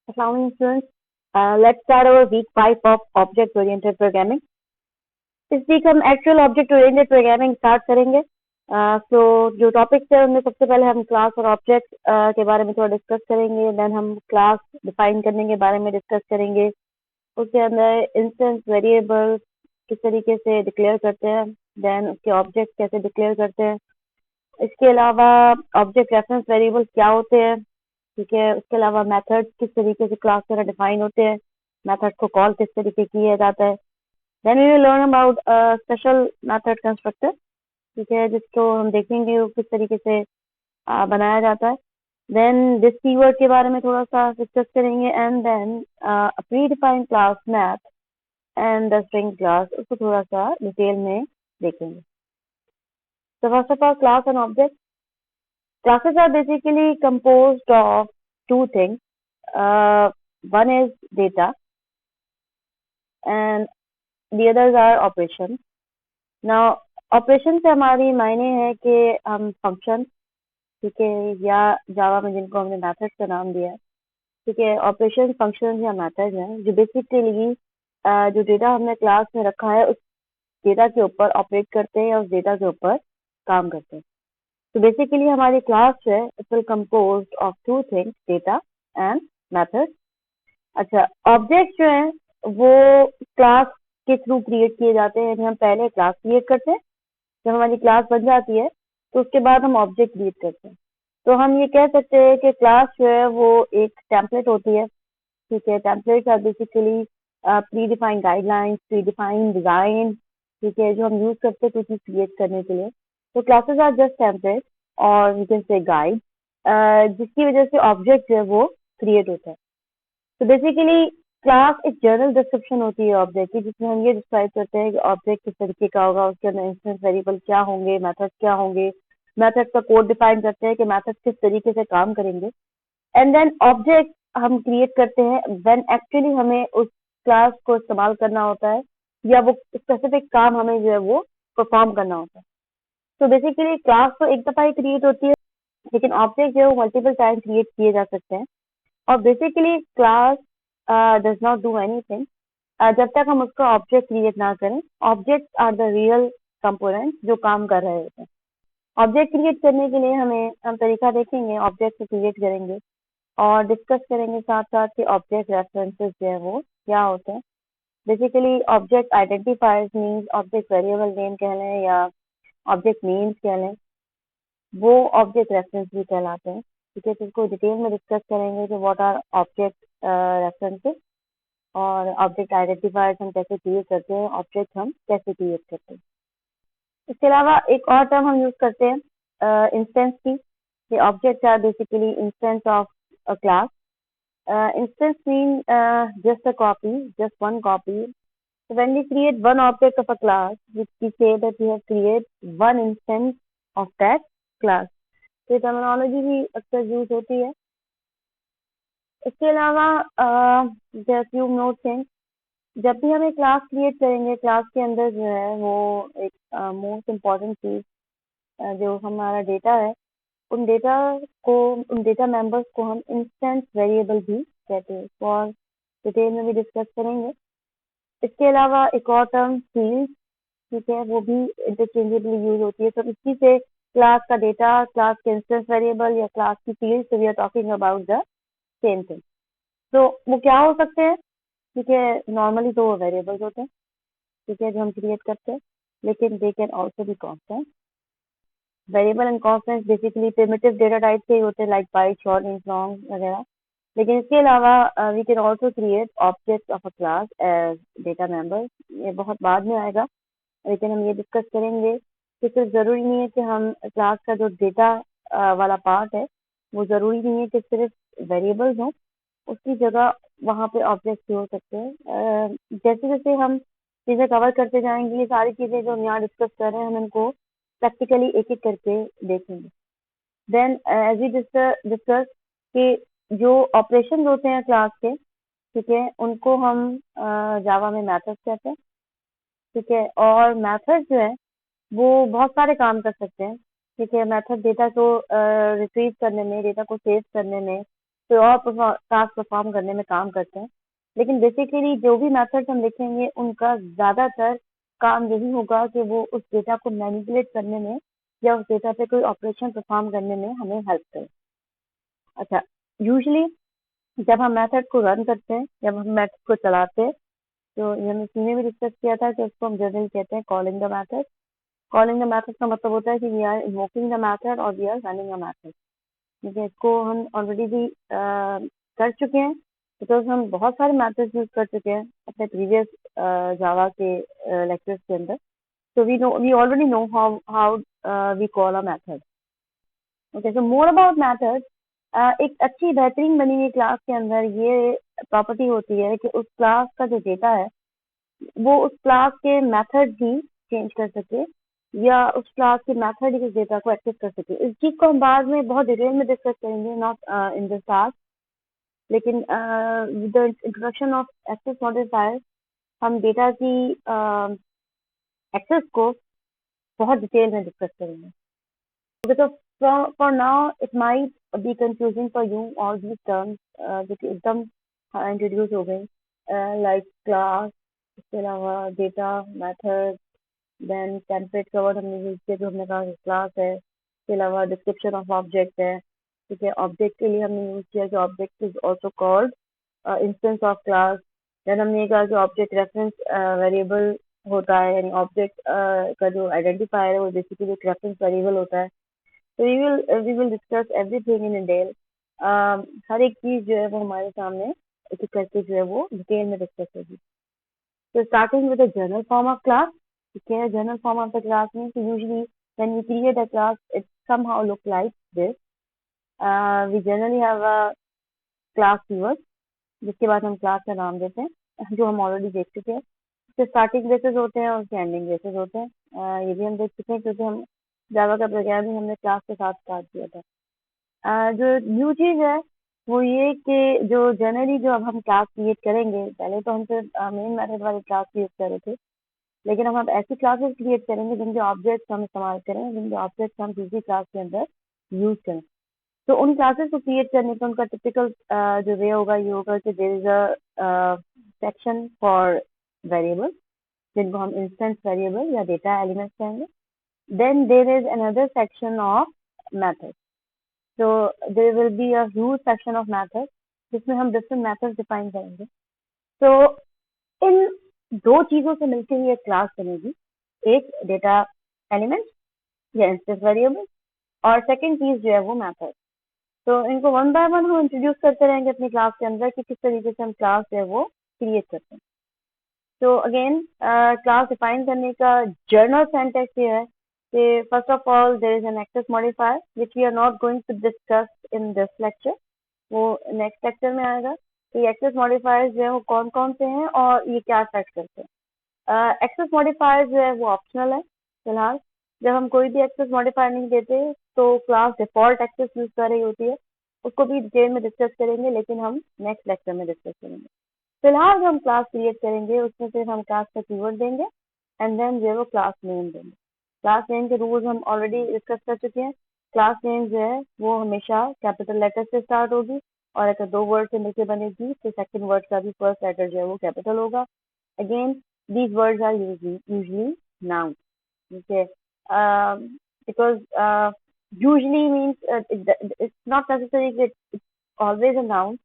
Assalamualaikum students. Let's start our week 5 of object-oriented programming. इस week हम actual object oriented programming start करेंगे। सो जो topics है उनमें सबसे पहले हम क्लास और ऑब्जेक्ट के बारे में थोड़ा डिस्कस करेंगे। देन हम क्लास डिफाइन करने के बारे में डिस्कस करेंगे। उसके अंदर इंस्टेंस वेरिएबल किस तरीके से डिक्लेयर करते हैं, देन उसके ऑब्जेक्ट कैसे डिक्लेयर करते हैं। इसके अलावा ऑब्जेक्ट रेफरेंस वेरिएबल क्या होते हैं, ठीक है। उसके अलावा मेथड्स किस तरीके से क्लास तरह डिफाइन होते हैं, मेथड को कॉल किस तरीके किया जाता है। Then we will learn about special method constructor, ठीक है, जिसको हम देखेंगे वो किस तरीके से बनाया जाता है। देन दिस कीवर्ड के बारे में थोड़ा सा डिस्कस करेंगे and then predefined class math and the string class, उसको थोड़ा सा डिटेल में देखेंगे। So first of all, class and object. Classes are basically composed of two things. One is data and the others are operations. Now operation से हमारी मायने है कि हम फंक्शन, ठीक है, या जावा में जिनको हमने मेथड्स का नाम दिया है, ठीक है, ऑपरेशन फंक्शन या मेथड्स हैं जो बेसिकली जो डेटा हमने क्लास में रखा है उस डेटा के ऊपर ऑपरेट करते हैं या उस डेटा के ऊपर काम करते हैं। तो बेसिकली हमारी क्लास जो है it will composed of two things, data and method. अच्छा, ऑब्जेक्ट जो है वो क्लास के थ्रू क्रिएट किए जाते हैं। हम पहले क्लास क्रिएट करते हैं, जब हमारी क्लास बन जाती है तो उसके बाद हम ऑब्जेक्ट क्रिएट करते हैं। तो हम ये कह सकते हैं कि क्लास जो है वो एक टेम्पलेट होती है, ठीक है। Templates are basically predefined guidelines, predefined design, ठीक है, जो हम यूज करते हैं कोई चीज क्रिएट करने के लिए। तो क्लासेस आर जस्ट टेम्पलेट और यू कैन से गाइड, जिसकी वजह से ऑब्जेक्ट जो है वो क्रिएट होता है। तो बेसिकली क्लास एक जनरल डिस्क्रिप्शन होती है ऑब्जेक्ट की, जिसमें हम ये डिस्क्राइब करते हैं कि ऑब्जेक्ट किस तरीके का होगा, उसके अंदर इंस्टेंस वेरिएबल क्या होंगे, मेथड्स क्या होंगे, मेथड्स का कोड डिफाइन करते हैं कि मेथड्स किस तरीके से काम करेंगे। एंड देन ऑब्जेक्ट हम क्रिएट करते हैं व्हेन एक्चुअली हमें उस क्लास को इस्तेमाल करना होता है या वो स्पेसिफिक काम हमें जो है वो परफॉर्म करना होता है। तो बेसिकली क्लास तो एक दफा ही क्रिएट होती है, लेकिन ऑब्जेक्ट जो है वो मल्टीपल टाइम क्रिएट किए जा सकते हैं। और basically class does not do anything जब तक हम उसका ऑब्जेक्ट क्रिएट ना करें। Object are the real component जो काम कर रहे होते हैं। ऑब्जेक्ट क्रिएट करने के लिए हम तरीका देखेंगे, ऑब्जेक्ट को क्रिएट करेंगे और डिस्कस करेंगे साथ साथ कि ऑब्जेक्ट रेफरेंसेस जो है वो क्या होते हैं। Basically object identifiers means object variable name कह लें या ऑब्जेक्ट नेम्स कह लें, वो ऑब्जेक्ट रेफरेंस भी कहलाते हैं, ठीक है। तो इसको डिटेल में डिस्कस करेंगे कि व्हाट आर ऑब्जेक्ट रेफरेंसेस और ऑब्जेक्ट आइडेंटिफायर्स हम कैसे क्रिएट करते हैं, ऑब्जेक्ट हम कैसे क्रिएट करते हैं। इसके अलावा एक और टर्म हम यूज करते हैं इंस्टेंस की। The objects are basically instance of a class. Instance means just a copy, just one copy. So when we create one object of a class, we say that we have created one instance of that class. तो ये terminology भी अक्सर use होती है। इसके अलावा just you note thing, जब भी हम एक क्लास क्रिएट करेंगे, क्लास के अंदर जो है वो एक मोस्ट इम्पॉर्टेंट चीज जो हमारा डेटा है, उन डेटा को, उन डेटा मेंबर्स को हम इंस्टेंस वेरिएबल भी कहते हैं। इसको और डिटेल में भी डिस्कस करेंगे। इसके अलावा एक और टर्म फील्ड, ठीक है, वो भी इंटरचेंजेबली यूज होती है। तो इसी से क्लास का डेटा, क्लास के इंस्टेंस वेरिएबल या क्लास की field, so we are talking about the same thing. तो वो क्या हो सकते हैं, ठीक है, नॉर्मली तो वो वेरिएबल्स होते हैं, ठीक है, जो हम क्रिएट करते हैं, लेकिन they can also be constant. Variable and constant basically primitive data type के ही होते हैं, like byte, short, int, long वगैरह। लेकिन इसके अलावा we can also create object of a class as data member. ये बहुत बाद में आएगा, लेकिन हम ये डिस्कस करेंगे कि सिर्फ जरूरी नहीं है कि हम क्लास का जो डेटा वाला पार्ट है वो जरूरी नहीं है कि सिर्फ वेरिएबल्स हों, उसकी जगह वहाँ पे ऑब्जेक्ट भी हो सकते हैं। जैसे जैसे हम चीजें कवर करते जाएंगे, ये सारी चीजें जो हम यहाँ डिस्कस कर रहे हैं हम इनको प्रैक्टिकली एक एक करके देखेंगे। देन एज वी डिस्कस कि जो ऑपरेशन होते हैं क्लास के, ठीक है, उनको हम जावा में मेथड्स कहते हैं, ठीक है। और मेथड जो है वो बहुत सारे काम कर सकते हैं, ठीक है। मेथड डेटा को रिट्रीव करने में, डेटा को सेव करने में, कोई और टास्क परफॉर्म करने में काम करते हैं। लेकिन बेसिकली जो भी मेथड्स हम देखेंगे उनका ज़्यादातर काम यही होगा कि वो उस डेटा को मैनिपुलेट करने में या उस डेटा पे कोई ऑपरेशन परफॉर्म करने में हमें हेल्प करे। अच्छा, यूजुअली जब हम मेथड को रन करते हैं, जब हम मेथड को चलाते हैं, तो ये हमने सी में भी डिस्कस किया था कि उसको हम जनरली कहते हैं calling the method. Calling the method का मतलब होता है कि we are invoking the method और we are running a method. ठीक है, इसको हम ऑलरेडी भी कर चुके हैं बिकॉज हम बहुत सारे मेथड्स यूज कर चुके हैं अपने प्रीवियस जावा के लेक्चर्स के अंदर। so we already know how we call a method. Okay, so more about methods. एक अच्छी बेहतरीन बनी हुई क्लास के अंदर ये प्रॉपर्टी होती है कि उस क्लास का जो डेटा है वो उस क्लास के मेथड ही चेंज कर सके या उस क्लास के मेथड ही उस डेटा को एक्सेस कर सके। इस चीज को हम बाद में बहुत डिटेल में डिस्कस करेंगे, नॉट इन दिस क्लास, लेकिन with the introduction of access modifier हम डेटा की एक्सेस को बहुत डिटेल में डिस्कस करेंगे। Okay, so for now it might be confusing for you all these terms जो कि एकदम इंट्रोड्यूस हो गई, लाइक क्लास, इसके अलावा डेटा, मेथड, देन टेम्पलेट का वर्ड हमने यूज किया जो हमने कहा क्लास है। इसके अलावा डिस्क्रिप्शन ऑफ ऑब्जेक्ट है। ठीक है, ऑब्जेक्ट के लिए हमने यूज किया कि object is also called instance of class. Then हमने ये कहा कि ऑब्जेक्ट रेफरेंस वेरिएबल होता है, यानी ऑब्जेक्ट का जो आइडेंटिफायर है वो बेसिकली एक रेफरेंस वेरिएबल होता है। तो we will discuss everything in detail. हर एक चीज जो है वो हमारे सामने एक एक करके जो है वो डिटेल में डिस्कस होगी। So starting with the general form of class. ठीक है, general form of the class means usually when we create a class it somehow look like this. We generally have a class keyword जिसके बाद हम class का नाम देते हैं जो हम ऑलरेडी देख चुके हैं। उसके स्टार्टिंग बेसिस होते हैं और उसके एंडिंग बेसिस होते हैं। ये भी हम देख चुके हैं क्योंकि हम जावा का प्रोग्रामिंग हमने क्लास के साथ स्टार्ट किया था। जो न्यू चीज है वो ये कि जो जनरली जो अब हम क्लास क्रिएट करेंगे, पहले तो हम सिर्फ मेन मेथड वाली क्लास यूज कर रहे थे, लेकिन हम अब ऐसी क्लासेस क्रिएट करेंगे जिनके ऑब्जेक्ट्स हम इस्तेमाल करें, जिनके ऑब्जेक्ट्स हम दूसरी क्लास के अंदर यूज करें। तो उन क्लासेस को क्रिएट करने का उनका टिपिकल जो वे होगा ये होगा कि there is a section for variable जिनको हम इंस्टेंस वेरिएबल या डेटा एलिमेंट्स कहेंगे। Then there is another section of method. So there will be a huge section of methods जिसमें हम different methods define करेंगे। तो इन दो चीजों से मिलकर ही एक क्लास बनेगी, एक डेटा एलिमेंट या इंस्टेंस वेरिएबल और सेकंड चीज जो है वो मेथड। तो इनको वन बाय वन हम इंट्रोड्यूस करते रहेंगे अपनी क्लास के अंदर कि किस तरीके से हम क्लास जो है वो क्रिएट करते हैं। तो अगेन क्लास डिफाइन करने का जर्नल सिंटैक्स ये है कि first of all there is an access modifier which we are not going to discuss in this lecture. वो नेक्स्ट लेक्चर में आएगा। तो ये एक्सेस मॉडिफायर्स जो है वो कौन कौन से हैं और ये क्या अफेक्ट करते हैं। एक्सेस मॉडिफायर जो है वो ऑप्शनल है फिलहाल। जब हम कोई भी एक्सेस मॉडिफायर नहीं देते तो क्लास डिफॉल्ट एक्सेस यूज कर रही होती है, उसको भी डिटेल में डिस्कस करेंगे लेकिन हम नेक्स्ट लेक्चर में डिस्कस करेंगे। फिलहाल जो हम क्लास क्रिएट करेंगे उसमें सिर्फ हम क्लास का कीवर्ड देंगे एंड देन जो है वो क्लास नेम देंगे। क्लास नेम के रूल्स हम ऑलरेडी डिस्कस कर चुके हैं। क्लास नेम जो है वो हमेशा कैपिटल लेटर से स्टार्ट होगी और अगर दो वर्ड से मिलकर बनेगी तो सेकंड वर्ड का भी फर्स्ट लेटर जो है वो कैपिटल होगा। Again these words are usually noun. ठीक है, because usually means it's not necessary that it's always a noun,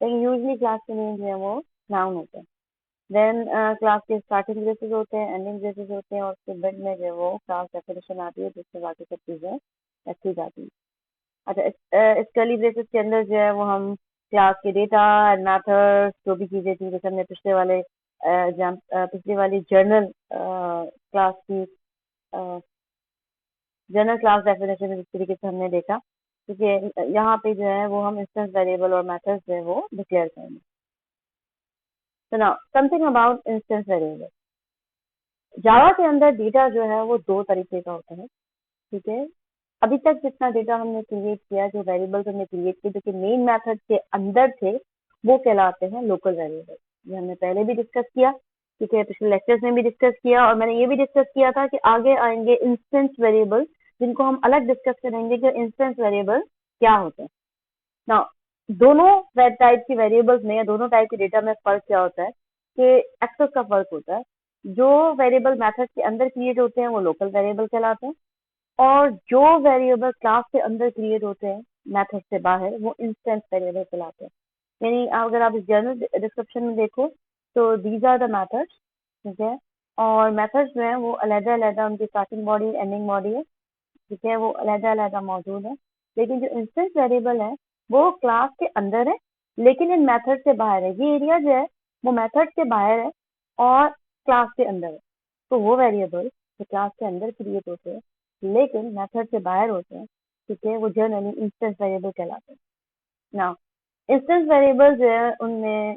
लेकिन यूजुअली क्लास के नेम जो है वो नाउन होते हैं। देन क्लास के स्टार्टिंग बेसिस होते हैं, एंडिंग बेसिस होते हैं और उसके मिड में जो वो क्लास डेफिनेशन आती है जिससे बाकी सब चीजें रखी जाती है। अच्छा, इस कर्ली ब्रेसेस के अंदर जो है वो हम क्लास के डेटा एंड मेथड्स जो भी चीजें थी जैसे हमने पिछले वाली जर्नल क्लास की जनरल क्लास डेफिनेशन जिस तरीके से हमने देखा, क्योंकि यहाँ पे जो है वो हम इंस्टेंस वेरिएबल और मेथड्स जो है वो डिक्लेयर करेंगे। So now something about instance variable. जावा के अंदर डेटा जो है वो दो तरीके का होता है। ठीक है, अभी तक जितना डेटा हमने क्रिएट किया, जो वेरिएबल्स हमने क्रिएट किए जो कि मेन मेथड के अंदर थे, वो कहलाते हैं लोकल वेरिएबल। ये हमने पहले भी डिस्कस किया, ठीक है, पिछले लेक्चर्स में भी डिस्कस किया और मैंने ये भी डिस्कस किया था कि आगे आएंगे इंस्टेंस वेरिएबल जिनको हम अलग डिस्कस करेंगे कि इंस्टेंस वेरिएबल क्या होते हैं। नाउ दोनों टाइप की वेरिएबल्स में या दोनों टाइप के डेटा में फर्क क्या होता है कि एक्सेस का फर्क होता है। जो वेरिएबल मेथड के अंदर क्रिएट होते हैं वो लोकल वेरिएबल कहलाते हैं, और जो वेरिएबल क्लास के अंदर क्रिएट होते हैं मेथड से बाहर वो इंस्टेंस वेरिएबल कहलाते हैं। यानी अगर आप इस जर्नल डिस्क्रिप्शन में देखो तो दीज आर द मेथड्स, ठीक है। और मेथड्स जो है वो अलग-अलग उनकी स्टार्टिंग बॉडी एंडिंग बॉडी है, ठीक है, वो अलग-अलग मौजूद है। लेकिन जो इंस्टेंस वेरिएबल है वो क्लास के अंदर है लेकिन इन मेथड से बाहर है। ये एरिया जो है वो मेथड से बाहर है और क्लास के अंदर है। तो वो वेरिएबल जो क्लास के अंदर क्रिएट होते हैं लेकिन मेथड से बाहर होते हैं, ठीक है, वो जनरली इंस्टेंस वेरिएबल कहलाते हैं। नाउ इंस्टेंस वेरिएबल जो है उनमें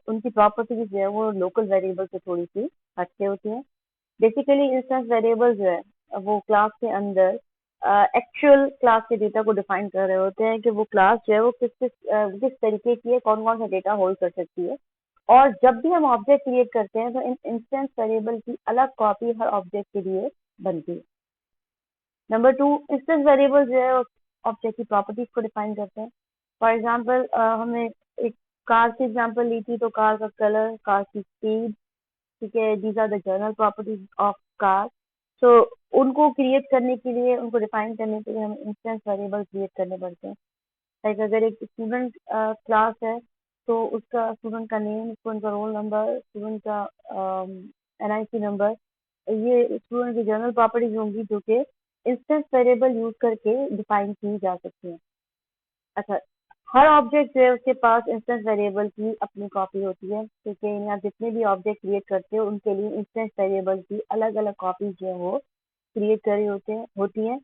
उनकी प्रॉपर्टीज जो है वो लोकल वेरिएबल से थोड़ी सी हटके होती है। बेसिकली इंस्टेंस वेरिएबल जो है वो क्लास के अंदर एक्चुअल क्लास के डेटा को डिफाइन कर रहे होते हैं कि वो क्लास जो है वो किस तरीके की है, कौन कौन सा डेटा होल्ड कर सकती है। और जब भी हम ऑब्जेक्ट क्रिएट करते हैं तो इन इंस्टेंस वेरिएबल की अलग कॉपी हर ऑब्जेक्ट के लिए बनती है। नंबर टू, इंस्टेंस वेरिएबल जो है ऑब्जेक्ट की प्रॉपर्टीज को डिफाइन करते हैं। फॉर एग्जांपल हमने एक कार की एग्जांपल ली थी, तो कार का कलर, कार की स्पीड, ठीक है, these are the general properties of car. So उनको क्रिएट करने के लिए, उनको डिफाइन करने के लिए हमें इंस्टेंस वेरिएबल क्रिएट करने पड़ते हैं। लाइक अगर एक स्टूडेंट क्लास है तो उसका स्टूडेंट का नेम, स्टूडेंट का रोल नंबर, स्टूडेंट का एनआईसी नंबर, ये स्टूडेंट की जनरल प्रॉपर्टीज होंगी जो कि इंस्टेंस वेरिएबल यूज करके डिफाइन की जा सकती हैं। अच्छा, हर ऑब्जेक्ट जो है उसके पास इंस्टेंस वेरिएबल की अपनी कॉपी होती है, क्योंकि आप जितने भी ऑब्जेक्ट क्रिएट करते हो उनके लिए इंस्टेंस वेरिएबल की अलग अलग कॉपी जो है वो क्रिएट करी होती है।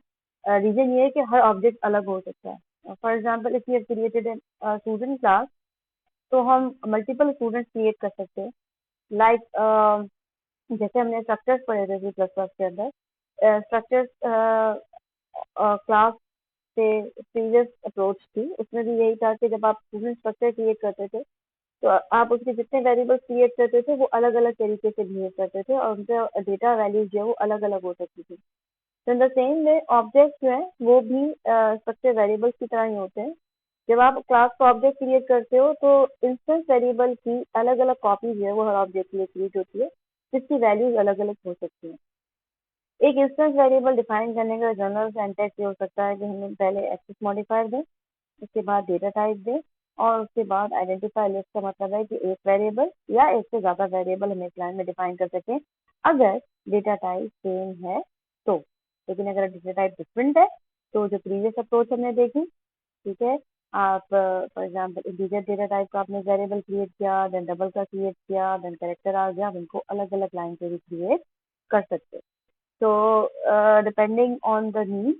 रीजन ये है कि हर ऑब्जेक्ट अलग हो सकता है। For example if you have created an student class, तो हम मल्टीपल स्टूडेंट्स क्रिएट कर सकते हैं। लाइक जैसे हमने स्ट्रक्चर्स पढ़े थे C++ के अंदर, स्ट्रक्चर्स क्लास से प्रीवियस अप्रोच थी, उसमें भी यही था कि जब आप स्टूडेंट स्ट्रक्चर क्रिएट करते थे तो आप उसके जितने वेरिएबल्स क्रिएट करते थे वो अलग अलग तरीके से बिहेव करते थे और उनका डेटा वैल्यूज जो है वो अलग अलग हो सकती थी। तो in the same way object जो है वो भी स्ट्रक्चर वेरिएबल्स की तरह ही होते हैं। जब आप क्लास का ऑब्जेक्ट क्रिएट करते हो तो इंस्टेंस वेरिएबल की अलग अलग कॉपी जो है वो हर ऑब्जेक्ट के लिए क्रिएट होती है, जिसकी वैल्यूज अलग अलग हो सकती हैं। एक इंस्टेंस वेरिएबल डिफाइन करने का जनरल सिंटैक्स ये हो सकता है कि हमें पहले एक्सेस मॉडिफायर दें, उसके बाद डेटा टाइप दें, और उसके बाद आइडेंटिफाई लिस्ट का मतलब है कि एक वेरिएबल या एक से ज्यादा वेरिएबल हम एक लाइन में डिफाइन कर सकें अगर डेटा टाइप सेम है तो। लेकिन अगर डेटा टाइप डिफरेंट है तो जो प्रीवियस अप्रोच हमने देखी, ठीक है, आप for example integer data type का आपने वेरिएबल क्रिएट किया, देन डबल का क्रिएट किया, देन कैरेक्टर आ गया, आप इनको अलग अलग लाइन पे भी क्रिएट कर सकते हैं। तो डिपेंडिंग ऑन द नीड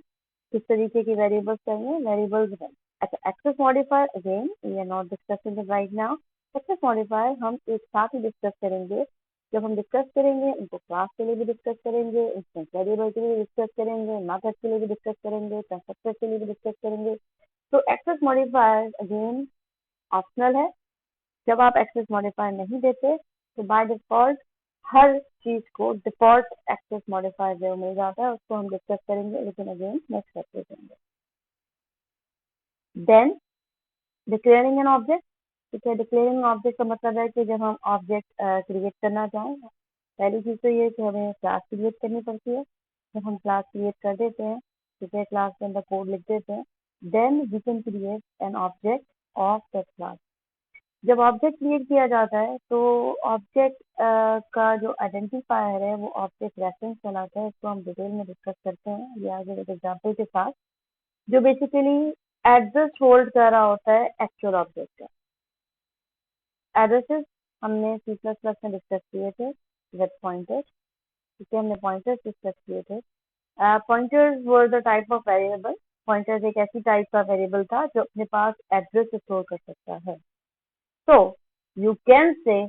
किस तरीके की वेरिएबल्स चाहिए, वेरिएबल्स। अच्छा, access modifier again we are not discussing it right now. Access modifier हम एक साथ ही डिस्कस करेंगे। जब हम डिस्कस करेंगे उनको क्लास के लिए भी डिस्कस करेंगे, इंस्टेंस वेरिएबल के लिए भी डिस्कस करेंगे, मेथड के लिए भी डिस्कस करेंगे, कंस्ट्रक्टर के लिए भी डिस्कस करेंगे। तो एक्सेस मॉडिफायर अगेन ऑप्शनल है। जब आप एक्सेस मॉडिफायर नहीं देते तो बाय डिफॉल्ट हर चीज को डिफॉल्ट एक्सेस मॉडिफायर जो मिल जाता है, उसको हम डिस्कस करेंगे लेकिन अगेन नेक्स्ट लेक्चर करेंगे। देन डिक्लेयरिंग एन ऑब्जेक्ट, ठीक है, डिक्लेयरिंग ऑब्जेक्ट का मतलब है कि जब हम ऑब्जेक्ट क्रिएट करना चाहें, पहली चीज तो ये कि हमें क्लास क्रिएट करनी पड़ती है। जब हम क्लास क्रिएट कर देते हैं, ठीक है, क्लास के अंदर कोड लिख देते हैं, then we can create an object of that class. जब ऑब्जेक्ट क्रिएट किया जाता है तो ऑब्जेक्ट का जो आइडेंटिफायर है वो ऑब्जेक्ट रेफरेंस कहलाता है। इसको हम डिटेल में डिस्कस करते हैं ये आगे एक एग्जांपल के साथ, जो बेसिकली एड्रेस होल्ड कर रहा होता है एक्चुअल ऑब्जेक्ट का। एड्रेसेस हमने C++ में डिस्कस किए थे विद पॉइंटर्स, ठीक है, हमने पॉइंटर्स डिस्कस किए थे। Pointers were the type of variable. Pointers एक ऐसी टाइप का वेरिएबल था जो अपने पास एड्रेस स्टोर कर सकता है। तो you can say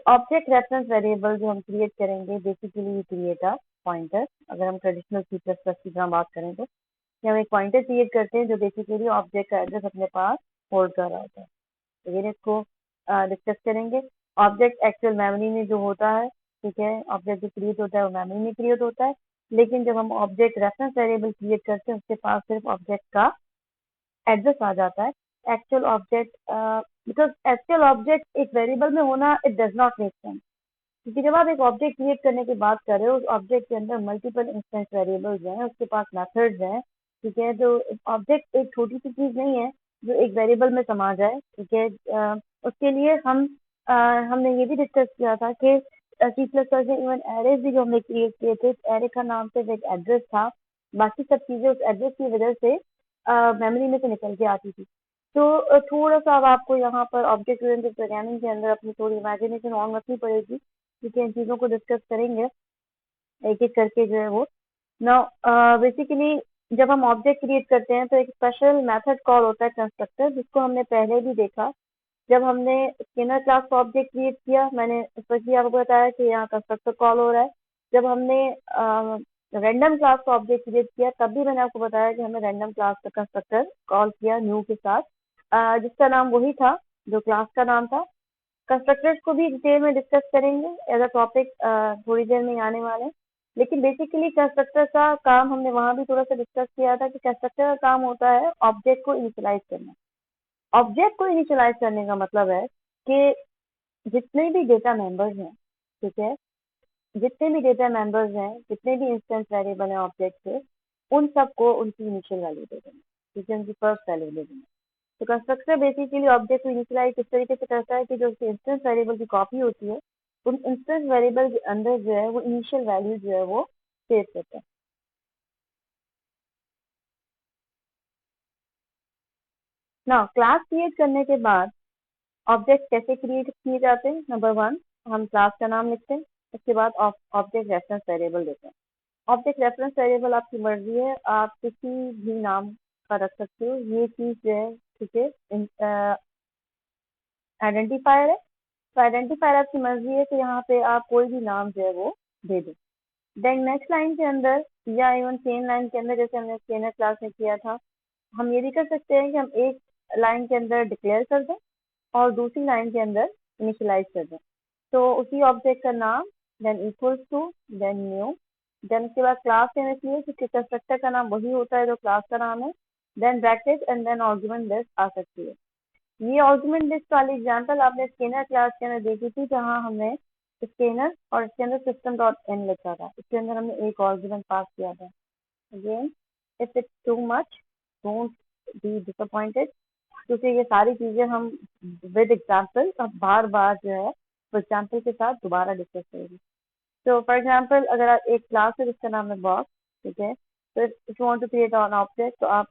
object reference variable जो हम क्रिएट करेंगे बेसिकली क्रिएट अ पॉइंटर। अगर हम ट्रेडिशनल C++ की तरह बात करें तो हम एक पॉइंटर क्रिएट करते हैं जो बेसिकली ऑब्जेक्ट का एड्रेस अपने पास होल्ड कर रहा होता है। तो ये इसको डिस्कस करेंगे। ऑब्जेक्ट एक्चुअल मेमोरी में जो होता है, ठीक है, ऑब्जेक्ट जो क्रिएट होता है वो मेमोरी में क्रिएट होता है, लेकिन जब हम ऑब्जेक्ट रेफरेंस वेरिएबल क्रिएट करते हैं उसके पास सिर्फ ऑब्जेक्ट का एड्रेस आ जाता है actual object, because actual object एक वेरिएबल में होना it does not make sense, क्योंकि जब आप एक ऑब्जेक्ट क्रिएट करने की बात कर रहे हो, उस ऑब्जेक्ट के अंदर मल्टीपल इंस्टेंस वेरिएबल्स हैं, उसके पास मेथड्स हैं, ठीक है। तो ऑब्जेक्ट एक छोटी सी चीज नहीं है जो एक वेरिएबल में समा जाए, ठीक है। उसके लिए हमने ये भी डिस्कस किया था कि सी प्लस प्लस में इवन एरेज भी जो हमने क्रिएट किए थे, एरे का नाम सिर्फ एक एड्रेस था, बाकी सब चीजें उस एड्रेस की वजह से मेमोरी में से निकल के आती थी। तो थोड़ा सा अब आपको यहाँ पर ऑब्जेक्ट ओरिएंटेड प्रोग्रामिंग के अंदर अपनी थोड़ी इमेजिनेशन ऑन रखनी पड़ेगी, ठीक है। इन चीज़ों को डिस्कस करेंगे एक एक करके जो है वो। नाउ बेसिकली जब हम ऑब्जेक्ट क्रिएट करते हैं तो एक स्पेशल मेथड कॉल होता है कंस्ट्रक्टर, जिसको हमने पहले भी देखा जब हमने स्किनर क्लास का ऑब्जेक्ट क्रिएट किया। मैंने स्पेशली आपको बताया कि यहाँ कंस्ट्रक्टर कॉल हो रहा है। जब हमने रैंडम क्लास का ऑब्जेक्ट क्रिएट किया तब भी मैंने आपको बताया कि हमने रैंडम क्लास का कंस्ट्रक्टर कॉल किया न्यू के साथ, जिसका नाम वही था जो क्लास का नाम था। कंस्ट्रक्टर्स को भी डिटेल में डिस्कस करेंगे एज अ टॉपिक, थोड़ी देर में ही आने वाले हैं। लेकिन बेसिकली कंस्ट्रक्टर का काम हमने वहां भी थोड़ा सा डिस्कस किया था कि कंस्ट्रक्टर का काम होता है ऑब्जेक्ट को इनिशियलाइज करना। ऑब्जेक्ट को इनिशियलाइज करने का मतलब है कि जितने भी डेटा मेंबर्स हैं, ठीक है, जितने भी डेटा मेंबर्स हैं, जितने भी इंस्टेंस वेरिएबल हैं ऑब्जेक्ट के, उन सबको उनकी इनिशियल वैल्यू दे देना, ठीक है, उनकी फर्स्ट वैल्यू दे देना। तो कंस्ट्रक्टर बेसिकली ऑब्जेक्ट को इनिशियलाइज इस तरीके से करता है कि जो उसके इंस्टेंस वेरिएबल की कॉपी होती है, उन इंस्टेंस वेरिएबल के अंदर जो है वो इनिशियल वैल्यू जो है वो सेव करता है। ना क्लास क्रिएट करने के बाद ऑब्जेक्ट कैसे क्रिएट किए जाते हैं? नंबर वन, हम क्लास का नाम लिखते हैं, उसके बाद ऑब्जेक्ट रेफरेंस वेरिएबल देते हैं। ऑब्जेक्ट रेफरेंस वेरिएबल आपकी मर्जी है, आप किसी भी नाम का रख सकते हो। ये चीज जो है, ठीक है, आइडेंटिफायर है। तो आइडेंटिफायर आपकी मर्जी है कि यहाँ पे आप कोई भी नाम जो है वो दे दें। देन नेक्स्ट लाइन के अंदर या इवन सेम लाइन के अंदर जैसे हमने स्कैनर क्लास में किया था, हम ये भी कर सकते हैं कि हम एक लाइन के अंदर डिक्लेयर कर दें और दूसरी लाइन के अंदर इनिशियलाइज कर दें। तो उसी ऑब्जेक्ट का नाम, then equals to, then new, then उसके बाद क्लास नेम, इसलिए क्योंकि कंस्ट्रक्टर का नाम वही होता है जो क्लास का नाम है, then bracket and then argument list आ सकती है। ये आर्गुमेंट लिस्ट वाली एग्जांपल आपने स्कैनर क्लास के अंदर देखी थी, जहां हमने स्कैनर और इसके अंदर सिस्टम डॉट इन लिखा था। इसके अंदर हमने एक आर्गुमेंट पास किया था। Again, if it's too much don't be disappointed, क्योंकि ये सारी चीजें हम विद एग्जांपल अब बार बार जो है एग्जांपल के साथ दोबारा डिस्कस करेंगे। तो फॉर एग्जांपल अगर आप एक क्लास है जिसका नाम है बॉक्स, ठीक है, तो if you want to create an object तो आप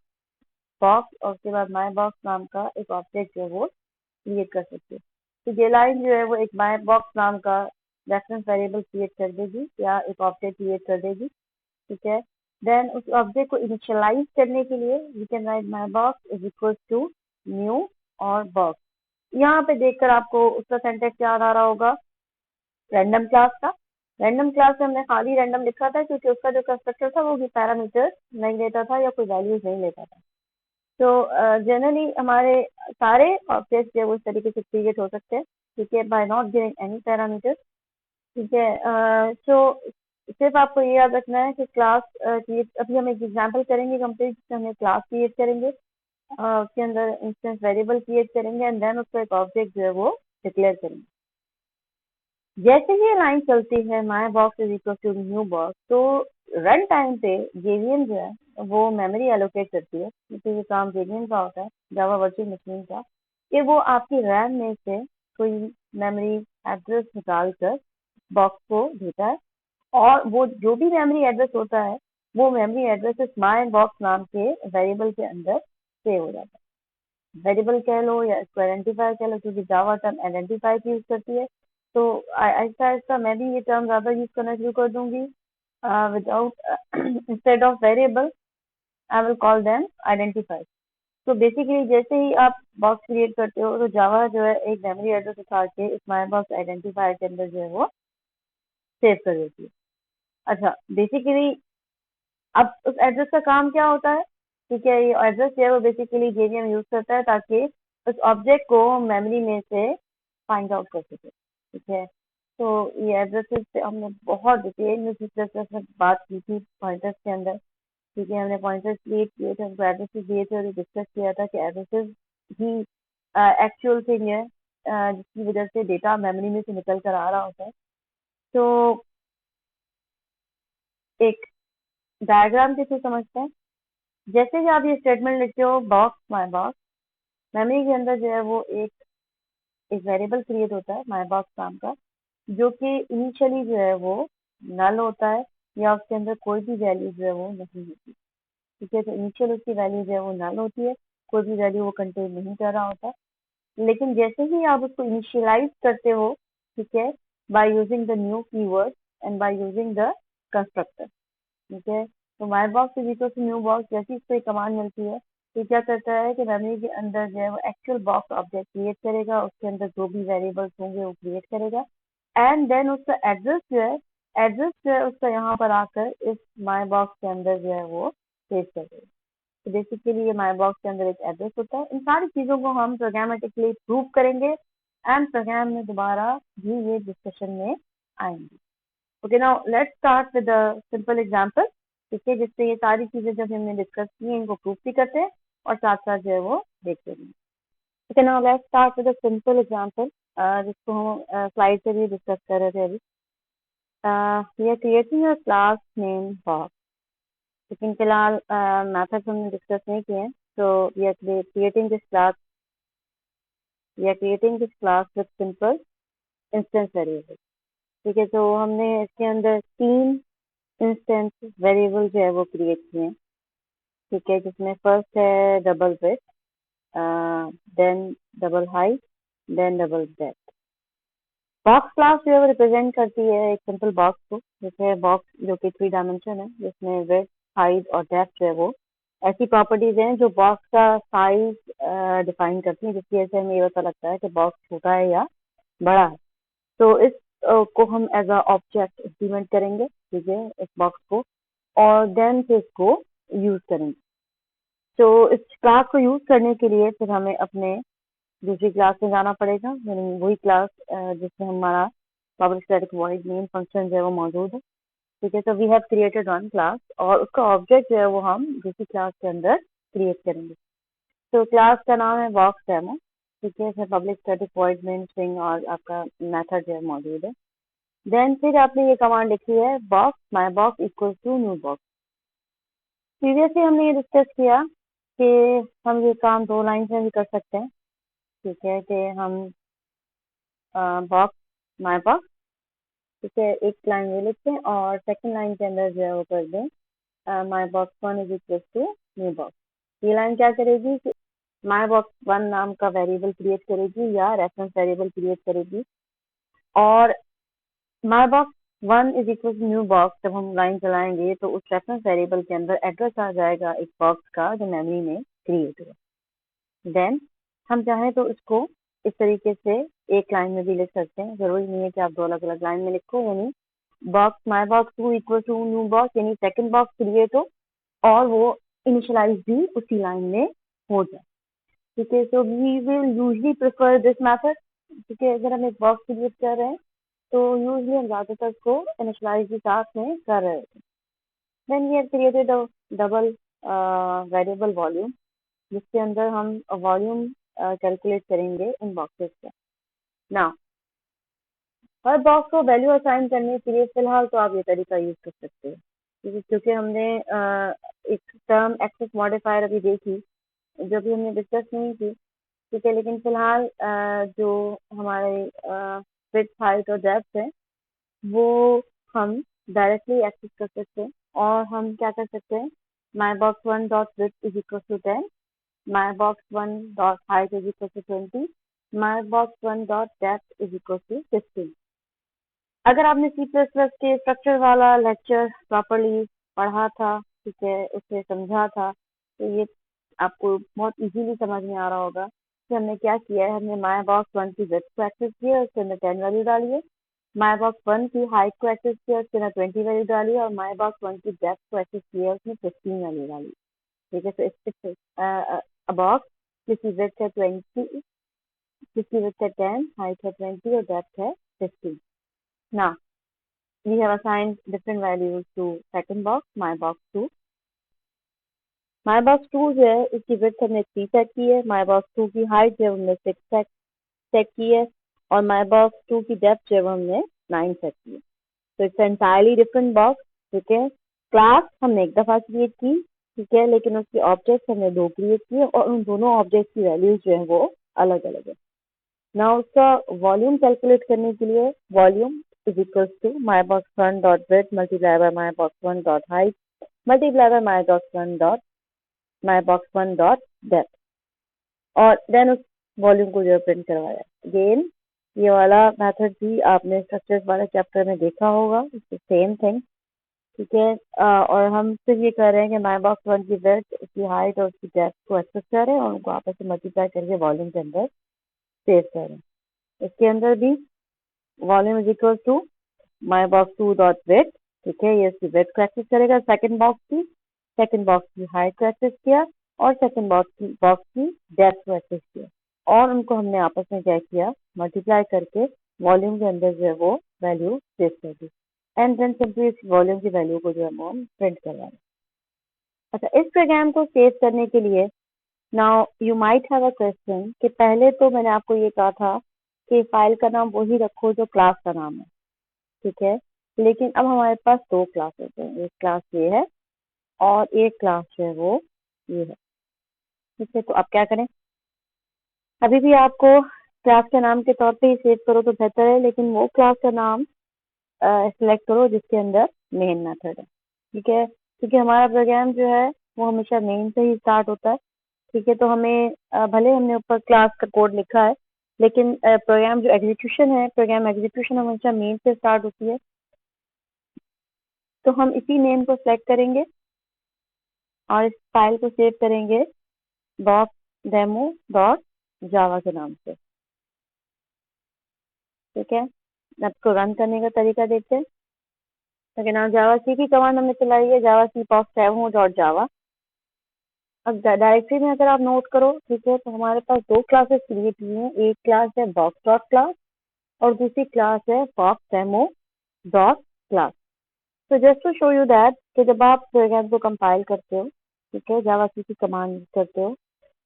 बॉक्स और उसके बाद माई बॉक्स नाम का एक ऑब्जेक्ट जो है वो क्रिएट कर सकते हैं। तो ये लाइन जो है वो एक माई बॉक्स नाम का रेफरेंस वेरिएबल क्रिएट कर देगी या एक ऑब्जेक्ट क्रिएट कर देगी, ठीक है। देन उस ऑब्जेक्ट को इनिशियलाइज करने के लिए you can write my box is equal to new और बॉक्स। यहाँ पे देखकर आपको उसका सेंटेक्स याद आ रहा होगा रैंडम क्लास का। रैंडम क्लास में हमने खाली रैंडम लिखा था क्योंकि उसका जो कंस्ट्रक्टर था वो पैरामीटर नहीं लेता था या कोई वैल्यूज नहीं लेता था। तो जनरली हमारे सारे ऑब्जेक्ट जो है वो इस तरीके से क्रिएट हो सकते हैं, ठीक है, by not giving any parameter, ठीक है। सो सिर्फ आपको ये याद रखना है कि क्लास क्रिएट, अभी हम एक एग्जांपल करेंगे कंप्लीट जिसमें हमें क्लास क्रिएट करेंगे, उसके अंदर इंस्टेंस वेरिएबल क्रिएट करेंगे एंड देन उसको एक ऑब्जेक्ट जो है वो डिक्लेयर करेंगे। जैसे ही ये लाइन चलती है my box is equal to new box, तो रन टाइम पे जेवीएम जो है वो मेमोरी एलोकेट करती है, क्योंकि ये काम जेवीएम का होता है, जावा वर्चुअल मशीन का, कि वो आपकी रैम में से कोई मेमोरी एड्रेस निकाल कर बॉक्स को देता है। और वो जो भी मेमोरी एड्रेस होता है वो मेमोरी एड्रेस इस माई बॉक्स नाम के वेरिएबल के अंदर सेव हो जाता है। वेरिएबल कह लो या इसको आइडेंटिफायर कह लो, क्योंकि जावा टर्म आइडेंटिफाई की यूज करती है। तो आहिस्ता आहिस्ता मैं भी ये टर्म ज्यादा यूज करना शुरू कर दूंगी। Without instead of variable I will call them identify. तो बेसिकली जैसे ही आप बॉक्स क्रिएट करते हो तो जावा जो है एक मेमोरी एड्रेस उठा के इस माई बॉक्स आइडेंटिफायर के अंदर जो है वो सेव कर देती है। अच्छा, बेसिकली अब उस एड्रेस का काम क्या होता है? ठीक है, ये एड्रेस जो है वो बेसिकली जेवीएम यूज करता है ताकि उस ऑब्जेक्ट को मेमोरी में से फाइंड आउट कर सके, ठीक है। तो ये एड्रेसेस पे हमने बहुत डिटेल में C++ में बात की थी पॉइंटर्स के अंदर, ठीक है। हमने पॉइंटर्स क्रिएट किए थे, उनको एड्रेसेस दिए थे और डिस्कस किया था कि एड्रेसेस ही एक्चुअल थिंग है, जिसकी वजह से डेटा मेमोरी में से निकल कर आ रहा होता है। तो एक डायग्राम के थ्रू समझते हैं। जैसे कि आप ये स्टेटमेंट लिखते हो बॉक्स माई बॉक्स, मेमोरी के अंदर जो है वो एक वेरिएबल क्रिएट होता है माई बॉक्स नाम का, जो कि इनिशियली जो है वो नल होता है या उसके अंदर कोई भी वैल्यू जो है वो नहीं होती। ठीक है, तो इनिशियल उसकी वैल्यू जो है वो नल होती है, कोई भी वैल्यू वो कंटेन नहीं कर रहा होता। लेकिन जैसे ही आप उसको इनिशियलाइज करते हो, ठीक है, by using the new keyword and by using the constructor, ठीक है, तो my box is equal to new box, जैसी इसको एक कमांड मिलती है तो क्या करता है कि मेमोरी के अंदर जो है वो एक्चुअल बॉक्स ऑब्जेक्ट क्रिएट करेगा, उसके अंदर जो भी वेरिएबल्स होंगे वो क्रिएट करेगा, एंड देन उसका एड्रेस जो है उसका यहाँ पर आकर इस माई बॉक्स के अंदर जो है वो सेव कर देगा। तो बेसिकली ये माई बॉक्स के अंदर एक एड्रेस होता है। इन सारी चीज़ों को हम प्रोग्रामेटिकली प्रूव करेंगे एंड प्रोग्राम में दोबारा भी ये डिस्कशन में आएंगे। Okay, now let's start with a simple example, ठीक है, जिससे ये सारी चीज़ें जब हमने डिस्कस की हैं इनको प्रूव भी करते हैं और साथ साथ जो है वो देखते हैं। Okay, now let's start with a simple example, जिसको हम स्लाइड से भी डिस्कस कर रहे थे अभी। We are creating a class name box, लेकिन फिलहाल मेथड्स हमने डिस्कस नहीं किए हैं, तो we are creating this class with simple instance variable. ठीक है, तो हमने इसके अंदर 3 इंस्टेंस वेरिएबल जो है वो क्रिएट किए हैं। ठीक है, जिसमें फर्स्ट है double width, then double height, then double depth. Box class जो है वो रिप्रेजेंट करती है एक सिंपल बॉक्स को, जैसे बॉक्स जो कि 3 डायमेंशन है, जिसमें विड्थ, हाइट और डेप्थ जो है वो ऐसी प्रॉपर्टीज हैं जो बॉक्स का साइज डिफाइन करती हैं, जिसकी वजह से हमें ये पता लगता है कि बॉक्स छोटा है या बड़ा है। तो इस को हम एज अ ऑब्जेक्ट इम्प्लीमेंट करेंगे, ठीक है, इस बॉक्स को, और देन फिर इसको यूज करेंगे। तो इस क्लास को यूज करने के लिए फिर हमें अपने दूसरी क्लास में जाना पड़ेगा, यानी वही क्लास जिसमें हमारा public static void main function जो है वो मौजूद है। ठीक है, तो we have created one class और उसका ऑब्जेक्ट जो है वो हम दूसरी क्लास के अंदर क्रिएट करेंगे। तो क्लास का नाम है बॉक्स डेमो। ठीक है, इसमें public static void main string और आपका मेथड जो है मौजूद है। देन फिर आपने ये कमांड लिखी है box my box equal to new box. Previously हमने ये डिस्कस किया कि हम ये काम 2 लाइन में भी कर सकते हैं। ठीक है, कि हम बॉक्स माई बॉक्स, ठीक है, एक लाइन ये लिखते हैं और सेकंड लाइन के अंदर जो है वो कर दें my box one is equal to new box. ये लाइन क्या करेगी कि माई बॉक्स वन नाम का वेरिएबल क्रिएट करेगी या रेफरेंस वेरिएबल क्रिएट करेगी, और my box one is equal to new box जब हम लाइन चलाएंगे तो उस रेफरेंस वेरिएबल के अंदर एड्रेस आ जाएगा एक बॉक्स का जो मेमोरी में क्रिएट हुआ। देन हम चाहें तो इसको इस तरीके से एक लाइन में भी लिख सकते हैं, जरूरी नहीं है कि आप 2 अलग अलग लाइन में लिखो, यानी box my box two equal to new box, यानी सेकंड बॉक्स क्रिएट हो और वो इनिशियलाइज भी उसी लाइन में हो जाए। ठीक है, so we will usually prefer this method. ठीक है, अगर हम एक बॉक्स क्रिएट कर रहे हैं तो यूजली हम ज़्यादातर इसको इनिशियलाइज भी साथ में कर रहे होते हैं। Then we have created a double variable volume, जिसके अंदर हम वॉल्यूम कैलकुलेट करेंगे इन बॉक्सेस का। नाउ हर बॉक्स को वैल्यू असाइन करने के लिए फिलहाल तो आप ये तरीका यूज कर सकते हैं, क्योंकि हमने एक टर्म एक्सेस मॉडिफायर अभी देखी जो भी हमने डिस्कस नहीं की। ठीक है, लेकिन फिलहाल जो हमारे विड्थ, हाइट और डेप्थ है वो हम डायरेक्टली एक्सेस कर सकते हैं, और हम क्या कर सकते हैं, my box one dot width is equal to 10, my box 1 dot height is equal to 20, my box 1 dot depth is equal to 15। अगर आपने C++ के स्ट्रक्चर वाला लेक्चर प्रॉपरली पढ़ा था, ठीक है, उसे समझा था, तो ये आपको बहुत इजीली समझ में आ रहा होगा कि हमने क्या किया है। हमने माई बॉक्स वन की विड्थ को एक्सेस किया, उसके अंदर 10 वैल्यू डाली है, माई बॉक्स वन की हाइट को एक्सेस किया, उसके अंदर 20 वैल्यू डाली है, और माई बॉक्स वन की डेप्थ को एक्सेस किया, उसमें 15 वैल्यू डाली। ठीक है, तो इस a box जिसकी width है 20, जिसकी width है 10, height है 20 और depth है 15। Now we have assigned different values to second box, my box 2, my box 2 जो है इसकी विड्थ हमने 3 सेट की है, माई बॉक्स 2 की हाइट जो है हमने 6 सेट की है, और माई बॉक्स 2 की डेप्थ जो है हमने 9 सेट की है। तो इट्स एंटायरली डिफरेंट बॉक्स। ठीक है, क्लास हमने एक दफा क्रिएट की, ठीक है, लेकिन उसकी ऑब्जेक्ट हमने 2 क्रिएट किए और उन दोनों ऑब्जेक्ट की वैल्यूज जो है वो अलग अलग है। ना उसका वॉल्यूम कैलकुलेट करने के लिए volume is equal to my box 1 dot width multiply by my box 1 dot height multiply by my box 1 dot depth, और देन उस वॉल्यूम को जो है प्रिंट करवाया। अगेन ये वाला मेथड भी आपने स्ट्रक्चर्स वाले चैप्टर में देखा होगा, सेम थिंग। ठीक है, और हम सिर्फ ये कर रहे हैं कि माई बॉक्स 1 की विड्थ, उसकी हाइट और उसकी डेप्थ को एक्सेस कर रहे हैं और उनको आपस में मल्टीप्लाई करके वॉल्यूम के अंदर सेव कर रहे हैं। इसके अंदर भी volume is equal to my box 2 dot width. ठीक है, ये इसकी विड्थ को एक्सेस करेगा, सेकंड बॉक्स की हाइट को एक्सेस किया और सेकंड बॉक्स की डेप्थ को एक्सेस किया, और उनको हमने आपस में क्या किया, मल्टीप्लाई करके वॉल्यूम के अंदर जो है वो वैल्यू सेव कर दी, एंड देन सिंपली इस वॉल्यूम की वैल्यू को जो है हम प्रिंट करवा रहे हैं। अच्छा, इस प्रोग्राम को सेव करने के लिए now you might have a question कि पहले तो मैंने आपको ये कहा था कि फाइल का नाम वही रखो जो क्लास का नाम है। ठीक है, लेकिन अब हमारे पास 2 क्लासेस हैं, एक क्लास ये है और एक क्लास जो है वो ये है। ठीक है, तो आप क्या करें, अभी भी आपको क्लास के नाम के तौर पे ही सेव करो तो बेहतर है, लेकिन वो क्लास का नाम सिलेक्ट करो जिसके अंदर मेन मेथड है। ठीक है, क्योंकि हमारा प्रोग्राम जो है वो हमेशा मेन से ही स्टार्ट होता है। ठीक है, तो हमें भले हमने ऊपर क्लास का कोड लिखा है, लेकिन प्रोग्राम एग्जीक्यूशन हमेशा मेन से स्टार्ट होती है। तो हम इसी नेम को सिलेक्ट करेंगे और इस फाइल को सेव करेंगे बॉक्स डेमो डॉट जावा के नाम से। ठीक है, आपको रन करने का तरीका देखते हैं। तो नाम जावा सी की कमांड हमने चलाई है, जावा सी बॉक्स डेमो डॉट जावा। अब डायरेक्टरी में अगर आप नोट करो, ठीक है, तो हमारे पास 2 क्लासेस क्रिएट हुई हैं, एक क्लास है बॉक्स डॉट क्लास और दूसरी क्लास है बॉक्स डेमो डॉट क्लास। तो just to show you that कि जब आप प्रोग्राम को कंपाइल करते हो, ठीक है, जावा सी की कमांड करते हो,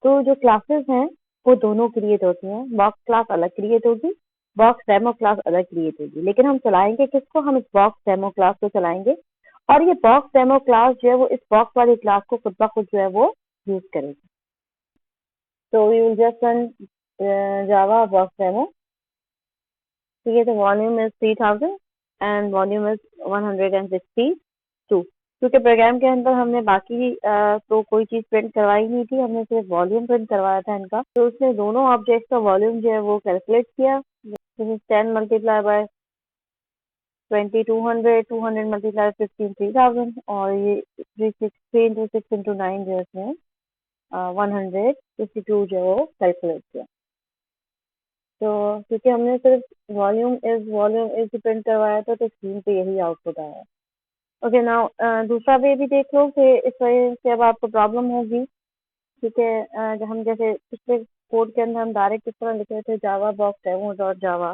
तो जो क्लासेस हैं वो दोनों क्रिएट होती हैं। बॉक्स क्लास अलग क्रिएट होगी, बॉक्स डेमो क्लास अलग क्रिएट होगी, लेकिन हम चलाएंगे किसको, हम इस बॉक्स डेमो क्लास को चलाएंगे, और ये बॉक्स डेमो क्लास जो है वो इस बॉक्स वाली क्लास को खुद ब खुद जो है वो यूज करेगी। तो we will just run Java box demo. ठीक है, तो volume is 3000 and volume is 162। क्योंकि प्रोग्राम के अंदर हमने बाकी तो कोई चीज प्रिंट करवाई नहीं थी, हमने सिर्फ वॉल्यूम प्रिंट करवाया था इनका, तो उसने दोनों ऑब्जेक्ट का वॉल्यूम जो है वो कैलकुलेट किया। 10 मल्टीप्लाई बाय 20 200, 200 मल्टीप्लाई 15 3000, और ये 3 इंटू 6 इंटू 9 जो है इसमें 152 जो है वो कैलकुलेट किया। तो क्योंकि हमने सिर्फ वॉल्यूम इज प्रिंट करवाया था, तो स्क्रीन पे यही आउटपुट आया। ओके, नाउ दूसरा वे भी देख लो कि इस वजह से अब आपको प्रॉब्लम होगी। ठीक है, हम जैसे पिछले कोड के अंदर हम डायरेक्ट इस तरह लिख रहे थे जावा बॉक्स डेमो डॉट जावा,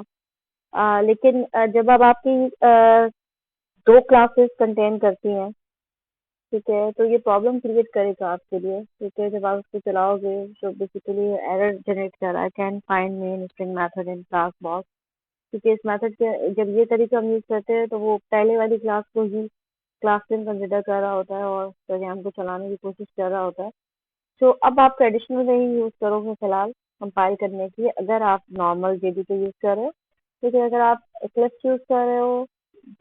लेकिन जब अब आपकी 2 क्लासेस कंटेन करती हैं, ठीक है, तो ये प्रॉब्लम क्रिएट करेगा आपके लिए। ठीक है, जब आप उसको चलाओगे तो बेसिकली एरर जनरेट कर रहा है, can find main string method in class box. क्योंकि इस मेथड के जब ये तरीका हम यूज करते हैं तो वो पहले वाली क्लास को ही क्लास नेम कंसिडर कर रहा होता है और प्रोग्राम को चलाने की कोशिश कर रहा होता है। तो अब आप ट्रेडिशनल वे ही यूज करोगे फिलहाल कंपाइल करने के लिए, अगर आप नॉर्मल जेडीके यूज कर रहे हो। लेकिन अगर आप एक्लिप्स यूज कर रहे हो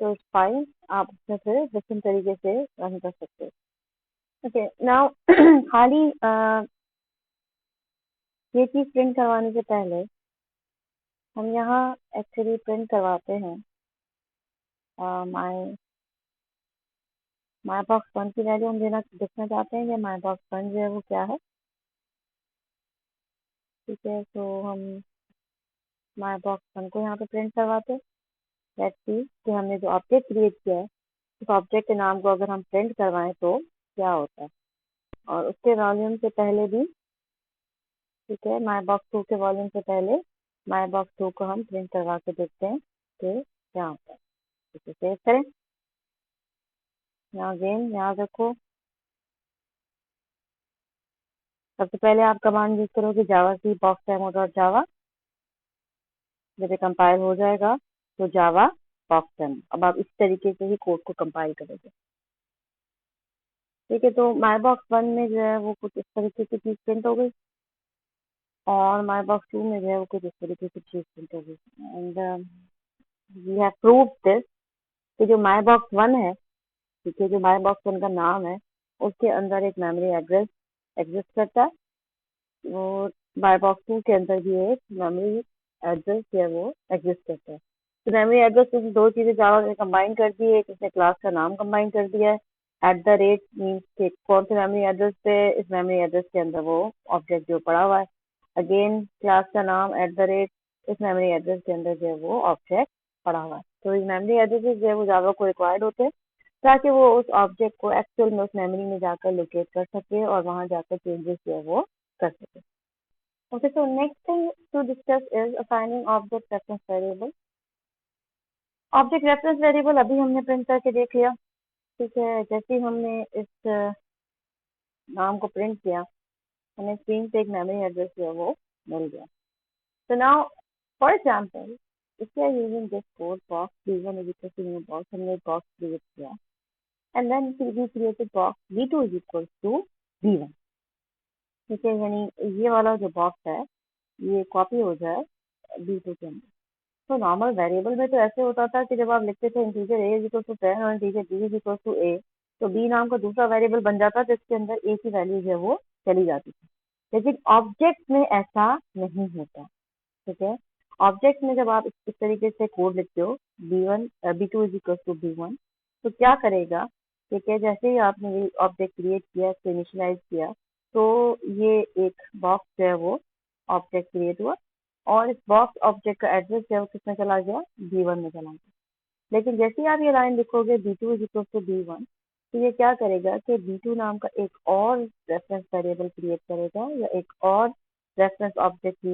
तो फाइन, आप उसमें फिर डिफरेंट तरीके से रन कर सकते हो। ओके, नाउ खाली ये चीज प्रिंट करवाने से पहले हम यहाँ एक्चुअली प्रिंट करवाते हैं माई माई बॉक्स 1 की वैल्यू हम देखना चाहते हैं कि माई बॉक्स 1 जो है वो क्या है। ठीक है, तो हम माई बॉक्स 1 को यहाँ पे प्रिंट करवाते हैं। लेट्स सी कि हमने जो ऑब्जेक्ट क्रिएट किया है उस ऑब्जेक्ट के नाम को अगर हम प्रिंट करवाएं तो क्या होता है, और उसके वॉल्यूम से पहले भी, ठीक है, माई बॉक्स 2 के वॉल्यूम से पहले माई बॉक्स 2 को हम प्रिंट करवा के देखते हैं कि क्या होता है। इसे सेव करें। यहाँ अगेन याद रखो सबसे पहले आप कमांड यूज करोगे जावा की बॉक्स डेमो डॉट जावा। जब ये कंपाइल हो जाएगा तो जावा बॉक्स डेमो। अब आप इस तरीके से ही कोड को कंपाइल करोगे। ठीक है, तो माई बॉक्स 1 में जो है वो कुछ इस तरीके की चीज प्रिंट हो गई और माई बॉक्स 2 में जो है वो कुछ इस तरीके की चीज प्रिंट हो गई। And we have proved this कि जो माई बॉक्स 1 है, ठीक है, जो माई बॉक्स 1 का नाम है उसके अंदर एक मेमोरी एड्रेस एग्जिस्ट करता है और माई बॉक्स 2 के अंदर भी एक मेमोरी एड्रेस है वो एग्जिस्ट करता है। तो मेमोरी एड्रेस में दो चीजें जावा ने कंबाइन कर दी है। एक इसने क्लास का नाम कंबाइन कर दिया है। एट द रेट मीन्स के कौन से मेमोरी एड्रेस पे, इस मेमोरी एड्रेस के अंदर वो ऑब्जेक्ट जो पड़ा हुआ है। अगेन क्लास का नाम एट द रेट, इस मेमोरी एड्रेस के अंदर जो है वो ऑब्जेक्ट पड़ा हुआ है। तो ये मेमोरी एड्रेसेस जो है वो जावा को रिक्वायर्ड होते हैं ताकि वो उस ऑब्जेक्ट को एक्चुअल में उस मेमोरी में जाकर लोकेट कर सके और वहां जाकर चेंजेस जो है वो कर सके। Okay, so next thing to discuss is assigning object reference variable. Object reference variable अभी हमने प्रिंट करके देख लिया। ठीक है, जैसे ही हमने इस नाम को प्रिंट किया हमें स्क्रीन पे एक मेमोरी एड्रेस जो है वो मिल गया। So now, for example, if we are using this code box b1 is equal to new box, हमने एक बॉक्स क्रिएट किया and then we created box b2 is equal to b1। ठीक है, यानी ये वाला जो बॉक्स है ये कॉपी हो जाए b2 के अंदर। तो नॉर्मल वेरिएबल में तो ऐसे होता था कि जब आप लिखते थे integer a is equal to 10 और integer b is equal to a, तो b नाम का दूसरा वेरिएबल बन जाता जिसके अंदर a की वैल्यू जो है वो चली जाती थी। लेकिन ऑब्जेक्ट में ऐसा नहीं होता। ठीक है, ऑब्जेक्ट में जब आप इस तरीके से कोड लिखते हो b1 b2 is equal to b1, तो क्या करेगा, ठीक है, जैसे ही आपने ये ऑब्जेक्ट क्रिएट किया, इसको इनिशियलाइज किया, तो ये एक बॉक्स जो है वो ऑब्जेक्ट क्रिएट हुआ और इस बॉक्स ऑब्जेक्ट का एड्रेस जो है वो किसमें चला गया, b1 में चला गया। लेकिन जैसे ही आप ये लाइन लिखोगे b2 is equal to b1, तो ये क्या करेगा कि b2 नाम का एक और रेफरेंस वेरिएबल क्रिएट करेगा या एक और रेफरेंस ऑब्जेक्ट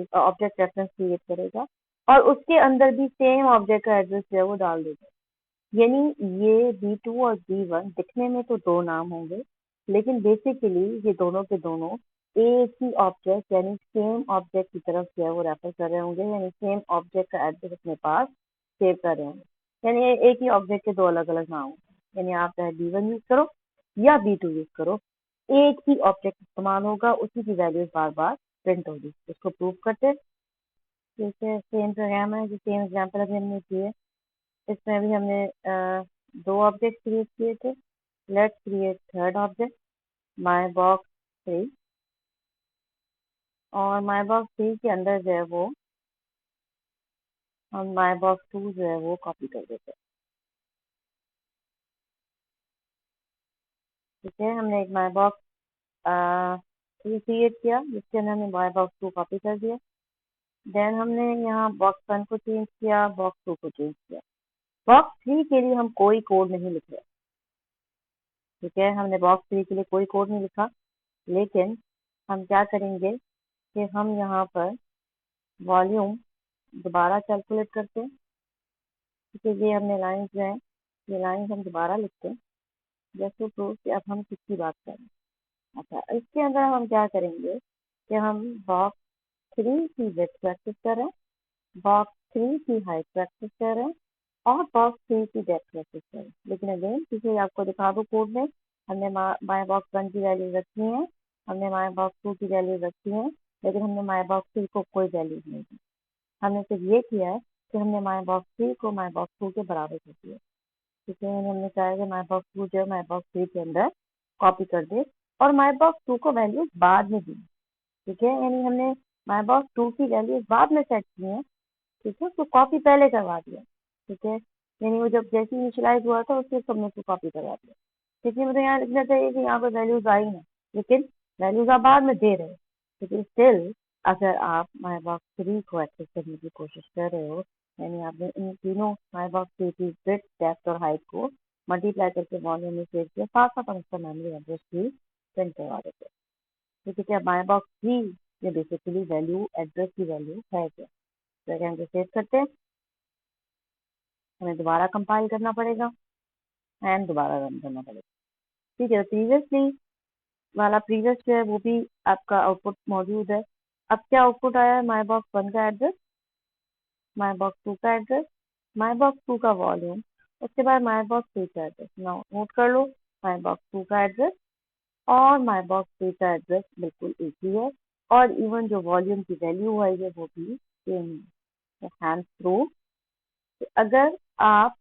रेफरेंस क्रिएट करेगा और उसके अंदर भी सेम ऑब्जेक्ट का एड्रेस जो है वो डाल देगा। यानी ये b2 और b1 दिखने में तो दो नाम होंगे लेकिन बेसिकली ये दोनों के दोनों एक ही ऑब्जेक्ट यानी सेम ऑब्जेक्ट की तरफ जो है वो रेफर कर रहे होंगे, यानी सेम ऑब्जेक्ट का एड्रेस अपने पास सेव कर रहे होंगे। यानी एक ही ऑब्जेक्ट के दो अलग अलग नाम होंगे। यानी आप चाहे b1 यूज करो या b2 यूज करो, एक ही ऑब्जेक्ट इस्तेमाल होगा, उसी की वैल्यूज बार बार प्रिंट होगी। इसको प्रूव करते हैं। जैसे सेम प्रोग्राम है, जो सेम एग्जाम्पल अभी हमने किए, इसमें भी हमने दो ऑब्जेक्ट क्रिएट किए थे। Let's create third object my box 3 और माई बॉक्स 3 के अंदर जो है वो हम माई बॉक्स 2 जो है वो कॉपी कर देते हैं। ठीक है, हमने एक माई बॉक्स 3 क्रिएट किया जिसके अंदर हमने माई बॉक्स 2 कॉपी कर दिया। देन हमने यहाँ बॉक्स 1 को चेंज किया, बॉक्स 2 को चेंज किया। बॉक्स 3 के लिए हम कोई कोड नहीं लिख रहे। ठीक है, हमने बॉक्स 3 के लिए कोई कोड नहीं लिखा, लेकिन हम क्या करेंगे कि हम यहाँ पर वॉल्यूम दोबारा कैलकुलेट करते हैं। ठीक है, ये हमने लाइन्स जो है ये लाइन्स हम दोबारा लिखते हैं जैसे प्रूफ कि अब हम किसकी बात करें। अच्छा, इसके अंदर हम क्या करेंगे कि हम बॉक्स 3 की विड्थ प्रैक्टिस कर रहे हैं, बॉक्स 3 की हाइट प्रैक्टिस कर रहे हैं और बॉक्स 3 की डेप्थ प्रैक्टिस कर रहे हैं। लेकिन अगेन पीछे आपको दिखा दो कोड में हमने माई बॉक्स 1 की वैल्यू रखी है, हमने माई बॉक्स 2 की वैल्यू रखी है, लेकिन हमने माई बॉक्स 3 को कोई वैल्यू नहीं दी। हमने सिर्फ ये किया है कि हमने माई बॉक्स 3 को माई बॉक्स 2 के बराबर कर दिया। ठीक है, यानी हमने चाहा कि माई बॉक्स 2 जो है माई बॉक्स 3 के अंदर कॉपी कर दे और माई बॉक्स 2 को वैल्यू बाद में दी। ठीक है, यानी हमने माई बॉक्स 2 की वैल्यू बाद में सेट की है। ठीक है, तो कॉपी पहले करवा दिया। ठीक है, यानी वो जब जैसे इनिशियलाइज हुआ था उसके सबने को कॉपी करवा दिया। ठीक है, मतलब यहाँ लिखना चाहिए कि यहाँ पर वैल्यूज आई ना, लेकिन वैल्यूज आप बाद में दे रहे हो। लेकिन स्टिल अगर आप माई बॉक्स 3 को एक्सेस करने की कोशिश कर रहे हो, यानी आपने इन तीनों माई बॉक्स 3 की विड्थ, डेप्थ और हाइट को मल्टीप्लाई करके वॉल्यूम में सेव किया, साथ साथ हम उसका मेमोरी एड्रेस भी प्रिंट करवा देते हैं। ठीक है, माई बॉक्स 3 ये बेसिकली वैल्यू एड्रेस की वैल्यू है क्या, तो अगर हम सेव करते हैं हमें दोबारा कंपाइल करना पड़ेगा एंड दोबारा रन करना पड़ेगा। ठीक है, प्रीवियसली वाला प्रीवियस जो है वो भी आपका आउटपुट मौजूद है। अब क्या आउटपुट आया है, माई बॉक्स 1 का एड्रेस, माई बॉक्स 2 का एड्रेस, माई बॉक्स 2 का वॉल्यूम, उसके बाद माई बॉक्स 3 का एड्रेस। नाउ नोट कर लो, माई बॉक्स 2 का एड्रेस और माई बॉक्स 3 का एड्रेस बिल्कुल एक ही है, और इवन जो वॉल्यूम की वैल्यू आई है वो भी सेम है। हैंड थ्रू अगर आप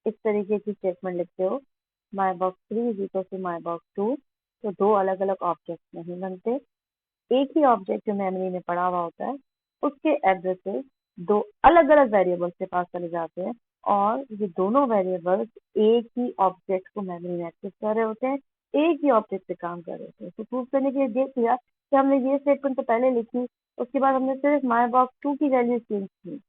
इस तरीके की स्टेटमेंट लिखते हो, my box 3 is equal to my box 2, तो दो अलग अलग ऑब्जेक्ट नहीं बनते। एक ही ऑब्जेक्ट जो मेमोरी में पड़ा हुआ होता है उसके एड्रेसेस दो अलग अलग वेरिएबल्स के पास चले जाते हैं, और ये दोनों वेरिएबल्स एक ही ऑब्जेक्ट को मेमोरी में एक्सेस कर रहे होते हैं, एक ही ऑब्जेक्ट पे काम कर रहे होते हैं। तो प्रूव करने के लिए देख लिया कि हमने ये स्टेटमेंट तो पहले लिखी, उसके बाद हमने सिर्फ माई बॉक्स 2 की वैल्यू चेंज की,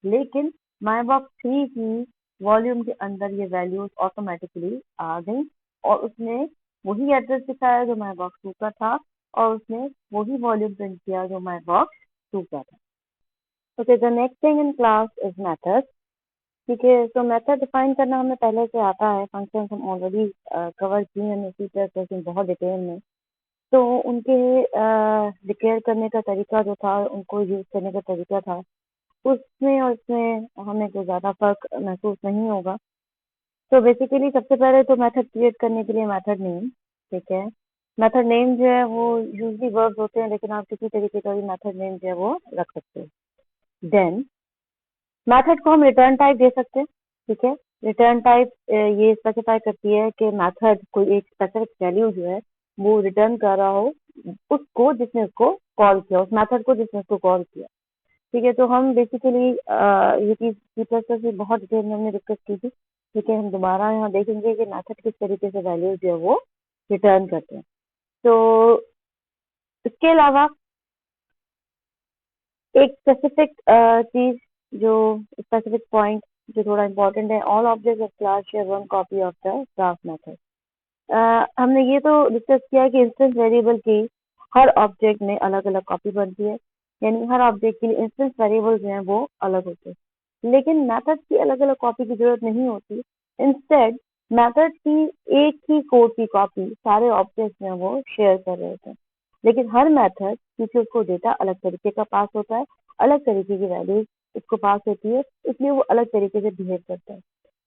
लेकिन माई बॉक्स 3 की वॉल्यूम के अंदर ये वैल्यूज ऑटोमेटिकली आ गई, और उसने वही एड्रेस दिखाया जो माई बॉक्स 2 का था, और उसने वही वॉल्यूम प्रिंट किया जो माई बॉक्स 2 का था। Okay, the next thing in class is method. ठीक है, तो मेथड डिफाइन करना हमें पहले से आता है, फंक्शंस हम ऑलरेडी कवर किए हैं सी प्लस प्लस में बहुत डिटेल में। तो उनके डिक्लेयर करने का तरीका जो था, उनको यूज करने का तरीका था, उसमें और इसमें हमें कोई ज़्यादा फर्क महसूस नहीं होगा। तो बेसिकली सबसे पहले तो मेथड क्रिएट करने के लिए मेथड नेम, ठीक है, मेथड नेम जो है वो यूजली वर्ब्स होते हैं, लेकिन आप किसी तरीके का भी मेथड नेम जो है वो रख सकते हैं। देन मेथड को हम रिटर्न टाइप दे सकते हैं, ठीक है। रिटर्न टाइप ये स्पेसिफाई करती है कि मेथड कोई एक स्पेसिफिक वैल्यू जो है वो रिटर्न कर रहा हो उसको जिसने उसको कॉल किया, उस मेथड को जिसने उसको कॉल किया। ठीक है, तो हम बेसिकली ये चीज़ सी प्लस प्लस में बहुत डिटेल में हमने डिस्कस की थी। ठीक है, हम दोबारा यहाँ देखेंगे कि मेथड किस तरीके से वैल्यू जो है वो रिटर्न करते हैं। तो इसके अलावा एक स्पेसिफिक चीज, जो स्पेसिफिक पॉइंट जो थोड़ा इम्पोर्टेंट है, all objects of class share one copy of the class method. हमने ये तो डिस्कस किया कि इंस्टेंस वेरिएबल की हर ऑब्जेक्ट में अलग अलग कॉपी बनती है, यानी हर ऑब्जेक्ट के लिए इंस्टेंस वेरिएबल जो हैं वो अलग होते हैं, लेकिन मेथड की अलग अलग कॉपी की जरूरत नहीं होती। इंस्टेड मेथड की एक ही कोड की कॉपी सारे ऑब्जेक्ट में वो शेयर कर रहे होते हैं, लेकिन हर मेथड क्योंकि उसको डेटा अलग तरीके का पास होता है, अलग तरीके की वैल्यूज उसको पास होती है, इसलिए वो अलग तरीके से बिहेव करता है।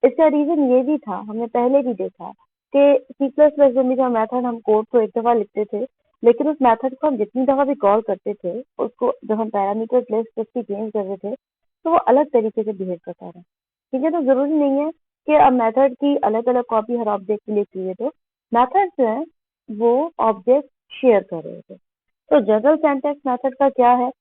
इसका रीजन ये भी था, हमने पहले भी देखा कि सी प्लस प्लस में जो मेथड हम कोड को एक दफा लिखते थे, लेकिन उस मेथड को हम जितनी दफा भी कॉल करते थे, उसको जब हम पैरामीटर प्लेस उसकी चेंज कर रहे थे, तो वो अलग तरीके से बिहेव करता रहा। ठीक है, तो जरूरी नहीं है कि अब मेथड की अलग अलग कॉपी हर ऑब्जेक्ट के लिए क्रिएट हो। मेथड जो है वो ऑब्जेक्ट शेयर कर रहे थे। तो जनरल सिंटैक्स मेथड का क्या है,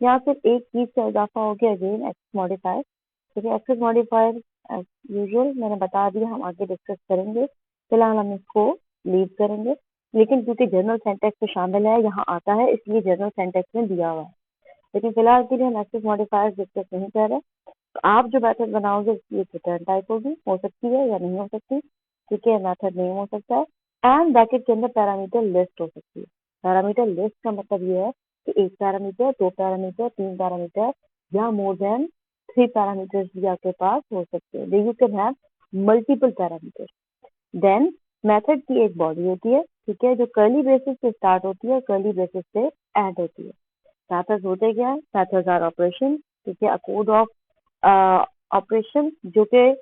यहाँ सिर्फ एक चीज का इजाफा हो गया, अगेन एक्सेस मॉडिफायर। ठीक है, एक्सेस मॉडिफायर एज यूजुअल मैंने बता दिया, हम आगे डिस्कस करेंगे, फिलहाल हम इसको लीव करेंगे। लेकिन क्योंकि जनरल सिंटैक्स में शामिल है, यहाँ आता है, इसलिए जनरल सिंटैक्स में दिया हुआ है, लेकिन फिलहाल के लिए हम एक्सेस मॉडिफायर डिस्कस नहीं कर रहे। तो आप जो मेथड बनाओगे उसकी एक रिटर्न टाइप होगी, हो सकती है या नहीं हो सकती। ठीक है, मेथड नेम हो सकता है, एंड ब्रैकेट के अंदर पैरामीटर लिस्ट हो सकती है। पैरामीटर लिस्ट का मतलब ये है कि एक पैरामीटर, दो पैरामीटर, तीन पैरामीटर, या मोर देन थ्री पैरामीटर्स भी आपके पास हो सकते हैं। You can have multiple parameter. Then method की एक बॉडी होती है, ठीक है, जो कर्ली ब्रेसेस से स्टार्ट होती है, कर्ली ब्रेसेस से एंड होती है। मेथड्स होते क्या है, मेथड्स आर ऑपरेशन, ठीक है, अ कोड ऑफ ऑपरेशन जो कि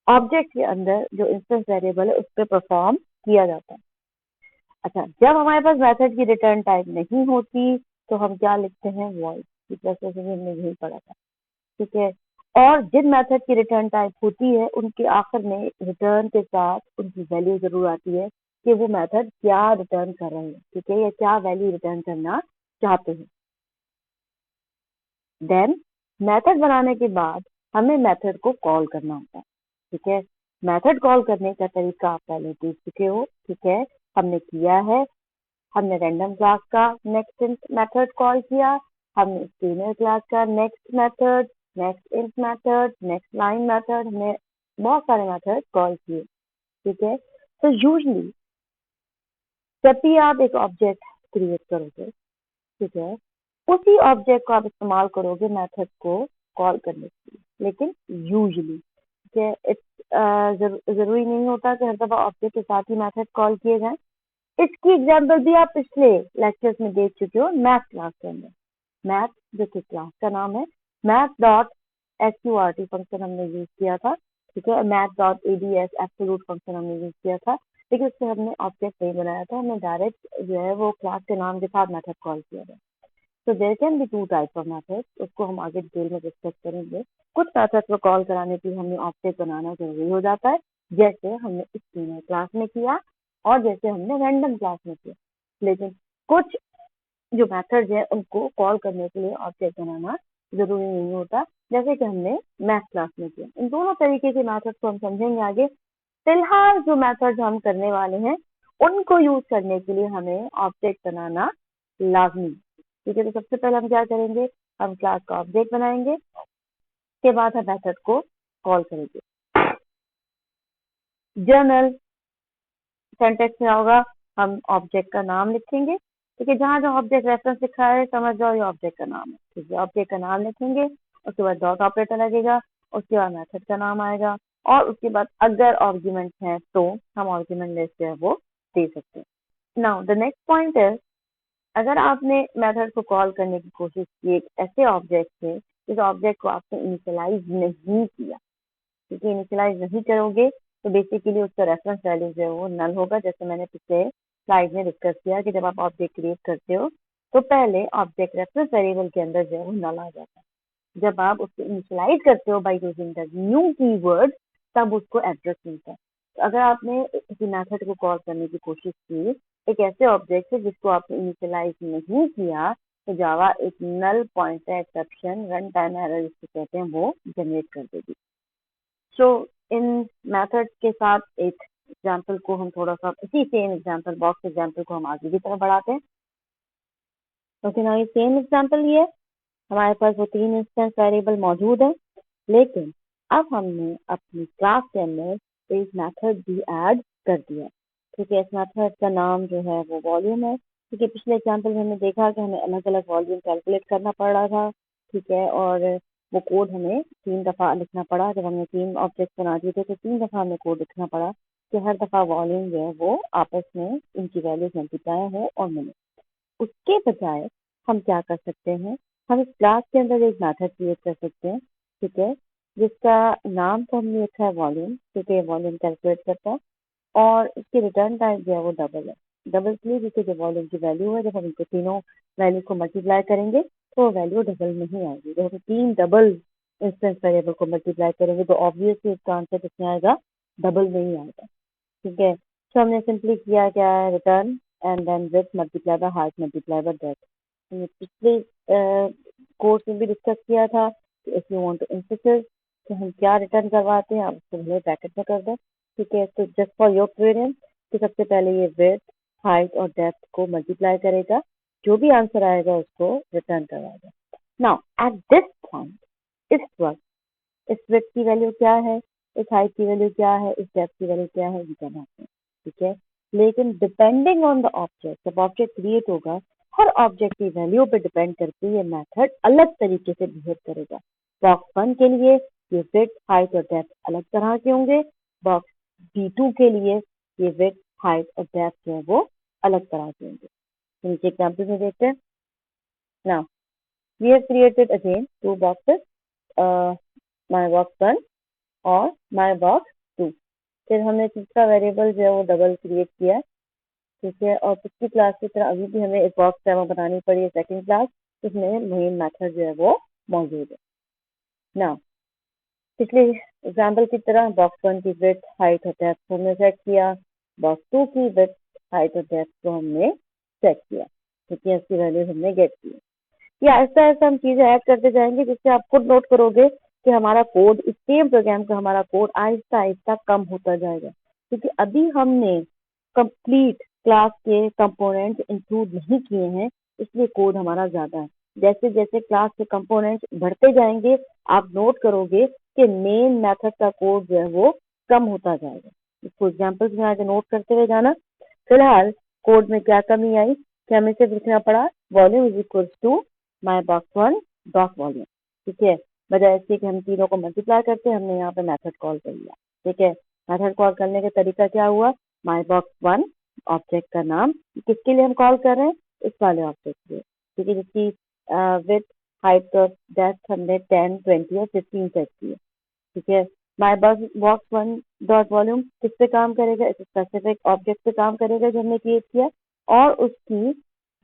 ऑब्जेक्ट के अंदर जो इंस्टेंस वेरिएबल है उस पर परफॉर्म किया जाता है। अच्छा, जब हमारे पास मेथड की रिटर्न टाइप नहीं होती तो हम क्या लिखते हैं, वॉइड। सी प्लस प्लस में हमने यही पढ़ा था। ठीक है, और जिन मेथड की रिटर्न टाइप होती है उनके आखिर में रिटर्न के साथ उनकी वैल्यू जरूर आती है कि वो मेथड क्या रिटर्न कर रहे हैं, ठीक है, या क्या वैल्यू रिटर्न करना चाहते हैं। देन मेथड बनाने के बाद हमें मेथड को कॉल करना होता है। ठीक है, मेथड कॉल करने का तरीका आप पहले देख चुके हो। ठीक है, हमने किया है, हमने रैंडम क्लास का नेक्स्ट मेथड कॉल किया, हमने स्केलर क्लास का next method, next int method, next line method, हमने बहुत सारे मेथड कॉल किए। ठीक है, तो यूजली जब भी आप एक ऑब्जेक्ट क्रिएट करोगे, ठीक है, उसी ऑब्जेक्ट को आप इस्तेमाल करोगे मेथड को कॉल करने के लिए, लेकिन यूजली, ठीक है, इट्स जरूरी नहीं होता कि हर दफा ऑब्जेक्ट के साथ ही मेथड कॉल किए जाए। इसकी एग्जाम्पल भी आप पिछले लेक्चर्स में देख चुके हो मैथ क्लास के अंदर। मैथ जो कि क्लास का नाम है, मैथ डॉट SQRT फंक्शन हमने यूज किया था, ठीक है। Math dot ADS absolute function हमने यूज किया था, लेकिन उससे हमने ऑब्जेक्ट नहीं बनाया था, हमने डायरेक्ट जो है वो क्लास के नाम के साथ मेथड कॉल किया था। तो there can be two types of methods, उसको हम आगे डिटेल में डिस्कस करेंगे। कुछ मेथड्स को कॉल कराने के लिए हमें ऑब्जेक्ट बनाना जरूरी हो जाता है, जैसे हमने इस तीनों क्लास में किया और जैसे हमने रैंडम क्लास में किया। लेकिन कुछ जो मेथड्स है उनको कॉल करने के लिए ऑब्जेक्ट बनाना जरूरी नहीं होता, जैसे कि हमने मैथ क्लास में किया। इन दोनों तरीके के मेथड्स को हम समझेंगे आगे। फिलहाल जो मेथड्स हम करने वाले हैं उनको यूज करने के लिए हमें ऑब्जेक्ट बनाना लाजमी, ठीक है। तो सबसे पहले हम क्या करेंगे, हम क्लास का ऑब्जेक्ट बनाएंगे, उसके बाद हम मेथड को कॉल करेंगे। जर्नल सिंटैक्स में होगा, हम ऑब्जेक्ट का नाम लिखेंगे, ठीक है। जहाँ जहाँ ऑब्जेक्ट रेफरेंस लिखा है समझ जाओ ये ऑब्जेक्ट का नाम है, ठीक है। ऑब्जेक्ट का नाम लिखेंगे, उसके बाद डॉट ऑपरेटर लगेगा, उसके बाद मेथड का नाम आएगा, और उसके बाद अगर आर्गुमेंट है तो हम आर्गुमेंट लिस्ट जो है वो दे सकते हैं। नाउ द नेक्स्ट पॉइंट है, अगर आपने मेथड को कॉल करने की कोशिश की एक ऐसे ऑब्जेक्ट से जिस ऑब्जेक्ट को आपने इनिशियलाइज नहीं किया, ठीक है। इनिशियलाइज नहीं करोगे तो बेसिकली उसका रेफरेंस वैल्यू जो है वो नल होगा। जैसे मैंने पिछले स्लाइड में डिस्कस किया कि जब आप ऑब्जेक्ट क्रिएट करते हो तो पहले ऑब्जेक्ट रेफरेंस वेरिएबल के अंदर जो है वो नल आ जाता है। जब आप उसको इनिशियलाइज करते हो bye using the new keyword, तब उसको एड्रेस मिलता है। तो अगर आपने किसी मेथड को कॉल करने की कोशिश की एक ऐसे ऑब्जेक्ट से जिसको आपने इनिशियलाइज नहीं किया, तो जावा एक null pointer exception run time error जिसको कहते हैं वो जनरेट कर देगी। सो इन मेथड्स के साथ एक एग्जाम्पल को हम थोड़ा सा इसी सेम एग्जाम्पल बॉक्स एग्जाम्पल को हम आगे की तरफ बढ़ाते हैं। ओके, ना ये सेम एग्जाम्पल ही है, हमारे पास वो 3 इंस्टेंस वेरिएबल मौजूद है, लेकिन अब हमने अपनी क्लास के अंदर एक मेथड भी ऐड कर दिया, ठीक है। इस मेथड का नाम जो है वो वॉल्यूम है, ठीक है। पिछले एग्जाम्पल में हमने देखा कि हमें अलग अलग वॉल्यूम कैलकुलेट करना पड़ रहा था, ठीक है। और वो कोड हमें 3 दफ़ा लिखना पड़ा, जब हमने 3 ऑब्जेक्ट बना दिए थे तो 3 दफ़ा हमें कोड लिखना पड़ा कि हर दफ़ा वॉल्यूम जो है वो आपस में इनकी वैल्यूज मल्टीप्लाई हो और मिले। उसके बजाय हम क्या कर सकते हैं, हम इस क्लास के अंदर एक मेथड क्रिएट कर सकते हैं, ठीक है, जिसका नाम तो हमने लिखा है वॉल्यूम, ठीक है। वॉल्यूम कैलकुलेट करता है और इसकी रिटर्न टाइप जो है वो डबल है। डबल इसलिए क्योंकि जो वॉल्यूम की वैल्यू है, जब हम इनको तीनों वैल्यू को मल्टीप्लाई करेंगे तो वैल्यू डबल नहीं आएगी। जब हम 3 डबल इंस्टेंस वेरिएबल को मल्टीप्लाई करेंगे तो ऑब्वियसली इसका आंसर कितने आएगा, डबल नहीं आएगा, ठीक है। तो हमने सिंपली किया क्या है, return and then with multiply by height multiply by depth. हमने पिछले कोर्स में भी डिस्कस किया था कि if you want to emphasis तो हम क्या रिटर्न करवाते हैं, आप उसको भले ब्रैकेट में कर दें, ठीक है। तो जस्ट फॉर योर क्वेरियंस कि सबसे पहले ये विथ हाइट और डेप्थ को मल्टीप्लाई करेगा, जो भी आंसर आएगा उसको रिटर्न करवाएगा। नाउ एट दिस पॉइंट, इस वक्त इस विड्थ की वैल्यू क्या है, इस हाइट की वैल्यू क्या है, इस डेप्थ की वैल्यू क्या है, ये बनाते हैं, ठीक है। लेकिन डिपेंडिंग ऑन द ऑब्जेक्ट, जब ऑब्जेक्ट क्रिएट होगा हर ऑब्जेक्ट की वैल्यू पे डिपेंड करके ये मेथड अलग तरीके से बिहेव करेगा। बॉक्स 1 के लिए ये विड्थ हाइट और डेप्थ अलग तरह के होंगे, बॉक्स B2 के लिए ये विड्थ हाइट और डेप्थ जो है वो अलग तरह के होंगे। नीचे एग्जाम्पल में देखते हैं। Now we have created again 2 boxes, my box 1 और माय बॉक्स 2। फिर हमने तीसरा वेरिएबल जो है वो डबल क्रिएट किया है, ठीक है। और पिछली क्लास की तरह अभी भी हमें एक बॉक्स डेमो बनानी पड़ी है सेकंड क्लास, जिसमें मेन मेथड जो है वो मौजूद है। ना पिछले एग्जाम्पल की तरह बॉक्स 1 की विड्थ हाइट और डेप्थ को हमने सेट किया, बॉक्स 2 की विड्थ हाइट और डेप्थ को हमने सेट किया, ठीक है। इसकी वैल्यू हमने गेट की। ये आहिस्ता आहिस्ता हम चीजें ऐड करते जाएंगे, जिससे आप खुद नोट करोगे कि हमारा कोड, इस सेम प्रोग्राम का हमारा कोड आहिस्ता आहिस्ता कम होता जाएगा, क्योंकि अभी हमने कंप्लीट क्लास के कंपोनेंट इंक्लूड नहीं किए हैं, इसलिए कोड हमारा ज्यादा है। जैसे जैसे क्लास के कंपोनेंट्स बढ़ते जाएंगे आप नोट करोगे कि मेन मेथड का कोड जो है वो कम होता जाएगा। इसको एग्जाम्पल्स में आगे नोट करते हुए जाना। फिलहाल कोड में क्या कमी आई कि हमें सिर्फ लिखना पड़ा volume is equal to my box 1 dot volume, ठीक है। बजाय इसके कि हम तीनों को मल्टीप्लाई करते हैं, हमने यहाँ पे मेथड कॉल कर लिया, ठीक है। मेथड कॉल करने का तरीका क्या हुआ, माय बॉक्स 1 ऑब्जेक्ट का नाम किसके लिए हम कॉल कर रहे हैं, इस वाले ऑब्जेक्ट के लिए, ठीक है, जिसकी विथ हाइट और डेप्थ हमने 10, 20 और 15 सेट की है, ठीक है। My box one dot volume किस पे काम करेगा, इस स्पेसिफिक ऑब्जेक्ट पे काम करेगा जो हमने क्रिएट किया, और उसकी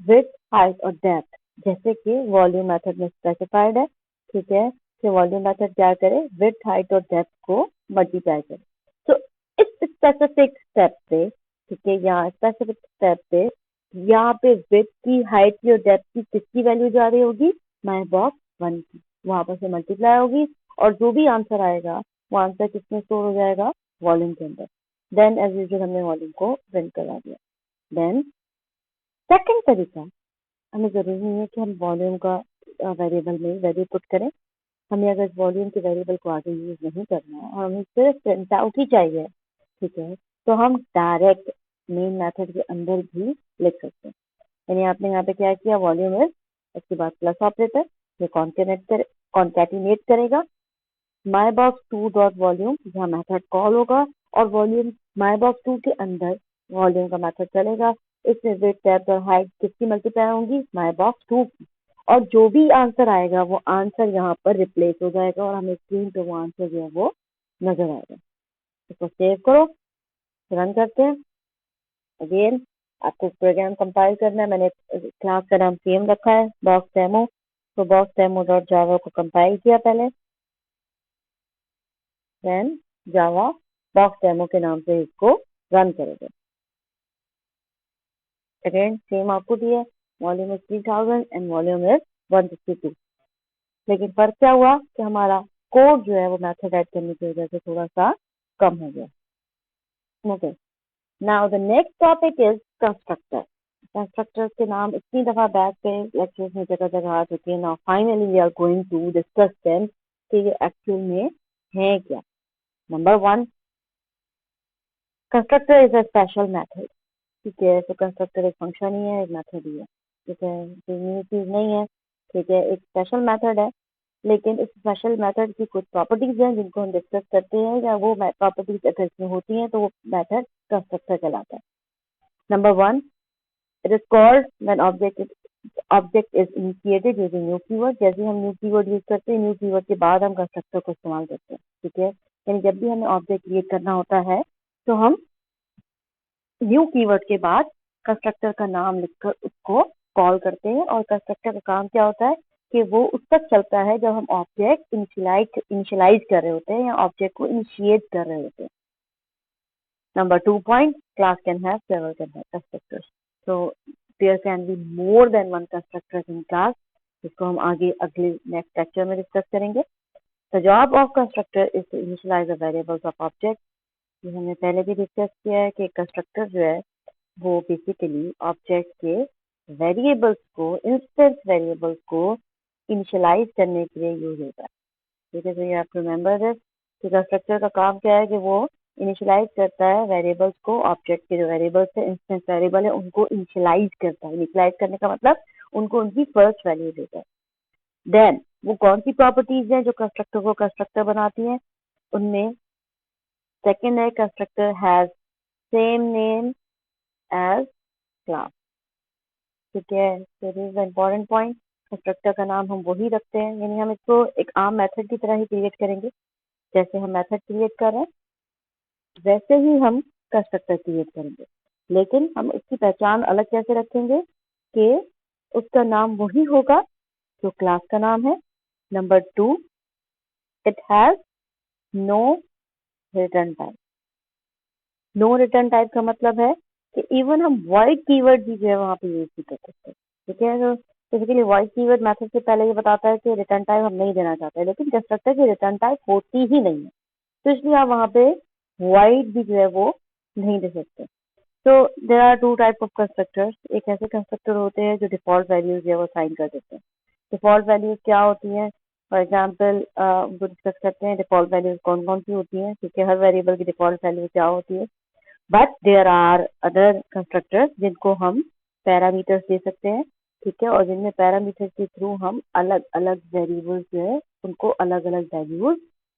विथ हाइट और डेप्थ जैसे कि वॉल्यूम मेथड में स्पेसिफाइड है, ठीक है, कि वॉल्यूम मेथड क्या करे, विथ हाइट और डेप्थ को मल्टीप्लाई करे। तो इस स्पेसिफिक स्टेप पे, ठीक है, यहाँ स्पेसिफिक स्टेप पे यहाँ पे विथ की, हाइट की और डेप्थ की किसकी वैल्यू जा रही होगी, माई बॉक्स वन की, वहां पर से मल्टीप्लाई होगी और जो भी आंसर आएगा वो आंसर किसमें स्टोर हो जाएगा, वॉल्यूम के अंदर। देन एज यूजुअल हमने वॉल्यूम को प्रिंट करवा दिया। देन सेकंड तरीका, हमें जरूरी नहीं है कि हम वॉल्यूम का वेरिएबल में वैल्यू पुट करें, हमें अगर वॉल्यूम के वेरिएबल को आगे यूज नहीं करना है और हमें सिर्फ प्रिंट आउट ही चाहिए, ठीक है, तो हम डायरेक्ट मेन मेथड के अंदर भी लिख सकते हैं। यानी आपने यहाँ पे क्या किया, वॉल्यूम इज, उसके बाद प्लस ऑपरेटर, ये कॉन्केटिनेट करेगा माई बॉक्स टू डॉट वॉल्यूम, यहाँ मेथड कॉल होगा और वॉल्यूम माई बॉक्स टू के अंदर वॉल्यूम का मेथड चलेगा, इसमें विड्थ डेप्थ और हाइट किसकी मल्टीप्लाई होंगी, माई बॉक्स टू की, और जो भी आंसर आएगा वो आंसर यहाँ पर रिप्लेस हो जाएगा और हमें स्क्रीन पे वो आंसर जो है वो नजर आएगा। इसको सेव करो, रन करते हैं। अगेन आपको प्रोग्राम कंपाइल करना है, मैंने क्लास का नाम सेम रखा है, बॉक्स डेमो, तो बॉक्स डेमो डॉट जावा को कंपाइल किया पहले, देन जावा बॉक्स डेमो के नाम से इसको रन करेंगे। अगेन सेम आउटपुट ही है, volume is 3000 and volume is 162, लेकिन फर्क क्या हुआ कि हमारा कोड जो है वो मेथड ऐड करने की वजह से थोड़ा सा कम हो गया। Okay, now the next topic is constructor. Constructors के नाम इतनी दफा बैक पे लेक्चर्स में जगह जगह आ चुके हैं, now finally we are going to discuss them कि ये एक्चुअल में है क्या। Number one, constructor is a special method, ठीक है, तो कंस्ट्रक्टर एक फंक्शन ही है, एक मेथड ही है, ठीक है, कोई न्यू चीज नहीं है, ठीक है, एक स्पेशल मेथड है, लेकिन इस स्पेशल मेथड की कुछ प्रॉपर्टीज हैं जिनको हम डिस्कस करते हैं, या वो प्रॉपर्टीज अगर इसमें होती हैं तो वो मेथड कंस्ट्रक्टर कहलाता है। Number one, it is called when object is initiated using new keyword. जैसे हम न्यू कीवर्ड यूज करते हैं, न्यू कीवर्ड के बाद हम कंस्ट्रक्टर को इस्तेमाल करते हैं, ठीक है, यानी जब भी हमें ऑब्जेक्ट क्रिएट करना होता है तो हम न्यू कीवर्ड के बाद कंस्ट्रक्टर का नाम लिखकर उसको कॉल करते हैं, और कंस्ट्रक्टर का काम क्या होता है कि वो उस तक चलता है जब हम ऑब्जेक्ट इनिशियलाइज कर रहे होते हैं या ऑब्जेक्ट को इनिशिएट कर रहे होते हैं। Number 2 point, class can have several constructors, so there can be more than one constructors in class, जिसको हम आगे अगले नेक्स्ट लेक्चर में डिस्कस करेंगे। The job of constructor is to initialise the variables of object. ये हमने पहले भी डिस्कस किया है कि कंस्ट्रक्टर जो है वो बेसिकली ऑब्जेक्ट के वेरिएबल्स को, इंस्टेंस वेरिएबल्स को इनिशियलाइज करने के लिए यूज होता है, ठीक है। तो ये आप रिमेंबर दिस कि कंस्ट्रक्टर का काम क्या है कि वो इनिशियलाइज करता है वेरिएबल्स को, ऑब्जेक्ट के जो वेरिएबल्स है, इंस्टेंस वेरिएबल है, उनको इनिशियलाइज करता है। इनिशियलाइज करने का मतलब उनको उनकी फर्स्ट वैल्यू देता है। देन वो कौन सी प्रॉपर्टीज हैं जो कंस्ट्रक्टर को कंस्ट्रक्टर बनाती हैं, उनमें सेकेंड है constructor has same name as class, ठीक है, तो this is important point. Constructor का नाम हम वही रखते हैं, यानी हम इसको एक आम मेथड की तरह ही क्रिएट करेंगे, जैसे हम मेथड क्रिएट कर रहे हैं वैसे ही हम कंस्ट्रक्टर क्रिएट करेंगे, लेकिन हम उसकी पहचान अलग कैसे रखेंगे कि उसका नाम वही होगा जो क्लास का नाम है। Number 2, it has no return type. No return type का मतलब है कि इवन हम वॉइड कीवर्ड भी जो है वहां पे यूज भी कर सकते हैं, ठीक है। तो बेसिकली वॉइड कीवर्ड मेथड से पहले ये बताता है कि रिटर्न टाइप हम नहीं देना चाहते, लेकिन कंस्ट्रक्टर की रिटर्न टाइप होती ही नहीं है, तो इसलिए आप वहां पे वॉइड भी जो है वो नहीं दे सकते। तो there are two type of constructors. एक ऐसे कंस्ट्रक्टर होते हैं जो डिफॉल्ट वैल्यूज जो है वो साइन कर देते हैं। डिफॉल्ट वैल्यूज क्या होती हैं, फॉर एग्जाम्पल वो डिस्कस करते हैं डिफॉल्ट वैल्यूज कौन कौन सी होती हैं, क्योंकि हर वेरिएबल की डिफॉल्ट वैल्यू क्या होती है। But there are other constructors जिनको हम पैरामीटर्स दे सकते हैं, ठीक है, और जिनमें पैरामीटर्स के थ्रू हम अलग अलग वेरिएबल्स जो है उनको अलग अलग वैल्यूज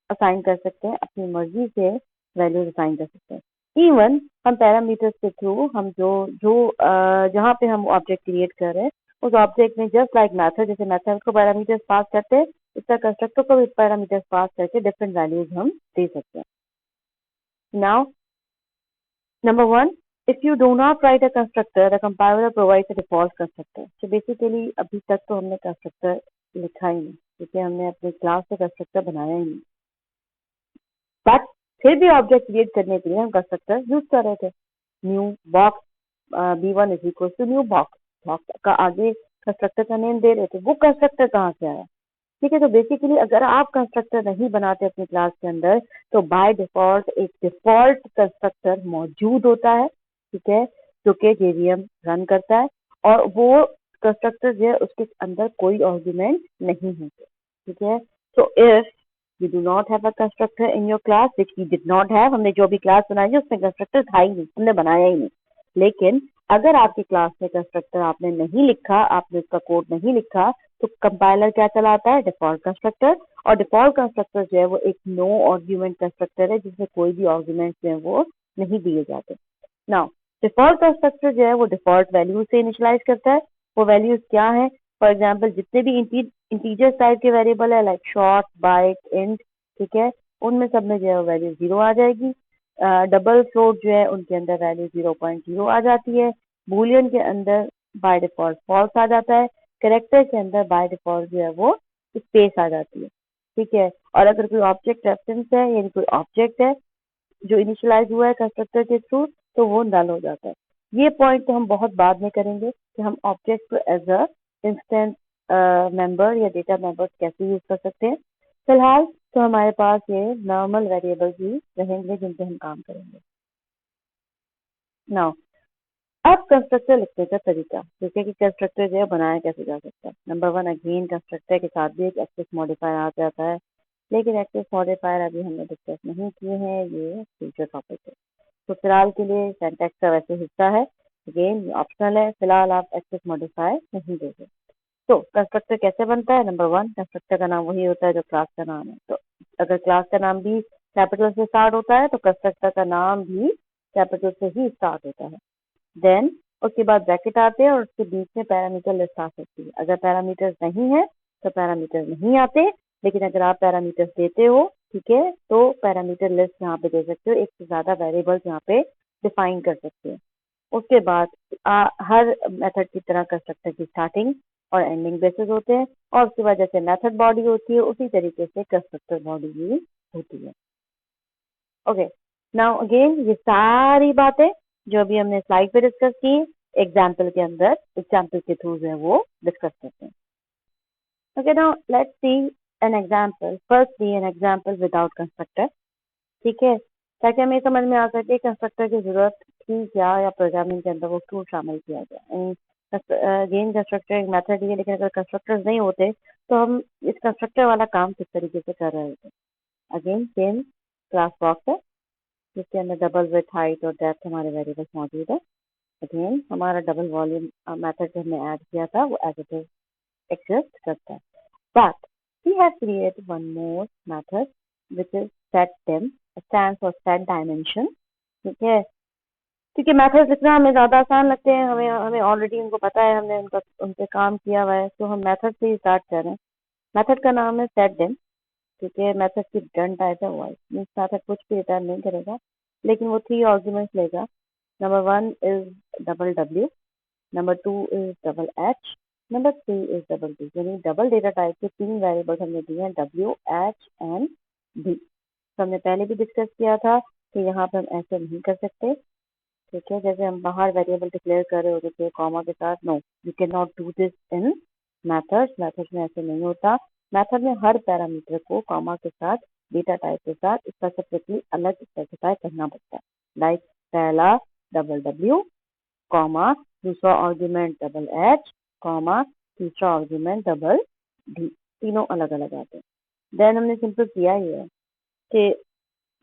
असाइन कर सकते हैं, अपनी मर्जी से वैल्यूज असाइन कर सकते हैं। इवन हम पैरामीटर्स के थ्रू हम जो जो जहाँ पे हम ऑब्जेक्ट क्रिएट कर रहे हैं उस ऑब्जेक्ट में जस्ट लाइक मेथड, जैसे मेथड को पैरामीटर्स पास करते हैं इस तरह कंस्ट्रक्टर को भी पैरामीटर्स पास करके डिफरेंट वैल्यूज हम दे सकते हैं. Now number one, if you do not write a constructor, the compiler provides a default constructor. So basically अभी तक तो हमने constructor लिखा ही नहीं क्योंकि हमने अपने क्लास से constructor बनाया ही नहीं, बट फिर भी ऑब्जेक्ट क्रिएट करने के लिए हम कंस्ट्रक्टर यूज कर रहे थे. New box b1 is equal to new box, box का आगे कंस्ट्रक्टर का नेम दे रहे थे. वो कंस्ट्रक्टर कहाँ से आया? ठीक है, तो बेसिकली अगर आप कंस्ट्रक्टर नहीं बनाते अपनी क्लास के अंदर तो बाय डिफॉल्ट एक डिफॉल्ट कंस्ट्रक्टर मौजूद होता है, ठीक है, जो कि जेवीएम रन करता है और वो कंस्ट्रक्टर जो है उसके अंदर कोई आर्गुमेंट नहीं होते. ठीक है, so if you do not have a constructor in your class, which we did not have, हमने जो भी क्लास बनाई है उसमें कंस्ट्रक्टर था ही नहीं, हमने बनाया ही नहीं. लेकिन अगर आपकी क्लास में कंस्ट्रक्टर आपने नहीं लिखा, आपने उसका कोड नहीं लिखा, तो कंपाइलर क्या चलाता है? Default constructor. और डिफॉल्ट कंस्ट्रक्टर जो है वो एक नो आर्गुमेंट कंस्ट्रक्टर है जिसमें कोई भी आर्गुमेंट जो है वो नहीं दिए जाते. नाउ डिफॉल्ट कंस्ट्रक्टर जो है वो डिफॉल्ट वैल्यू से इनिशियलाइज करता है. वो वैल्यूज क्या है? फॉर एग्जाम्पल जितने भी इंटीजर टाइप के वेरिएबल है लाइक शॉर्ट, बाइट, इंट, ठीक है, उनमें सब में जो है वैल्यू 0 आ जाएगी. डबल फ्लोट जो है उनके अंदर वैल्यू 0.0 आ जाती है. बूलियन के अंदर बाय डिफॉल्ट फॉल्स आ जाता है. कैरेक्टर के अंदर बाय डिफॉल्ट जो है वो स्पेस आ जाती है. ठीक है, और अगर कोई ऑब्जेक्ट रेफरेंस है यानी कोई ऑब्जेक्ट है जो इनिशियलाइज हुआ है कंस्ट्रक्टर के थ्रू तो वो नल हो जाता है. ये पॉइंट तो हम बहुत बाद में करेंगे कि हम ऑब्जेक्ट को एज अ इंस्टेंट मेंबर या डेटा मेंबर कैसे यूज कर सकते हैं. फिलहाल तो हमारे पास ये नॉर्मल वेरिएबल ही रहेंगे जिन पे हम काम करेंगे. नाउ अब कंस्ट्रक्टर लिखने का तरीका, जैसे कि कंस्ट्रक्टर जो है बनाया कैसे जा सकता है. नंबर वन, अगेन कंस्ट्रक्टर के साथ भी एक एक्सेस मॉडिफायर आ जाता है, लेकिन एक्सेस मॉडिफायर अभी हमने डिस्कस नहीं किए हैं, ये फ्यूचर टॉपिक है. तो फिलहाल के लिए सिंटैक्स का वैसे हिस्सा है, अगेन ये ऑप्शनल है, फिलहाल आप एक्सेस मॉडिफायर नहीं दोगे. तो कंस्ट्रक्टर कैसे बनता है? नंबर वन, कंस्ट्रक्टर का नाम वही होता है जो क्लास का नाम है. तो अगर क्लास का नाम भी कैपिटल से स्टार्ट होता है तो कंस्ट्रक्टर का नाम भी कैपिटल से ही स्टार्ट होता है. देन उसके बाद ब्रैकेट आते हैं और उसके बीच में पैरामीटर लिस्ट आ सकती है. अगर पैरामीटर्स नहीं है तो पैरामीटर नहीं आते, लेकिन अगर आप पैरामीटर्स देते हो, ठीक है, तो पैरामीटर लिस्ट यहाँ पे दे सकते हो, एक से ज्यादा वेरिएबल्स यहाँ पे डिफाइन कर सकते हो. उसके बाद हर मेथड की तरह कंस्ट्रक्टर की स्टार्टिंग और एंडिंग बेसिस होते हैं, और उसके बाद जैसे मेथड बॉडी होती है उसी तरीके से कंस्ट्रक्टर बॉडी भी होती है. ओके, नाउ अगेन ये सारी बातें जो अभी हमने स्लाइड पे डिस्कस की एग्जाम्पल के अंदर, एग्जाम्पल के थ्रू जो है वो डिस्कस करते हैं. Okay, now let's see an example. Firstly an example without constructor. ठीक है, ताकि हमें समझ में आ सके कंस्ट्रक्टर की जरूरत थी क्या या प्रोग्रामिंग के अंदर वो क्यों शामिल किया गया. अगेन कंस्ट्रक्टर एक मेथड ही है, लेकिन अगर कंस्ट्रक्टर्स नहीं होते तो हम इस कंस्ट्रक्टर वाला काम किस तरीके से कर रहे होते. अगेन सेम क्लास बॉक्स है जिसके अंदर डबल विड्थ, हाइट और डेप्थ हमारे वेरिएबल्स मौजूद है. अगेन हमारा डबल वॉल्यूम मेथड जो हमने ऐड किया था वो एज इट इज एग्जिस्ट करता है. But we have created one more method which is setDim, stands for set dimension. ठीक है, क्योंकि मेथड्स लिखना हमें ज़्यादा आसान लगते हैं, हमें हमें ऑलरेडी उनको पता है, हमने उन पे काम किया हुआ है, तो हम मेथड से ही स्टार्ट कर रहे हैं. मेथड का नाम है setDim. ठीक है, मेथड की रिटर्न टाइप है वॉइस, मीन्स मेथड कुछ भी रिटर्न नहीं करेगा, लेकिन वो 3 आर्गुमेंट्स लेगा. Number 1 is double W, number 2 is double H, number 3 is double D. यानी डबल डेटा टाइप के 3 वेरिएबल्स हमने दिए हैं, डब्ल्यू, एच एंड डी. तो हमने पहले भी डिस्कस किया था कि यहाँ पे हम ऐसे नहीं कर सकते. ठीक है, जैसे हम बाहर वेरिएबल डिक्लेयर कर रहे होते थे कॉमा के साथ, no, you can not do this in methods. Methods में ऐसे नहीं होता. मेथड में हर पैरामीटर को कॉमा के साथ, डेटा टाइप के साथ स्पेसिफिकली अलग स्पेसिफाई करना पड़ता है. लाइक पहला डबल डब्ल्यू, कॉमा दूसरा आर्ग्यूमेंट डबल एच, कॉमा तीसरा आर्ग्यूमेंट डबल डी. तीनों अलग अलग आते हैं. देन हमने सिंपल किया ही है कि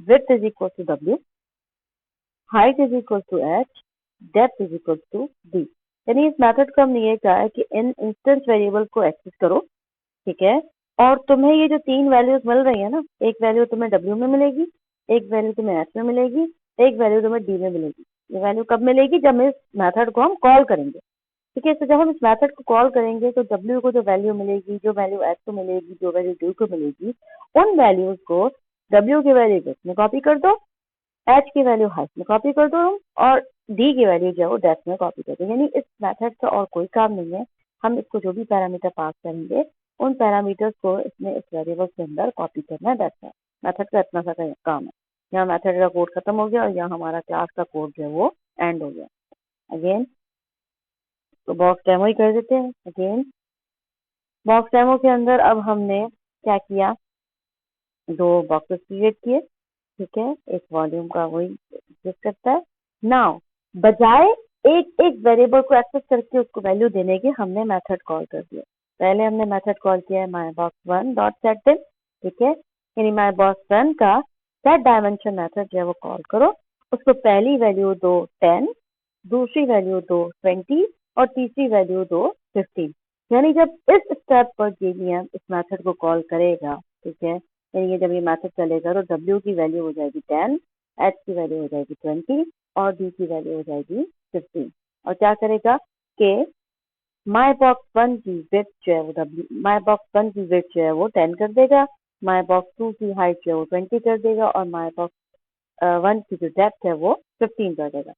width is equal to w, height is equal to h, depth is equal to d. यानी इस मेथड को हमने ये कहा है कि इन इंस्टेंस वेरिएबल को एक्सेस करो. ठीक है, और तुम्हें ये जो 3 वैल्यूज मिल रही है ना, एक वैल्यू तुम्हें w में मिलेगी, एक वैल्यू तुम्हें h में मिलेगी, एक वैल्यू तो हमें डी में मिलेगी। ये वैल्यू कब मिलेगी? जब इस मेथड को हम कॉल करेंगे। ठीक है, तो जब हम इस मेथड को कॉल करेंगे तो W को जो वैल्यू मिलेगी, जो वैल्यू H को मिलेगी, जो वैल्यू D को मिलेगी, उन वैल्यूज को W की वैल्यू X में कॉपी कर दो, H की वैल्यू हाइट में कॉपी कर दो और D की वैल्यू जो है वो डेप्थ में कॉपी कर दो। यानी इस मेथड का और कोई काम नहीं है। हम इसको जो भी पैरामीटर पास करेंगे उन पैरामीटर्स को इसमें इस वेरिएबल के अंदर कॉपी करना है। That's all. मेथड का इतना सा काम है। यहाँ मेथड का कोड खत्म हो गया और यहाँ हमारा क्लास का कोड जो है वो एंड हो गया। अगेन तो बॉक्स डेमो ही कर देते हैं। अगेन बॉक्स डेमो के अंदर अब हमने क्या किया, दो बॉक्सेस क्रिएट किए। ठीक है, एक वॉल्यूम का वही एग्जिस्ट करता है। नाउ बजाय एक एक वेरिएबल को एक्सेस करके उसको वैल्यू देने के हमने मेथड कॉल कर दिया। पहले हमने मेथड कॉल किया है myBox1 डॉट सेट। ठीक है, यानी myBox1 का सेट डायमेंशन मेथड जो है वो कॉल करो। उसको पहली वैल्यू दो 10, दूसरी वैल्यू दो 20 और तीसरी वैल्यू दो 15। यानी जब इस स्टेप पर जेवीएम इस मेथड को कॉल करेगा, ठीक है, यानी ये जब ये मैथड चलेगा तो W की वैल्यू हो जाएगी 10, H की वैल्यू हो जाएगी 20 और D की वैल्यू हो जाएगी 15। और क्या करेगा कि myBox1 की विड्थ जो है वो myBox1 की विड्थ जो है वो 10 कर देगा, myBox2 की हाइट जो है वो 20 कर देगा और myBox1 की जो डेप्थ है वो 15 कर देगा।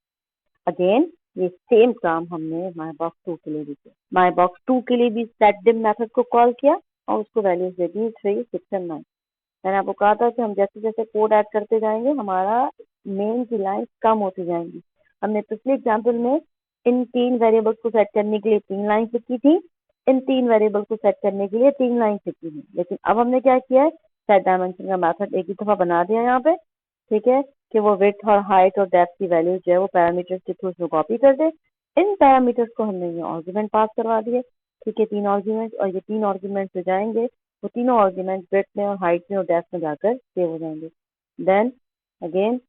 अगेन ये सेम काम हमने myBox2 के लिए भी किया। myBox2 के लिए भी setDim मेथड को कॉल किया और उसको वैल्यूज दे दी 3, 6 और 9। मैंने आपको कहा था कि हम जैसे जैसे कोड ऐड करते जाएंगे हमारा मेन की लाइन कम होती जाएंगी। हमने पिछले एग्जाम्पल में इन 3 वेरिएबल्स को सेट करने के लिए 3 लाइन लिखी थी, इन 3 वेरिएबल्स को सेट करने के लिए 3 लाइन लिखी थी। लेकिन अब हमने क्या किया है, सेट डायमेंशन का मेथड एक ही दफा बना दिया यहाँ पे। ठीक है, कि वो विड्थ और हाइट और डेप्थ की वैल्यू जो है वो पैरामीटर्स के थ्रू उसमें कॉपी कर दे। इन पैरामीटर्स को हमने ये आर्गुमेंट पास करवा दिए। ठीक है, 3 आर्गुमेंट, और ये 3 आर्गुमेंट जो जाएंगे वो तीनों आर्गुमेंट विड्थ में और हाइट में और डेप्थ में जाकर सेव हो जाएंगे। देन अगेन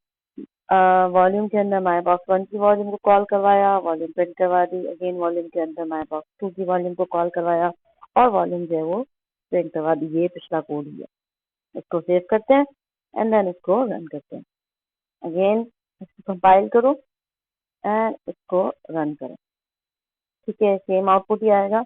वॉल्यूम के अंदर myBox1 की वॉल्यूम को कॉल करवाया, वॉल्यूम प्रिंट करवा दी। अगेन वॉल्यूम के अंदर myBox2 की वॉल्यूम को कॉल करवाया और वॉल्यूम जो है वो प्रिंट करवा दी। ये पिछला कोड ही है। इसको सेव करते हैं एंड देन इसको रन करते हैं। अगेन इसको कंपाइल करो एंड इसको रन करो। ठीक है, सेम आउटपुट ही आएगा।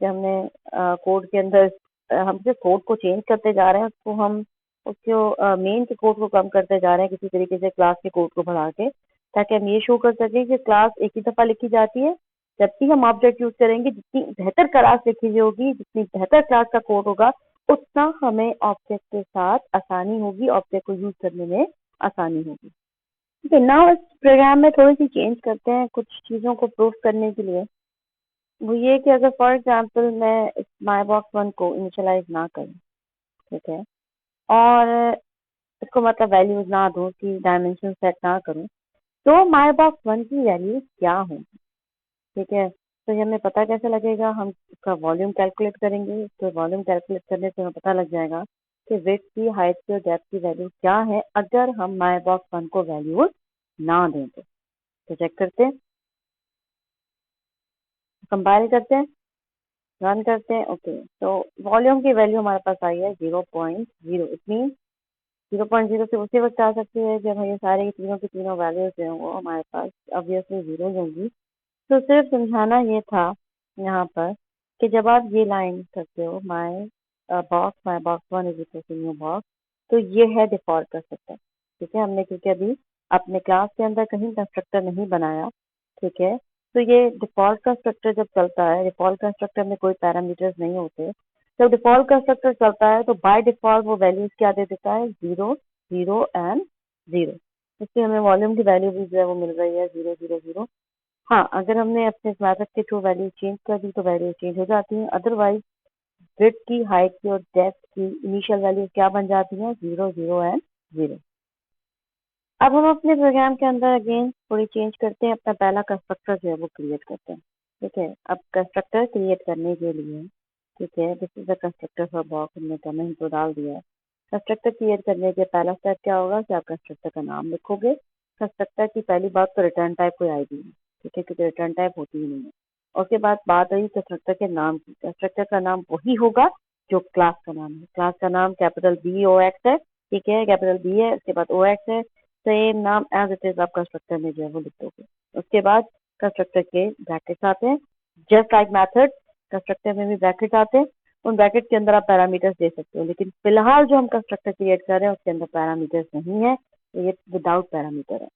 जब हमने कोड के अंदर हम सिर्फ कोड को चेंज करते जा रहे हैं, उसको हम उसको मेन के कोड को कम करते जा रहे हैं किसी तरीके से क्लास के कोड को बढ़ा के, ताकि हम ये शो कर सकें कि क्लास एक ही दफा लिखी जाती है। जबकि हम ऑब्जेक्ट यूज करेंगे, जितनी बेहतर क्लास लिखी हुई होगी, जितनी बेहतर क्लास का कोड होगा, उतना हमें ऑब्जेक्ट के साथ आसानी होगी, ऑब्जेक्ट को यूज करने में आसानी होगी। ठीक है, नाउ इस प्रोग्राम में थोड़ी सी चेंज करते हैं कुछ चीज़ों को प्रूफ करने के लिए। वो ये कि अगर फॉर एग्जांपल मैं इस myBox1 को इनिशियलाइज ना करूं, ठीक है, और इसको मतलब वैल्यूज ना दूं कि डायमेंशन सेट ना करूं, तो myBox1 की वैल्यूज क्या होंगी। ठीक है, तो ये हमें पता कैसे लगेगा, हम इसका वॉल्यूम कैलकुलेट करेंगे। तो वॉल्यूम कैलकुलेट करने से हमें पता लग जाएगा कि विड्थ की, हाइट की और डेप्थ की वैल्यू क्या है अगर हम myBox1 को वैल्यूज ना दें। तो चेक करते हैं, कंपाइल करते हैं, रन करते हैं। ओके, तो वॉल्यूम की वैल्यू हमारे पास आई है 0.0। इट मीन 0.0 से उसी वक्त आ सकती है जब ये सारे तीनों की तीनों वैल्यूज जो हैं वो हमारे पास ऑब्वियसली 0 होंगी। तो सिर्फ समझाना ये था यहाँ पर कि जब आप ये लाइन करते हो myBox1 is equal to new box, तो ये है डिफॉल्ट कंस्ट्रक्टर। ठीक है, हमने क्योंकि अभी अपने क्लास के अंदर कहीं कंस्ट्रक्टर नहीं बनाया। ठीक है, तो ये डिफॉल्ट कंस्ट्रक्टर जब चलता है, डिफॉल्ट कंस्ट्रक्टर में कोई पैरामीटर्स नहीं होते, जब डिफॉल्ट कंस्ट्रक्टर चलता है तो बाय डिफॉल्ट वो वैल्यूज क्या दे देता है, 0, 0 एंड 0। इसलिए हमें वॉल्यूम की वैल्यू भी जो है वो मिल रही है 0, 0, 0। हाँ, अगर हमने अपने इस मेथड के थ्रू वैल्यू चेंज कर दी तो वैल्यू चेंज हो जाती है। अदरवाइज विड्थ की, हाइट की और डेप्थ की इनिशियल वैल्यू क्या बन जाती है, 0, 0 एंड 0। अब हम अपने प्रोग्राम के अंदर अगेन थोड़ी चेंज करते हैं। अपना पहला कंस्ट्रक्टर जो है वो क्रिएट करते हैं। ठीक है, अब कंस्ट्रक्टर क्रिएट करने के लिए, ठीक है, this is the constructor for box, हमने कमेंट तो डाल दिया है। कंस्ट्रक्टर क्रिएट करने के पहला स्टेप क्या होगा कि आप कंस्ट्रक्टर का नाम लिखोगे। कंस्ट्रक्टर की पहली बात तो रिटर्न टाइप कोई आईडी है, ठीक है, क्योंकि रिटर्न टाइप होती ही नहीं है। उसके बाद बात आई कंस्ट्रक्टर के नाम की। कंस्ट्रक्टर का नाम वही होगा जो क्लास का नाम है। क्लास का नाम कैपिटल BOX है, ठीक है, कैपिटल B है, उसके बाद OX है। सेम नाम एज इट इज आप कंस्ट्रक्टर में जो है वो लिख दोगे। उसके बाद कंस्ट्रक्टर के ब्रैकेट्स आते हैं, जस्ट लाइक मेथड कंस्ट्रक्टर में भी ब्रैकेट्स आते हैं। उन ब्रैकेट के अंदर आप पैरामीटर्स दे सकते हो, लेकिन फिलहाल जो हम कंस्ट्रक्टर क्रिएट कर रहे हैं उसके अंदर पैरामीटर्स नहीं है, तो ये विदाउट पैरामीटर है।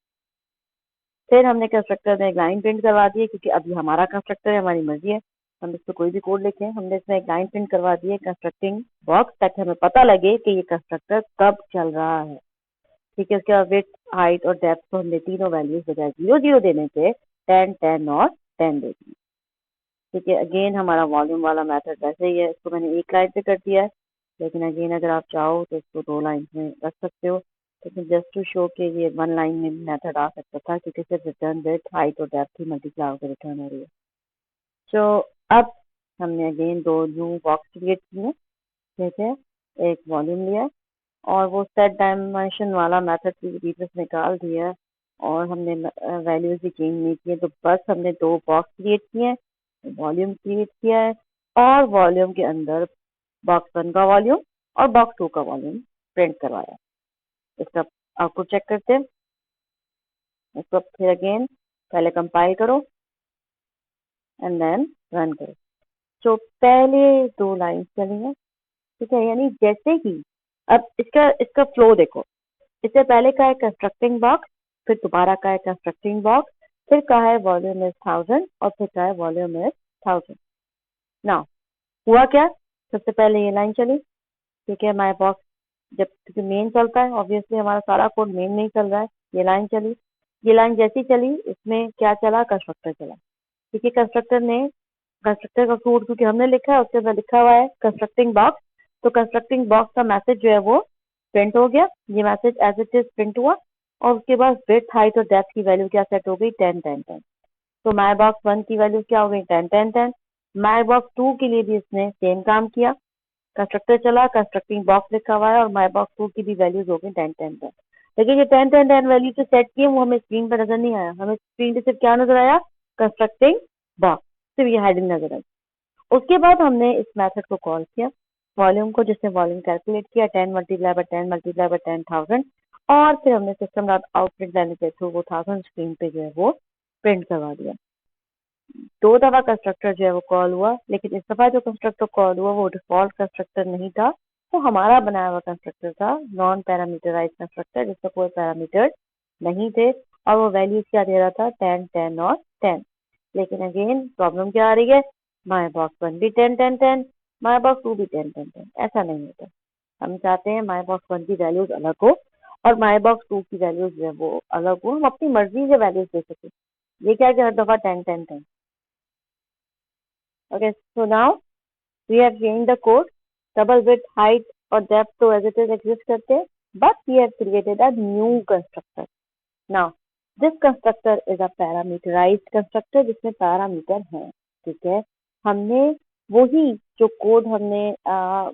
फिर हमने कंस्ट्रक्टर में एक लाइन प्रिंट करवा दी है, क्योंकि अभी हमारा कंस्ट्रक्टर है, हमारी मर्जी है हम इस पर कोई भी कोड लिखें। हमने इसमें एक लाइन प्रिंट करवा दी है कंस्ट्रक्टिंग बॉक्स, ताकि हमें पता लगे कि ये कंस्ट्रक्टर कब चल रहा है। ठीक है, उसके बाद विड्थ, हाइट और डेप्थ को हमने तीनों वैल्यूज बजाय 0 0 देने पे 10 10 और 10 दे दी। ठीक है, अगेन हमारा वॉल्यूम वाला मेथड वैसे ही है, इसको मैंने एक लाइन पे कर दिया है, लेकिन अगेन अगर आप चाहो तो इसको 2 लाइन में रख सकते हो, लेकिन जस्ट टू शो के ये 1 लाइन में मेथड आ सकता था, क्योंकि सिर्फ रिटर्न विड्थ, हाइट और डेप्थ ही मल्टीप्लाई होकर रिटर्न हो रही है। सो अब हमने अगेन 2 न्यू बॉक्स क्रिएट किए। ठीक है, एक वॉल्यूम लिया और वो सेट डायमेंशन वाला मेथड की बीच में निकाल दिया, और हमने वैल्यूज भी चेंज नहीं किए, तो बस हमने 2 बॉक्स क्रिएट किए हैं, वॉल्यूम क्रिएट किया है, और वॉल्यूम के अंदर बॉक्स 1 का वॉल्यूम और बॉक्स 2 का वॉल्यूम प्रिंट करवाया। इसका आउटपुट चेक करते हैं। इसको फिर अगेन पहले कंपाइल करो एंड देन रन करो। तो पहले 2 लाइन चलेंगे। ठीक है, यानी जैसे ही अब इसका फ्लो देखो, इससे पहले का है कंस्ट्रक्टिंग बॉक्स, फिर दोबारा का है कंस्ट्रक्टिंग बॉक्स, फिर का है वॉल्यूम इज 1000 और फिर का है वॉल्यूम इज 1000। नाउ हुआ क्या, सबसे पहले ये लाइन चली। ठीक है, माय बॉक्स जब क्योंकि मेन चलता है, ऑब्वियसली हमारा सारा कोड मेन में ही चल रहा है, ये लाइन चली। ये लाइन जैसी चली, इसमें क्या चला, कंस्ट्रक्टर चला। ठीक है, कंस्ट्रक्टर का कोड क्योंकि हमने लिखा है, उसके अंदर लिखा हुआ है कंस्ट्रक्टिंग बॉक्स, तो कंस्ट्रक्टिंग बॉक्स का मैसेज जो है वो प्रिंट हो गया। ये message as it is print हुआ, और उसके बाद विड्थ, हाइट और डेप्थ की वैल्यू क्या सेट हो गई, 10 10 10। तो माय बॉक्स 1 की वैल्यू क्या हो गई, 10 10 10। माय बॉक्स 2 के लिए भी इसने सेम काम किया, कंस्ट्रक्टर चला, कंस्ट्रक्टिंग बॉक्स लिखा हुआ है, और माय बॉक्स 2 की भी वैल्यूज हो गई 10 10 10। लेकिन ये 10 10 10 वैल्यू जो सेट की है वो हमें स्क्रीन पर नजर नहीं आया, हमें स्क्रीन पे सिर्फ क्या नजर आया, कंस्ट्रक्टिंग बॉक्स, सिर्फ ये हेडिंग नजर आई। उसके बाद हमने इस मेथड को कॉल किया, वॉल्यूम को, जिसने वॉल्यूम कैलकुलेट किया 10 मल्टीप्लाई बाय 10 मल्टीप्लाई बाय 10,000, और फिर हमने सिस्टम डॉट आउटपुट लाइन के थ्रू वो 1000 स्क्रीन पे जो है वो प्रिंट करवा दिया। 2 दफा कंस्ट्रक्टर जो है वो कॉल हुआ, लेकिन इस दफा जो कंस्ट्रक्टर कॉल हुआ वो डिफॉल्ट कंस्ट्रक्टर नहीं था, वो हमारा बनाया हुआ कंस्ट्रक्टर था, नॉन पैरामीटराइज कंस्ट्रक्टर, जिसका कोई पैरामीटर नहीं थे, और वो वैल्यूज क्या दे रहा था, 10 10 और 10। लेकिन अगेन प्रॉब्लम क्या आ रही है, माय बॉक्स 1 भी 10 10 10, माय बॉक्स 2 भी 10 10 10, ऐसा नहीं होता। हम चाहते हैं माय बॉक्स 1 की वैल्यूज अलग हो और माय बॉक्स 2 की वैल्यूज जो है वो अलग हो, हम अपनी मर्जी से वैल्यूज दे सकें। ये क्या कि हर दफा 10 10 10। Okay, so now we have changed the code, double width, height और depth तो as it is exist करते हैं, but we have created a new constructor. Now this constructor is a parameterized constructor जिसमें पैरामीटर हैं। ठीक है, हमने वही जो कोड हमने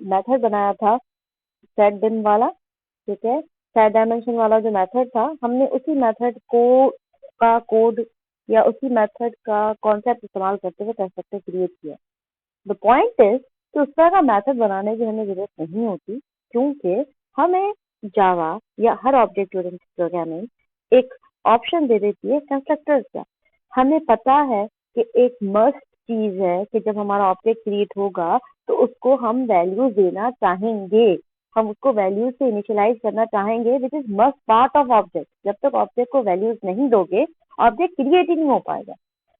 मेथड बनाया था सेट डिम वाला, ठीक है, सेट डायमेंशन वाला जो मेथड था, हमने उसी मेथड को का कोड या उसी मेथड का कॉन्सेप्ट इस्तेमाल करते हुए कंस्ट्रक्टर क्रिएट किया। द पॉइंट इज कि उस तरह का मेथड बनाने की हमें जरूरत नहीं होती, क्योंकि हमें जावा या हर ऑब्जेक्ट ओरिएंटेड प्रोग्रामिंग एक ऑप्शन दे देती है कंस्ट्रक्टर्स का। हमें पता है कि एक मस्ट चीज है कि जब हमारा ऑब्जेक्ट क्रिएट होगा तो उसको हम वैल्यूज देना चाहेंगे, हम उसको वैल्यूज से इनिशियलाइज करना चाहेंगे, which is must part of object. जब तक ऑब्जेक्ट को वैल्यूज नहीं दोगे ऑब्जेक्ट क्रिएट ही नहीं हो पाएगा।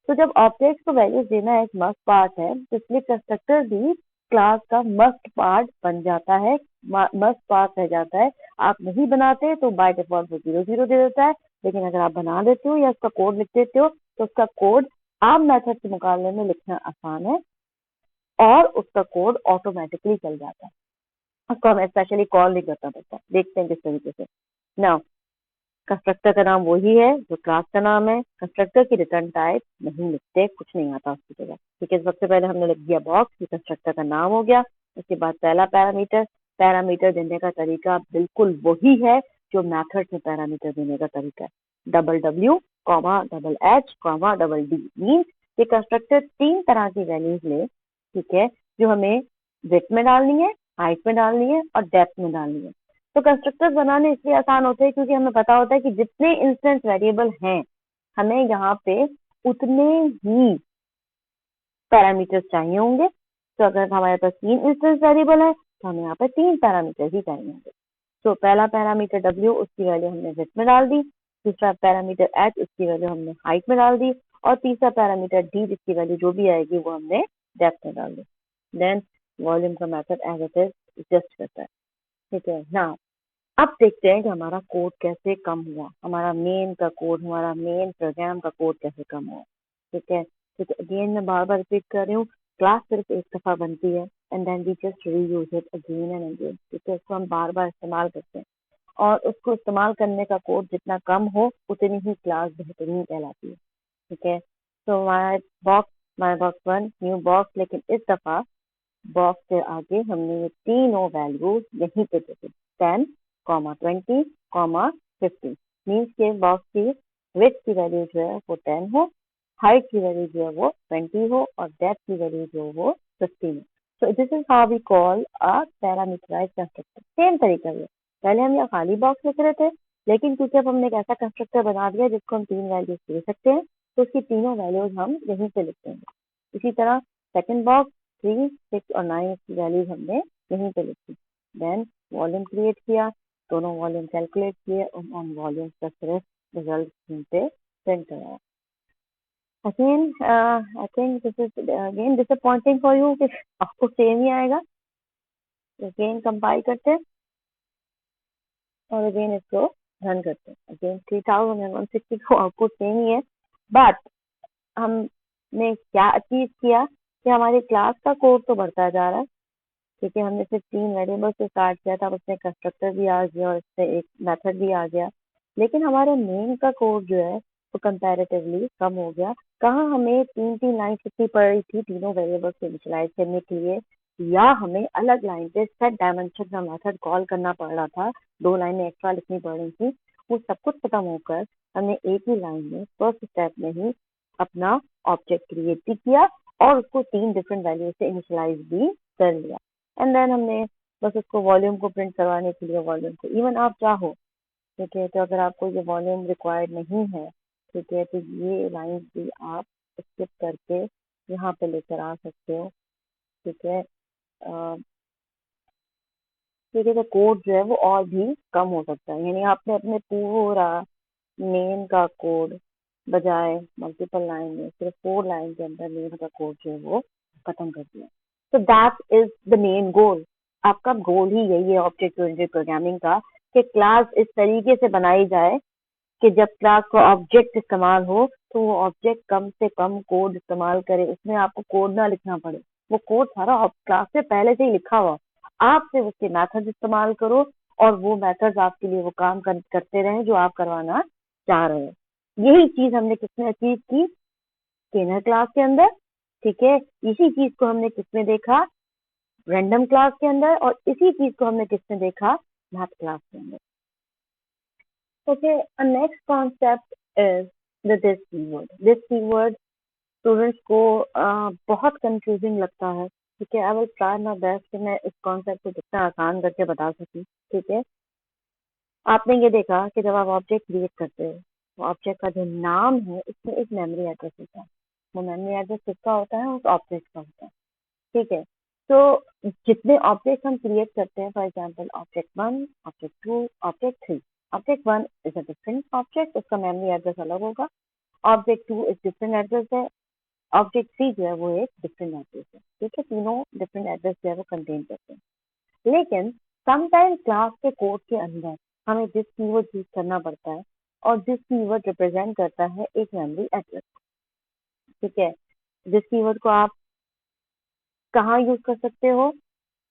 तो जब ऑब्जेक्ट को वैल्यूज देना एक मस्ट पार्ट है, तो इसलिए कंस्ट्रक्टर भी क्लास का मस्ट पार्ट बन जाता है, मस्ट पार्ट रह जाता है। आप नहीं बनाते तो बाय डिफॉल्ट वो 0 0 दे देता है, लेकिन अगर आप बना देते हो या उसका कोड लिख देते हो तो उसका कोड आम मेथड के मुकाबले में लिखना आसान है और उसका कोड ऑटोमेटिकली चल जाता है। उसको हमें स्पेशली कॉल नहीं करना पड़ता। देखते हैं किस तरीके से। नाउ कंस्ट्रक्टर का नाम वही है जो क्लास का नाम है, कंस्ट्रक्टर की रिटर्न टाइप नहीं लिखते, कुछ नहीं आता उसकी जगह। ठीक है, सबसे पहले हमने लिख दिया बॉक्स, ये कंस्ट्रक्टर का नाम हो गया। उसके बाद पहला पैरामीटर, पैरामीटर देने का तरीका बिल्कुल वही है जो मैथड में पैरामीटर देने का तरीका है, double W comma double H comma double D. Means ये कंस्ट्रक्टर 3 तरह की वैल्यूज ले, ठीक है, जो हमें विड्थ में डालनी है, हाइट में डालनी है और डेप्थ में डालनी है। तो कंस्ट्रक्टर्स बनाने इसलिए आसान होते हैं क्योंकि हमें पता होता है कि जितने इंस्टेंस वेरिएबल हैं हमें यहाँ पे उतने ही पैरामीटर्स चाहिए होंगे। तो अगर हमारे पास 3 इंस्टेंस वेरिएबल है तो हमें यहाँ पर 3 पैरामीटर्स ही चाहिए होंगे। तो पहला पैरामीटर w उसकी वैल्यू हमने विड्थ में डाल दी, दूसरा पैरामीटर h उसकी वैल्यू हमने हाइट में डाल दी और तीसरा पैरामीटर d जिसकी वैल्यू जो भी आएगी वो हमने डेप्थ में डाल दी। देन वॉल्यूम का method as it is just करता है। ठीक है ना। अब देखते हैं कि हमारा कोड कैसे कम हुआ, हमारा मेन का कोड, हमारा मेन प्रोग्राम का कोड कैसे कम हुआ। ठीक है, तो अगेन मैं बार बार रिपीट कर रही हूँ, क्लास सिर्फ एक दफा बनती है and then we just reuse it again and again. ठीक है, इसको हम बार बार इस्तेमाल करते हैं और उसको इस्तेमाल करने का कोड जितना कम हो उतनी ही क्लास बेहतरीन कहलाती है। ठीक है, तो माई बॉक्स 1 न्यू बॉक्स, लेकिन इस दफा बॉक्स से आगे हमने ये तीनों वैल्यूज यहीं पे दे दी, 10, 20, 50। मीन्स के बॉक्स की विड्थ की वैल्यू जो है वो 10 हो, हाइट की वैल्यू जो है वो 20 हो और डेप्थ की वैल्यू जो है वो 15 हो। So this is how we call a parameterised constructor. Same तरीका है, पहले हम यहाँ खाली बॉक्स लिख रहे थे, लेकिन क्योंकि अब हमने एक ऐसा कंस्ट्रक्टर बना दिया जिसको हम 3 वैल्यूज दे सकते हैं तो उसकी तीनों वैल्यूज हम यहीं पे लिख देंगे। इसी तरह सेकंड बॉक्स 3, 6 और 9 की वैल्यूज हमने यहीं पे लिखी। देन वॉल्यूम क्रिएट किया, दोनों वॉल्यूम कैलकुलेट किए और ऑन वॉल्यूम का सिर्फ रिजल्ट पे प्रिंट कराया। Again I think this is again disappointing for you कि आपको सेम ही आएगा। अगेन कंपाइल करते हैं और अगेन इसको रन करते हैं। अगेन 3000 को आउटपुट सेम ही है, बट हमने क्या अचीव किया कि हमारी क्लास का कोड तो बढ़ता जा रहा है। ठीक है, हमने सिर्फ 3 वेरिएबल से स्टार्ट किया था, उसमें कंस्ट्रक्टर भी आ गया और इससे एक मेथड भी आ गया, लेकिन हमारे मेन का कोड जो है वो कंपैरेटिवली कम हो गया। कहाँ हमें 3 लाइन लिखनी पड़ रही थी तीनों वेरिएबल्स को इनिशियलाइज करने के लिए, या हमें अलग लाइन पे सेट डायमेंशन का मेथड कॉल करना पड़ रहा था, 2 लाइनें एक्स्ट्रा लिखनी पड़ रही थी। वो सब कुछ खत्म होकर हमने एक ही लाइन में फर्स्ट स्टेप में ही अपना ऑब्जेक्ट क्रिएट भी किया और उसको 3 डिफरेंट वैल्यू से इनिशियलाइज भी कर लिया। एंड देन हमने बस उसको वॉल्यूम को प्रिंट करवाने के लिए वॉल्यूम को इवन आप चाहो, ठीक है, तो अगर आपको ये वॉल्यूम रिक्वायर्ड नहीं है, ठीक है, तो ये लाइन भी आप स्किप करके यहाँ पे लेकर आ सकते हो। ठीक है, ठीक है, तो कोड जो है वो और भी कम हो सकता है, यानी आपने अपने पूरा मेन का कोड बजाय मल्टीपल लाइन में सिर्फ 4 लाइन के अंदर मेन का कोड जो है वो खत्म कर दिया। तो that is the main goal. आपका गोल ही यही है ऑब्जेक्ट ओरिएंटेड प्रोग्रामिंग का, कि क्लास इस तरीके से बनाई जाए कि जब क्लास का ऑब्जेक्ट इस्तेमाल हो तो वो ऑब्जेक्ट कम से कम कोड इस्तेमाल करे, उसमें आपको कोड ना लिखना पड़े, वो कोड सारा क्लास से पहले से ही लिखा हुआ, आप सिर्फ उसके मेथड इस्तेमाल करो और वो मेथड्स आपके लिए वो काम करते रहे जो आप करवाना चाह रहे हो। यही चीज हमने किसमें अचीव की, स्केलर क्लास के अंदर। ठीक है, इसी चीज को हमने किसमें देखा, रैंडम क्लास के अंदर, और इसी चीज को हमने किसमें देखा, मैथ क्लास के अंदर। Okay, a next concept is the this keyword. This keyword students को बहुत कंफ्यूजिंग लगता है। ठीक है, I will try my best कि मैं इस कॉन्सेप्ट को जितना आसान करके बता सकूं। ठीक है, आपने ये देखा कि जब आप ऑब्जेक्ट क्रिएट करते हो तो ऑब्जेक्ट का जो नाम है उसमें एक मेमोरी एड्रेस होता है। वो मेमोरी एड्रेस किसका होता है, उस ऑब्जेक्ट का होता है। ठीक है, तो जितने ऑब्जेक्ट हम क्रिएट करते हैं, for example object 1, object 2, object 3। Object 1 is a different object, उसका मेमोरी एड्रेस अलग होगा। ऑब्जेक्ट 2 इज डिफरेंट एड्रेस है, ऑब्जेक्ट 3 जो है वो एक डिफरेंट एड्रेस है। ठीक है, तीनों डिफरेंट एड्रेस जो है वो कंटेन करते हैं, लेकिन समटाइम क्लास के कोड के अंदर हमें जिस कीवर्ड यूज करना पड़ता है और जिस कीवर्ड रिप्रेजेंट करता है एक मेमोरी एड्रेस। ठीक है, जिस कीवर्ड को आप कहाँ यूज कर सकते हो,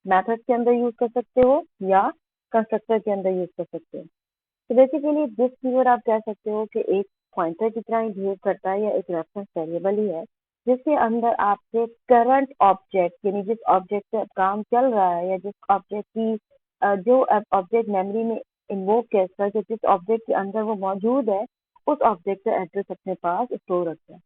मेथड के अंदर यूज कर सकते हो या कंस्ट्रक्टर के अंदर यूज कर सकते हो। तो बेसिकली दिस कीवर्ड आप कह सकते हो कि एक पॉइंटर की तरह ही बिहेव करता है या एक रेफरेंस वेरिएबल ही है, जिसके अंदर आपके करंट ऑब्जेक्ट यानी जिस ऑब्जेक्ट से काम चल रहा है या जिस ऑब्जेक्ट की जो ऑब्जेक्ट मेमोरी में इन्वोक करके जिस ऑब्जेक्ट के अंदर वो मौजूद है उस ऑब्जेक्ट का एड्रेस अपने पास स्टोर रखता है।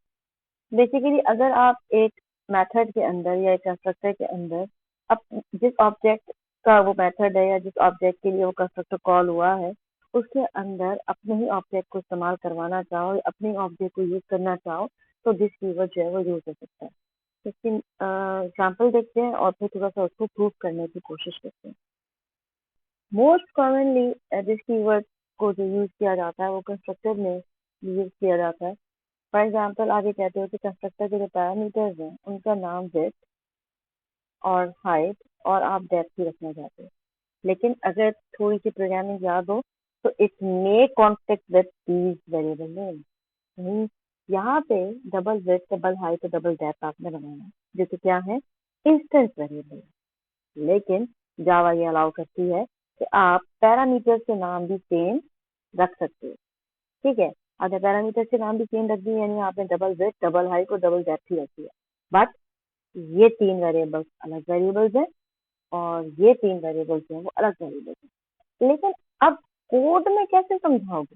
बेसिकली अगर आप एक मेथड के अंदर या एक कंस्ट्रक्टर के अंदर अब जिस ऑब्जेक्ट जिसका वो मेथड है या जिस ऑब्जेक्ट के लिए वो कंस्ट्रक्टर कॉल हुआ है उसके अंदर अपने ही ऑब्जेक्ट को इस्तेमाल करवाना चाहो या अपने ऑब्जेक्ट को यूज करना चाहो तो दिस कीवर्ड जो है वो यूज हो सकता है। इसकी एग्जाम्पल देखते हैं और फिर थोड़ा सा उसको प्रूव करने की कोशिश करते हैं। मोस्ट कॉमनली दिस कीवर्ड को जो यूज किया जाता है वो कंस्ट्रक्टर में यूज किया जाता है। फॉर एग्जाम्पल आप ये कहते हो कि कंस्ट्रक्टर के जो पैरामीटर्स हैं उनका नाम विड्थ और हाइट और आप डेप्थ ही रखना चाहते हो, लेकिन अगर थोड़ी सी प्रोग्रामिंग याद हो तो it may conflict with these variable name. यहाँ पे डबल विड्थ, डबल हाइट और डबल डेप्थ आपने बनाना है जो कि क्या है, इंस्टेंस वेरिएबल। लेकिन जावा ये अलाउ करती है कि आप पैरामीटर्स के नाम भी सेम रख सकते हो। ठीक है, अगर पैरामीटर्स के नाम भी सेम रख दिए यानी आपने डबल विड्थ, डबल हाइट और डबल डेप्थ ही रखी है, बट ये तीन वेरिएबल्स अलग वेरिएबल्स हैं और ये तीन वेरिएबल्स हैं वो अलग वेरिएबल्स हैं। लेकिन अब कोड में कैसे समझाओगे?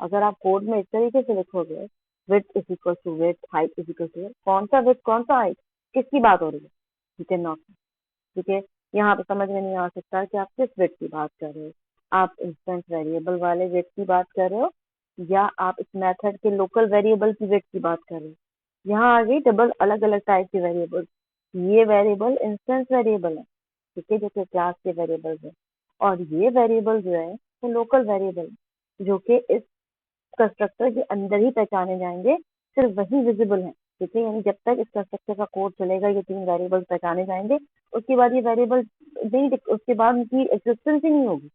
अगर आप कोड में इस तरीके से लिखोगे width is equal to width, height is equal to, कौन सा विड्थ कौन सा हाइट, किसकी बात हो रही है? You can not. ठीक है, यहाँ पे समझ में नहीं आ सकता कि आप किस विड्थ की बात कर रहे हो। आप इंस्टेंस वेरिएबल वाले विड्थ की बात कर रहे हो या आप इस मेथड के लोकल वेरिएबल की विड्थ की बात कर रहे हो। यहाँ आ गई डबल अलग अलग टाइप के वेरिएबल। ये वेरिएबल इंस्टेंस वेरिएबल है, ठीक है, जो कि क्लास के वेरिएबल है, और ये वेरिएबल जो है वो लोकल वेरिएबल जो कि इस कंस्ट्रक्टर के अंदर ही पहचाने जाएंगे, सिर्फ वही विजिबल है। ठीक है, यानी जब तक इस कंस्ट्रक्टर का कोड चलेगा ये तीन वेरिएबल्स पहचाने जाएंगे, उसके बाद ये वेरिएबल नहीं, उसके बाद उनकी एग्जिस्टेंस ही नहीं होगी।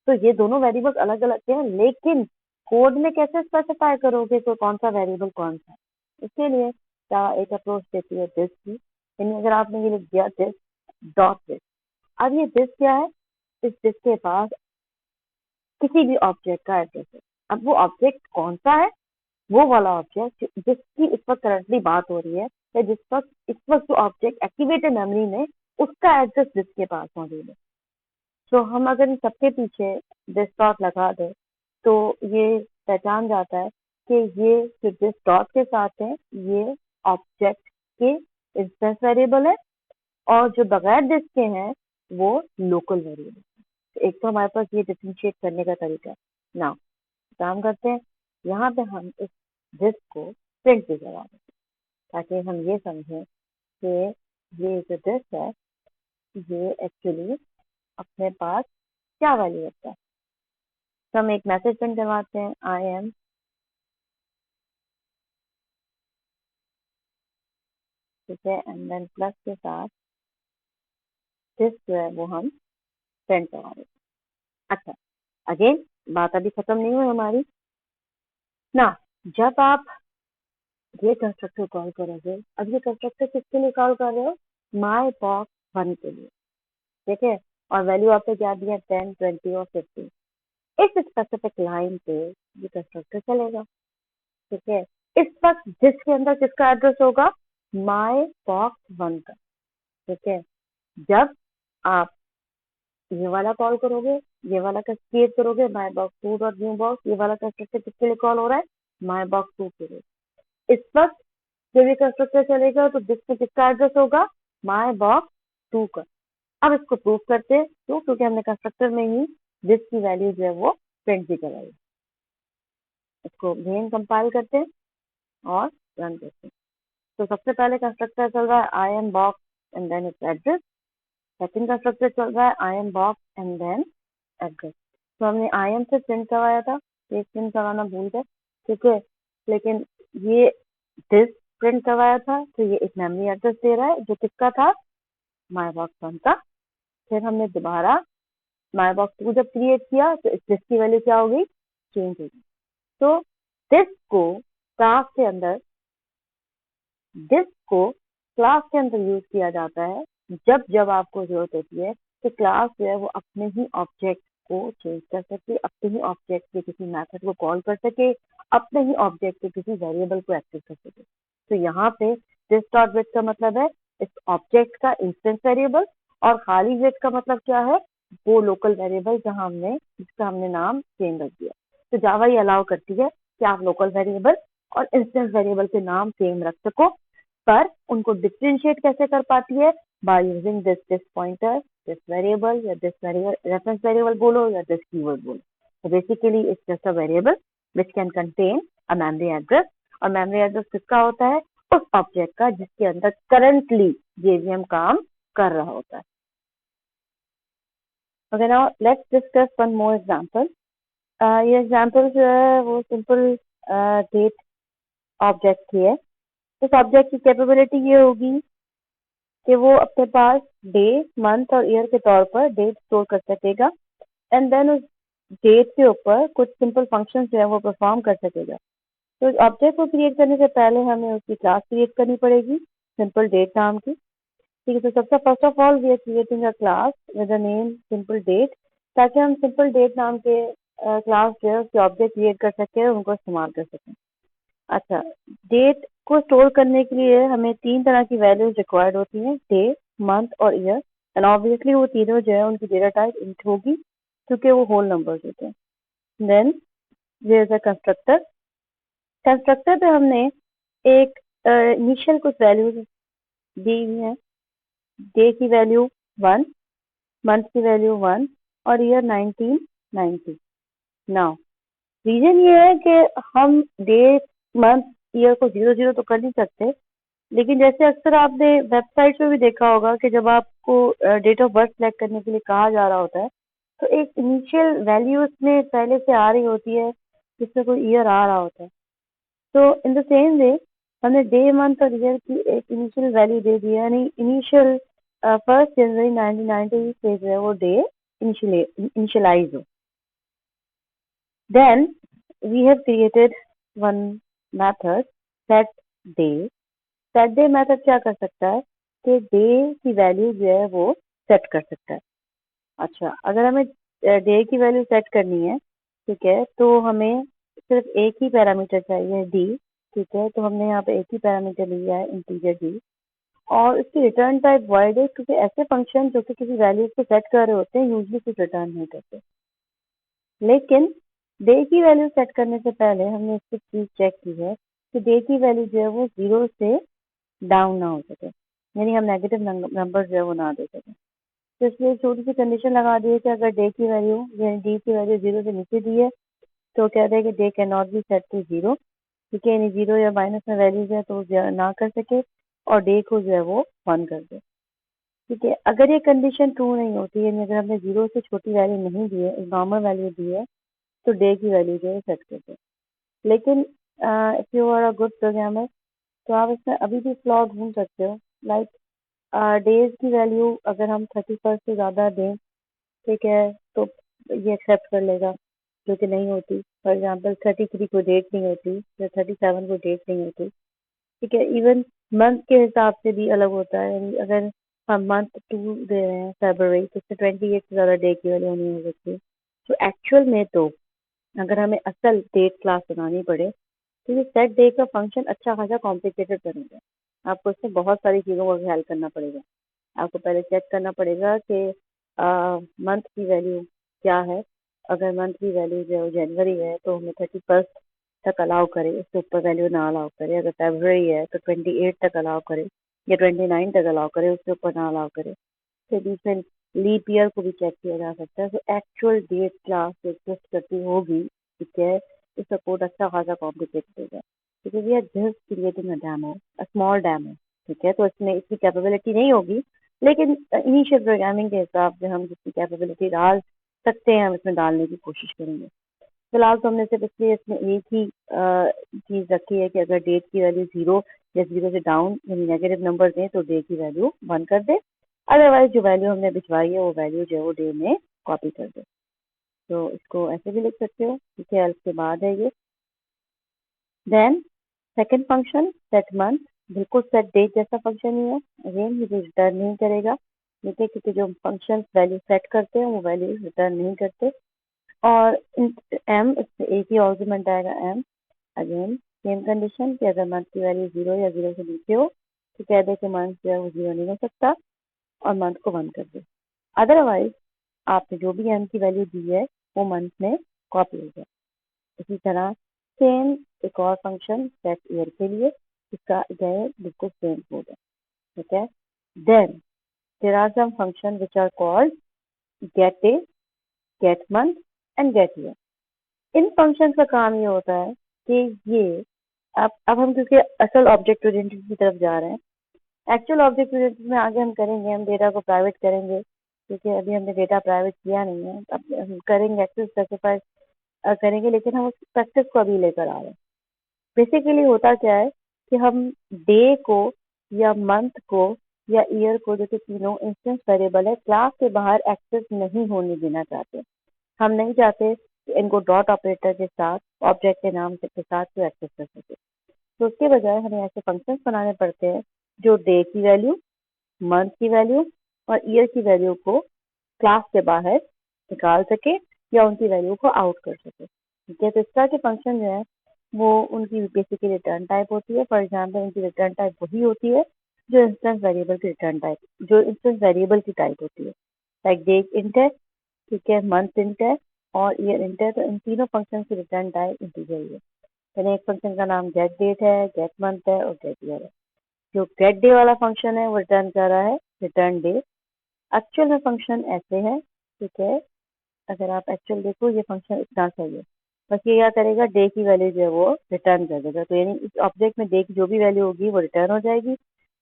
तो ये दोनों वेरिएबल्स अलग अलग हैं, लेकिन कोड में कैसे स्पेसिफाई करोगे तो कौन सा वेरिएबल कौन सा है? इसके लिए जावा एक अप्रोच देती है दिस की। यानी अगर आपने ये लिख दिया दिस डॉट दिस, अब ये दिस क्या है, इस दिस के पास किसी भी ऑब्जेक्ट का एड्रेस है। अब वो ऑब्जेक्ट कौन सा है, वो वाला ऑब्जेक्ट जिसकी इस वक्त करंटली बात हो रही है या जिस वक्त इस वक्त जो ऑब्जेक्ट एक्टिवेटेड मेमोरी में उसका एड्रेस जिसके पास मौजूद है। तो हम अगर इन सबके पीछे दिस डॉट लगा दें तो ये पहचान जाता है कि ये जो दिस डॉट के साथ है ये ऑब्जेक्ट के इंस्टेंस वेरिएबल है और जो बगैर दिस के हैं वो लोकल वेरिएबल। एक तो हमारे पास ये डिफरेंशिएट करने का तरीका है। नाउ काम करते हैं, यहाँ पे हम इस दिस को प्रिंट भी करा देते हैं ताकि हम ये समझें कि ये जो दिस है ये एक्चुअली अपने पास क्या वैल्यू रखता है। तो हम एक मैसेज प्रिंट करवाते हैं, आई एम, ठीक है, एंड देन प्लस के साथ दिस जो है वो हम प्रिंट करवा देते हैं। अच्छा, अगेन बात अभी खत्म नहीं हुई हमारी ना। जब आप ये कंस्ट्रक्टर कॉल करोगे, अब ये कंस्ट्रक्टर किसके लिए कॉल कर रहे हो, माई बॉक्स 1 के लिए, ठीक है, और वैल्यू आपने क्या दिया 10, 20 और 50। इस स्पेसिफिक लाइन पे ये कंस्ट्रक्टर चलेगा। ठीक है, इस वक्त जिसके अंदर किसका एड्रेस होगा, माई बॉक्स 1 का। ठीक है, जब आप ये वाला कॉल करोगे, ये वाला क्रिएट करोगे माई बॉक्स 2 डॉट न्यू बॉक्स, ये वाला कंस्ट्रक्टर किसके लिए कॉल हो रहा है, माई बॉक्स 2 के लिए। इस वक्त जब ये कंस्ट्रक्टर चलेगा तो जिसमें किसका एड्रेस होगा, माई बॉक्स 2 का। अब इसको प्रूव करते हैं, क्यों, क्योंकि हमने कंस्ट्रक्टर में ही जिसकी वैल्यू जो है वो प्रिंट भी कराई। इसको मेन कंपाइल करते हैं और रन करते हैं। तो सबसे पहले कंस्ट्रक्टर चल रहा है I am box and then it's address. Second constructor चल रहा है I am box and then address. तो हमने आई एम से प्रिंट करवाया था, ये प्रिंट करवाना भूल गए, ठीक है, लेकिन ये दिस प्रिंट करवाया था तो ये एक मेमोरी एड्रेस दे रहा है जो किसका था, माई बॉक्स 1 का। फिर हमने दोबारा माई बॉक्स 2 जब क्रिएट किया तो दिस की वैल्यू क्या हो गई, चेंज हो गई। तो दिस को क्लास के अंदर दिस को क्लास के अंदर यूज किया जाता है जब जब आपको जरूरत होती है कि क्लास जो है वो अपने ही ऑब्जेक्ट को चेंज कर सके, अपने ही ऑब्जेक्ट के किसी मेथड को कॉल कर सके, अपने ही ऑब्जेक्ट के किसी वेरिएबल को एक्सेस कर सके। तो यहाँ पे दिस डॉट विथ का मतलब है इस ऑब्जेक्ट का इंस्टेंस वेरिएबल, और खाली विथ का मतलब क्या है, वो लोकल वेरिएबल जहाँ हमने जिसका हमने नाम सेम रख दिया। तो जावा ये अलाउ करती है कि आप लोकल वेरिएबल और इंस्टेंस वेरिएबल के नाम सेम रख सको, पर उनको डिफरेंशिएट कैसे कर पाती है, by using this pointer this variable या दिस वेरिएबल रेफरेंस वेरिएबल बोलो या दिस कीवर्ड बोलो. So basically it's just a variable which can contain a memory address. और memory address किसका होता है? उस ऑब्जेक्ट का जिसके अंदर करंटली JVM काम कर रहा होता है. Okay, now let's discuss one more example. ये एग्जाम्पल जो है वो सिंपल डेट ऑब्जेक्ट की है. इस ऑब्जेक्ट की कैपेबिलिटी ये होगी कि वो अपने पास डे, मंथ और ईयर के तौर पर डेट स्टोर कर सकेगा एंड देन उस डेट के ऊपर कुछ सिंपल फंक्शन जो है वो परफॉर्म कर सकेगा. तो इस ऑब्जेक्ट को क्रिएट करने से पहले हमें उसकी क्लास क्रिएट करनी पड़ेगी सिंपल डेट नाम की. ठीक है, तो सबसे first of all we are creating a class with the name simple date, ताकि हम सिंपल डेट नाम के क्लास जो है उसके ऑब्जेक्ट क्रिएट कर सकें और उनको इस्तेमाल कर सकें. अच्छा, डेट को स्टोर करने के लिए हमें 3 तरह की वैल्यूज रिक्वायर्ड होती हैं, डे, मंथ और ईयर. एंड ऑब्वियसली वो तीनों जो है उनकी डेटा टाइप इंट होगी क्योंकि वो होल नंबर्स होते हैं. Then there is a constructor. Constructor पे हमने एक इनिशियल कुछ वैल्यूज दी हुई हैं. डे की वैल्यू 1, मंथ की वैल्यू 1 और ईयर 1990. नाउ रीजन ये है कि हम डे, मंथ, ईयर को 00 तो कर नहीं सकते, लेकिन जैसे अक्सर आपने वेबसाइट पे भी देखा होगा कि जब आपको डेट ऑफ बर्थ सेलेक्ट करने के लिए कहा जा रहा होता है तो एक इनिशियल वैल्यू उसमें पहले से आ रही होती है जिसमें कोई ईयर आ रहा होता है. तो इन द सेम वे हमने डे, मंथ और ईयर की एक इनिशियल वैल्यू दे दी है, यानी इनिशियल 1 जनवरी 1990 से जो है वो डे इनिशियलाइज हो. Then we have created one method set day. Set day method क्या कर सकता है कि day की वैल्यू जो है वो सेट कर सकता है. अच्छा, अगर हमें डे की वैल्यू सेट करनी है, ठीक है, तो हमें सिर्फ एक ही पैरामीटर चाहिए d. ठीक है, तो हमने यहाँ पे एक ही पैरामीटर लिया है इंटीजर d और इसकी रिटर्न टाइप void है क्योंकि ऐसे फंक्शन जो कि किसी वैल्यू को सेट कर रहे होते हैं यूजली कुछ रिटर्न नहीं करते. लेकिन डे की वैल्यू सेट करने से पहले हमने इसकी चीज चेक की है कि डे की वैल्यू जो है वो 0 से डाउन ना हो सके, यानी हम नेगेटिव नंबर जो है वो ना दे सकें. तो इसलिए छोटी सी कंडीशन लगा दी है कि अगर डे की वैल्यू यानी डी की वैल्यू 0 से नीचे दी है तो कहते हैं कि day can not be set to 0. ठीक है, यानी 0 या माइनस में वैल्यूज है तो वो ना कर सके और डे को जो है वो 1 कर दे. ठीक है, अगर ये कंडीशन ट्रू नहीं होती, यानी अगर हमने 0 से छोटी वैल्यू नहीं दी है, एक नॉर्मल वैल्यू दी है, तो डे की वैल्यू जो है सेट कर दो. लेकिन if you are a good programmer तो आप इसमें अभी भी फ्लॉ ढूंढ सकते हो. लाइक डेज की वैल्यू अगर हम 31 से ज़्यादा दें, ठीक है, तो ये एक्सेप्ट कर लेगा, जो कि नहीं होती. फॉर एग्जांपल 33 को डेट नहीं होती या 37 को डेट नहीं होती. ठीक है, इवन मंथ के हिसाब से भी अलग होता है. यानी अगर हम मंथ 2 दे रहे हैं फरवरी, तो उससे 28 से ज़्यादा डे की वैल्यू नहीं हो सकती. तो एक्चुअल में तो अगर हमें असल डेट क्लास बनानी पड़े तो ये सेट डे का फंक्शन अच्छा खासा कॉम्प्लिकेटेड बनेगा. आपको इसमें बहुत सारी चीज़ों का ख्याल करना पड़ेगा. आपको पहले चेक करना पड़ेगा कि मंथ की वैल्यू क्या है. अगर मंथ की वैल्यू जो है जनवरी है तो हमें 31 तक अलाउ करे, उससे ऊपर वैल्यू ना अलाउ करे. अगर फरवरी है तो 28 तक अलाउ करे या 29 तक अलाउ करे, उससे ऊपर ना अलाउ करे. तो बीच में लीप ईयर को भी चेक किया जा सकता है. तो एक्चुअल डेट क्लास एग्जिस्ट करती होगी, ठीक है, इसका कोड अच्छा खासा कॉम्प्लिकेटेड होगा क्योंकि we are just creating a demo, a small demo. ठीक है, तो इसमें इसकी कैपेबिलिटी नहीं होगी, लेकिन इनिशियल प्रोग्रामिंग के हिसाब से हम जितनी कैपेबिलिटी डाल सकते हैं हम इसमें डालने की कोशिश करेंगे. फिलहाल तो हमने सिर्फ इसलिए इसमें एक ही चीज़ रखी है कि अगर डेट की वैल्यू 0 या 0 से डाउन यानी नेगेटिव नंबर दें तो डे की वैल्यू 1 कर दे. अदरवाइज जो वैल्यू हमने भिजवाई है वो वैल्यू जो है वो डे में कॉपी कर दे. तो इसको ऐसे भी लिख सकते हो. ठीक है, इसके बाद है ये then second function set month. बिल्कुल सेट डेट जैसा फंक्शन ही है. अगेन ये रिटर्न नहीं करेगा. ठीक है, क्योंकि जो फंक्शन वैल्यू सेट करते हैं वो वैल्यू रिटर्न नहीं करते. और एम, इसमें एक ही आर्गुमेंट आएगा एम. अगेन सेम कंडीशन कि अगर मंथ की वैल्यू 0 या 0 से नीचे हो तो कह दे कि मंथ जो है वो 0 नहीं हो सकता और मंथ को 1 कर दे. अदरवाइज आपने जो भी एम की वैल्यू दी है वो मंथ में कॉपी हो जाए. इसी तरह सेम एक और फंक्शन सेट ईयर के लिए, इसका जो है बिल्कुल सेम कोड है. ठीक है, then there are some functions which are called get day, get month and get year. In functions का काम ये होता है कि ये अब हम किसी असल ऑब्जेक्ट ओरिएंटेड की तरफ जा रहे हैं। एक्चुअल ऑब्जेक्ट ओरिएंटेड में आगे हम करेंगे, हम डेटा को प्राइवेट करेंगे, क्योंकि अभी हमने डेटा प्राइवेट किया नहीं है। अब हम करेंगे, एक्सेस स्पेसिफाई करेंगे, लेकिन हम उस प्रैक्टिस को अभी लेकर आ रहे हैं। बेसिकली होता क्या है कि हम डे को या मंथ को या ईयर को, जो कि तीनों इंस्टेंस वेरिएबल है, क्लास के बाहर एक्सेस नहीं होने देना चाहते। हम नहीं चाहते कि इनको डॉट ऑपरेटर के साथ ऑब्जेक्ट के नाम के साथ कोई एक्सेस कर सके। तो उसके बजाय हमें ऐसे फंक्शंस बनाने पड़ते हैं जो डे की वैल्यू, मंथ की वैल्यू और ईयर की वैल्यू को क्लास के बाहर निकाल सके या उनकी वैल्यू को आउट कर सके। ठीक है, तो इस तरह के फंक्शन जो है वो उनकी बेसिकली रिटर्न टाइप होती है। फॉर एग्जाम्पल, उनकी रिटर्न टाइप वही होती है जो इंस्टेंस वेरिएबल की रिटर्न टाइप, जो इंस्टेंस वेरिएबल की टाइप होती है। लाइक डे इंट है, ठीक है, मंथ इंट है और ईयर इंट है। तो इन तीनों फंक्शन की रिटर्न टाइप इंटीजर है। यानी एक फंक्शन का नाम गेट डेट है, गेट मंथ है और गेट ईयर है। जो गेट डे वाला फंक्शन है वो रिटर्न कर रहा है रिटर्न डे। एक्चुअल में फंक्शन ऐसे है, ठीक है, अगर आप एक्चुअल देखो ये फंक्शन इतना सही है। बस ये क्या करेगा, डे की वैल्यू जो है वो रिटर्न कर देगा। तो यानी इस ऑब्जेक्ट में डे की जो भी वैल्यू होगी वो रिटर्न हो जाएगी।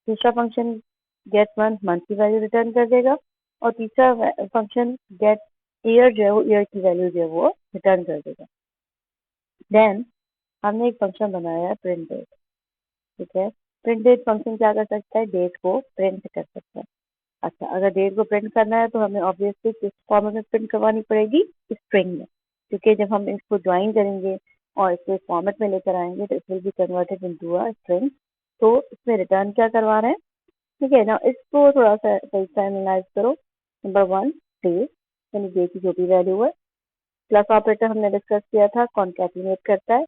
दूसरा फंक्शन गेट मंथ, मंथ की वैल्यू रिटर्न कर देगा और तीसरा फंक्शन गेट ईयर जो है वो ईयर की वैल्यू जो है वो रिटर्न कर देगा। देन हमने एक फंक्शन बनाया है प्रिंट डेट। ठीक है, प्रिंट डेट फंक्शन क्या कर सकता है, डेट को प्रिंट कर सकता है। अच्छा, अगर डेट को प्रिंट करना है तो हमें ऑब्वियसली किस फॉर्मेट में प्रिंट करवानी पड़ेगी, स्ट्रिंग में, क्योंकि जब हम इसको ज्वाइन करेंगे और इसको इस फॉर्मेट में लेकर आएंगे तो it will be converted into a string. तो इसमें रिटर्न क्या करवा रहे हैं, ठीक है ना, इसको थोड़ा सा सही से एनालाइज करो। नंबर 1 डे, यानी डे की जो भी वैल्यू है। प्लस ऑपरेटर हमने डिस्कस किया था, कॉन्कैटिनेट करता है।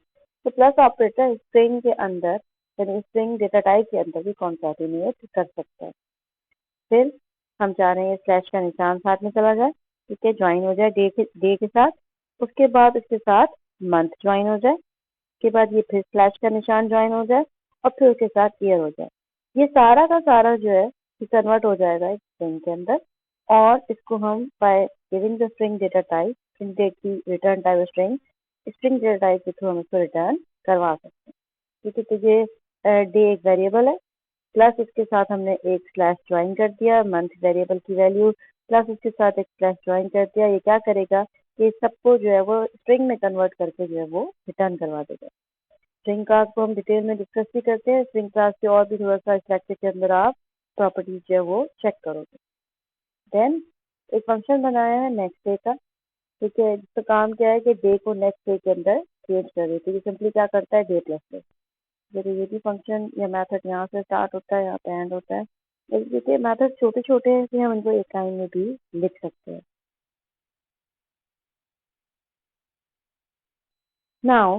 तो प्लस ऑपरेटर स्ट्रिंग के अंदर, यानी स्ट्रिंग डेटा टाइप के अंदर भी कॉन्कैटिनेट कर सकता है। फिर हम चाह रहे हैं स्लैश का निशान साथ में चला जाए, ठीक है, ज्वाइन हो जाए डे के साथ। उसके बाद इसके साथ मंथ ज्वाइन हो जाए, उसके बाद ये फिर स्लैश का निशान ज्वाइन हो जाए और फिर उसके साथ ईयर हो जाए। ये सारा का सारा जो है ये कन्वर्ट हो जाएगा एक स्ट्रिंग के अंदर। और इसको हम by giving the string data type, string data की return type string data type के थ्रू हम इसको रिटर्न करवा सकते हैं। ठीक है, तो ये डे एक वेरिएबल है, प्लस इसके साथ हमने एक स्लैश ज्वाइन कर दिया, मंथ वेरिएबल की वैल्यू, प्लस इसके साथ एक स्लैश ज्वाइन कर दिया। ये क्या करेगा कि सबको जो है वो स्ट्रिंग में कन्वर्ट करके जो है वो रिटर्न करवा देगा। स्ट्रिंग क्लास को हम डिटेल में डिस्कस भी करते हैं। स्ट्रिंग क्लास के और भी थोड़ा सा इस लेक्चर के अंदर आप प्रॉपर्टीज जो है वो चेक करोगे। देन एक फंक्शन बनाया है नेक्स्ट डे का, ठीक है, जिसका काम क्या है कि डे को नेक्स्ट डे के अंदर चेंज कर देते हैं। सिंपली क्या करता है, डे प्लस डे। देखिए ये भी फंक्शन या मेथड यहाँ से स्टार्ट होता है, यहाँ पे एंड होता है। लेकिन देखिए मेथड छोटे छोटे हैं कि हम इनको एक लाइन में भी लिख सकते हैं। Now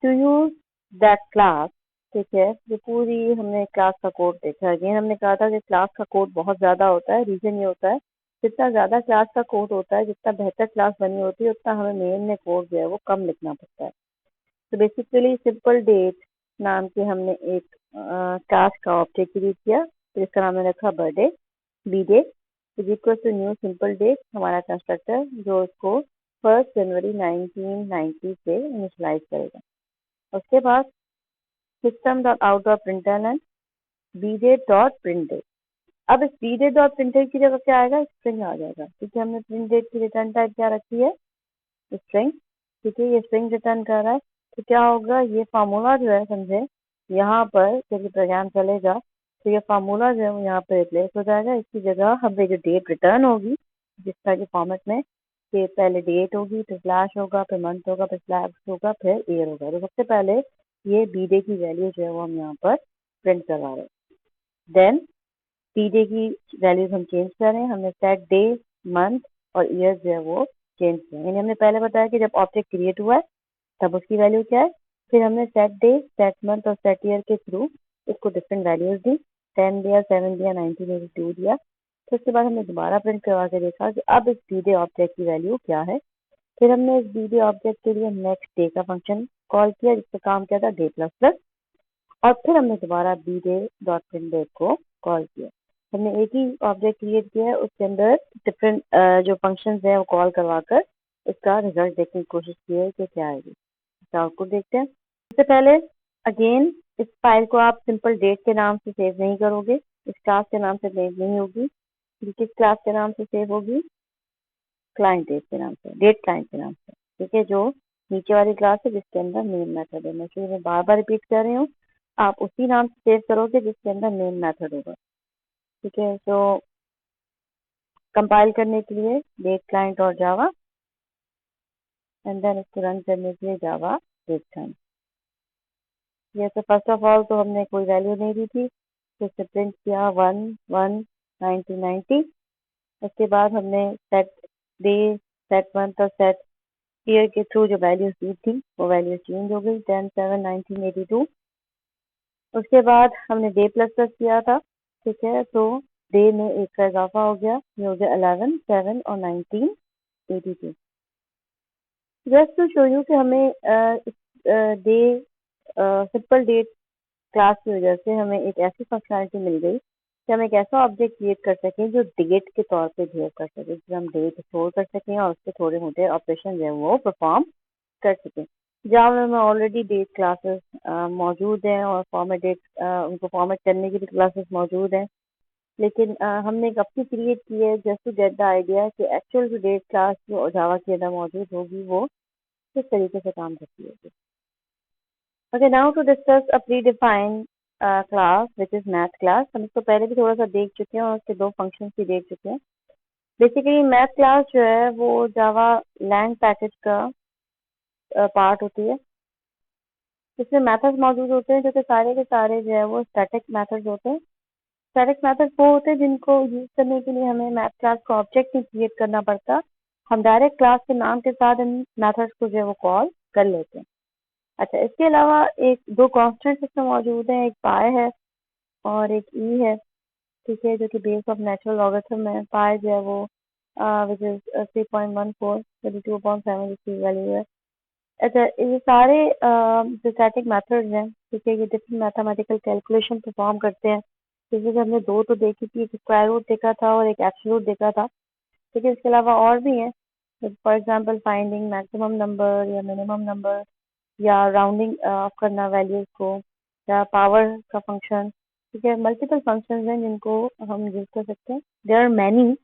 to use that class, ठीक है, ये पूरी हमने क्लास का कोड देखा। अगेन हमने कहा था कि क्लास का कोड बहुत ज़्यादा होता है। रीज़न ये होता है, जितना ज़्यादा क्लास का कोड होता है, जितना बेहतर क्लास बनी होती है, उतना हमें मेन में कोड जो है वो कम लिखना पड़ता है। तो बेसिकली सिंपल डेट नाम के हमने एक क्लास का ऑब्जेक्ट क्रिएट किया, तो इसका नाम मैंने रखा birthday. B day is equal to new simple date, हमारा कंस्ट्रक्टर जो इसको 1 जनवरी 1990 से इनिशियलाइज करेगा। उसके बाद system dot out dot println B D dot print date. अब इस B D dot print date की जगह क्या आएगा, स्ट्रिंग आ जाएगा, क्योंकि हमने प्रिंट डेट की रिटर्न टाइप क्या रखी है, स्ट्रिंग। ठीक है, ये स्ट्रिंग रिटर्न कर रहा है। तो क्या होगा, ये फार्मूला जो है समझे, यहाँ पर जब प्रोग्राम चलेगा तो ये फार्मूला जो है वो यहाँ पे रिप्लेस हो जाएगा। इसकी जगह हमें जो डेट रिटर्न होगी जिस तरह के फॉर्मेट में, कि पहले डेट होगी, फिर स्लैश होगा, फिर मंथ होगा, फिर स्लैश होगा, फिर ईयर होगा। तो सबसे पहले ये बी डे की वैल्यू जो है वो हम यहाँ पर प्रिंट करवा रहे हैं। देन बी डे की वैल्यूज हम चेंज कर रहे हैं। हमने सेट डे, मंथ और ईयर जो है वो चेंज किया। यानी हमने पहले बताया कि जब ऑब्जेक्ट क्रिएट हुआ है तब उसकी वैल्यू क्या है। फिर हमने सेट डे, सेट मंथ और सेट ईयर के थ्रू इसको डिफरेंट वैल्यूज दी, 10 दिया, 7 दिया, 1982 दिया। तो उसके बाद हमने दोबारा प्रिंट करवा के देखा कि अब इस बी डे ऑब्जेक्ट की वैल्यू क्या है। फिर हमने इस बी डे ऑब्जेक्ट के लिए नेक्स्ट डे का फंक्शन कॉल किया, जिसका काम क्या था, डे प्लस प्लस। और फिर हमने दोबारा B D dot print date को कॉल किया। हमने एक ही ऑब्जेक्ट क्रिएट किया है, उसके अंदर डिफरेंट जो फंक्शंस हैं वो कॉल करवाकर इसका रिजल्ट देखने की कोशिश की है कि क्या आएगी। इसका आउटपुट देखते हैं। सबसे पहले अगेन इस फाइल को आप सिंपल डेट के नाम से सेव नहीं करोगे, इस क्लास के नाम से सेव नहीं होगी। ये किस क्लास के नाम से सेव होगी? क्लाइंट डेट के नाम से, डेट क्लाइंट के नाम से, ठीक है, जो नीचे वाली क्लास है जिसके अंदर मेन मेथड है। मैं शुरू में बार बार रिपीट कर रही हूँ, आप उसी नाम से सेव करोगे जिसके अंदर मेन मेथड होगा, ठीक है। तो कंपाइल करने के लिए डेट क्लाइंट और जावा, एंड देन इसको रन करने के लिए जावा डेट क्लाइंट। ये तो फर्स्ट ऑफ ऑल तो हमने कोई वैल्यू नहीं दी थी, तो इससे प्रिंट किया 1/1/1990। उसके बाद हमने सेट डे, सेट मंथ और सेट ईयर के थ्रू जो वैल्यूज दी थी वो वैल्यू चेंज हो गई 10/7/1982। उसके बाद हमने डे प्लस प्लस किया था, ठीक है, तो डे में एक का इजाफा हो गया, ये हो गया 11, 7 और 1982। जस्ट टू शो यू कि हमें डे सिंपल डेट क्लास की वजह से हमें एक ऐसी फंक्शनलिटी मिल गई कि हम एक ऐसा ऑब्जेक्ट क्रिएट कर सकें जो डेट के तौर पे बिहेव कर सके, जिसमें हम डेट स्टोर कर सकें और उसके थोड़े मोटे ऑपरेशन जो है वो परफॉर्म कर सकें। जावा में ऑलरेडी डेट क्लासेस मौजूद हैं और फॉर्मेट डेट उनको फॉर्मेट करने की भी क्लासेस मौजूद हैं, लेकिन हमने एक अपनी क्रिएट की है just to get the idea कि एक्चुअल जो डेट क्लास जो जावा के अंदर मौजूद होगी वो किस तरीके से काम करती होगी। Okay, now to discuss a predefined class which is math class. हम इसको पहले भी थोड़ा सा देख चुके हैं और उसके दो फंक्शंस भी देख चुके हैं। बेसिकली मैथ क्लास जो है वो जावा लैंग पैकेज का पार्ट होती है। इसमें मेथड्स मौजूद होते हैं जो कि सारे के सारे जो है वो स्टैटिक मेथड्स होते हैं। स्टैटिक मेथड्स वो होते हैं जिनको यूज करने के लिए हमें मैथ क्लास का ऑब्जेक्ट नहीं क्रिएट करना पड़ता, हम डायरेक्ट क्लास के नाम के साथ इन मेथड्स को जो है वो कॉल कर लेते हैं। अच्छा, इसके अलावा एक दो कॉन्स्टेंट्स इसमें मौजूद हैं, एक पाई है और एक ई है, ठीक है, जो कि बेस ऑफ नेचुरल लॉगरिथम है। पाई जो है वो विच इज 3.14 32/7 इसकी वैल्यू है। अच्छा, ये सारे जो स्टैटिक मेथड्स हैं, ठीक है, ये डिफरेंट मैथमेटिकल कैलकुलेशन परफॉर्म करते हैं। जैसे कि हमने दो तो देखी थी, एक स्क्वायर रूट देखा था और एक एब्सोल्यूट देखा था, ठीक है। इसके अलावा और भी हैं, for example finding maximum number या मिनिमम नंबर, या राउंडिंग ऑफ करना वैल्यूज को, या पावर का फंक्शन, ठीक है। मल्टीपल फंक्शंस हैं जिनको हम यूज कर सकते हैं। देयर आर मैनी,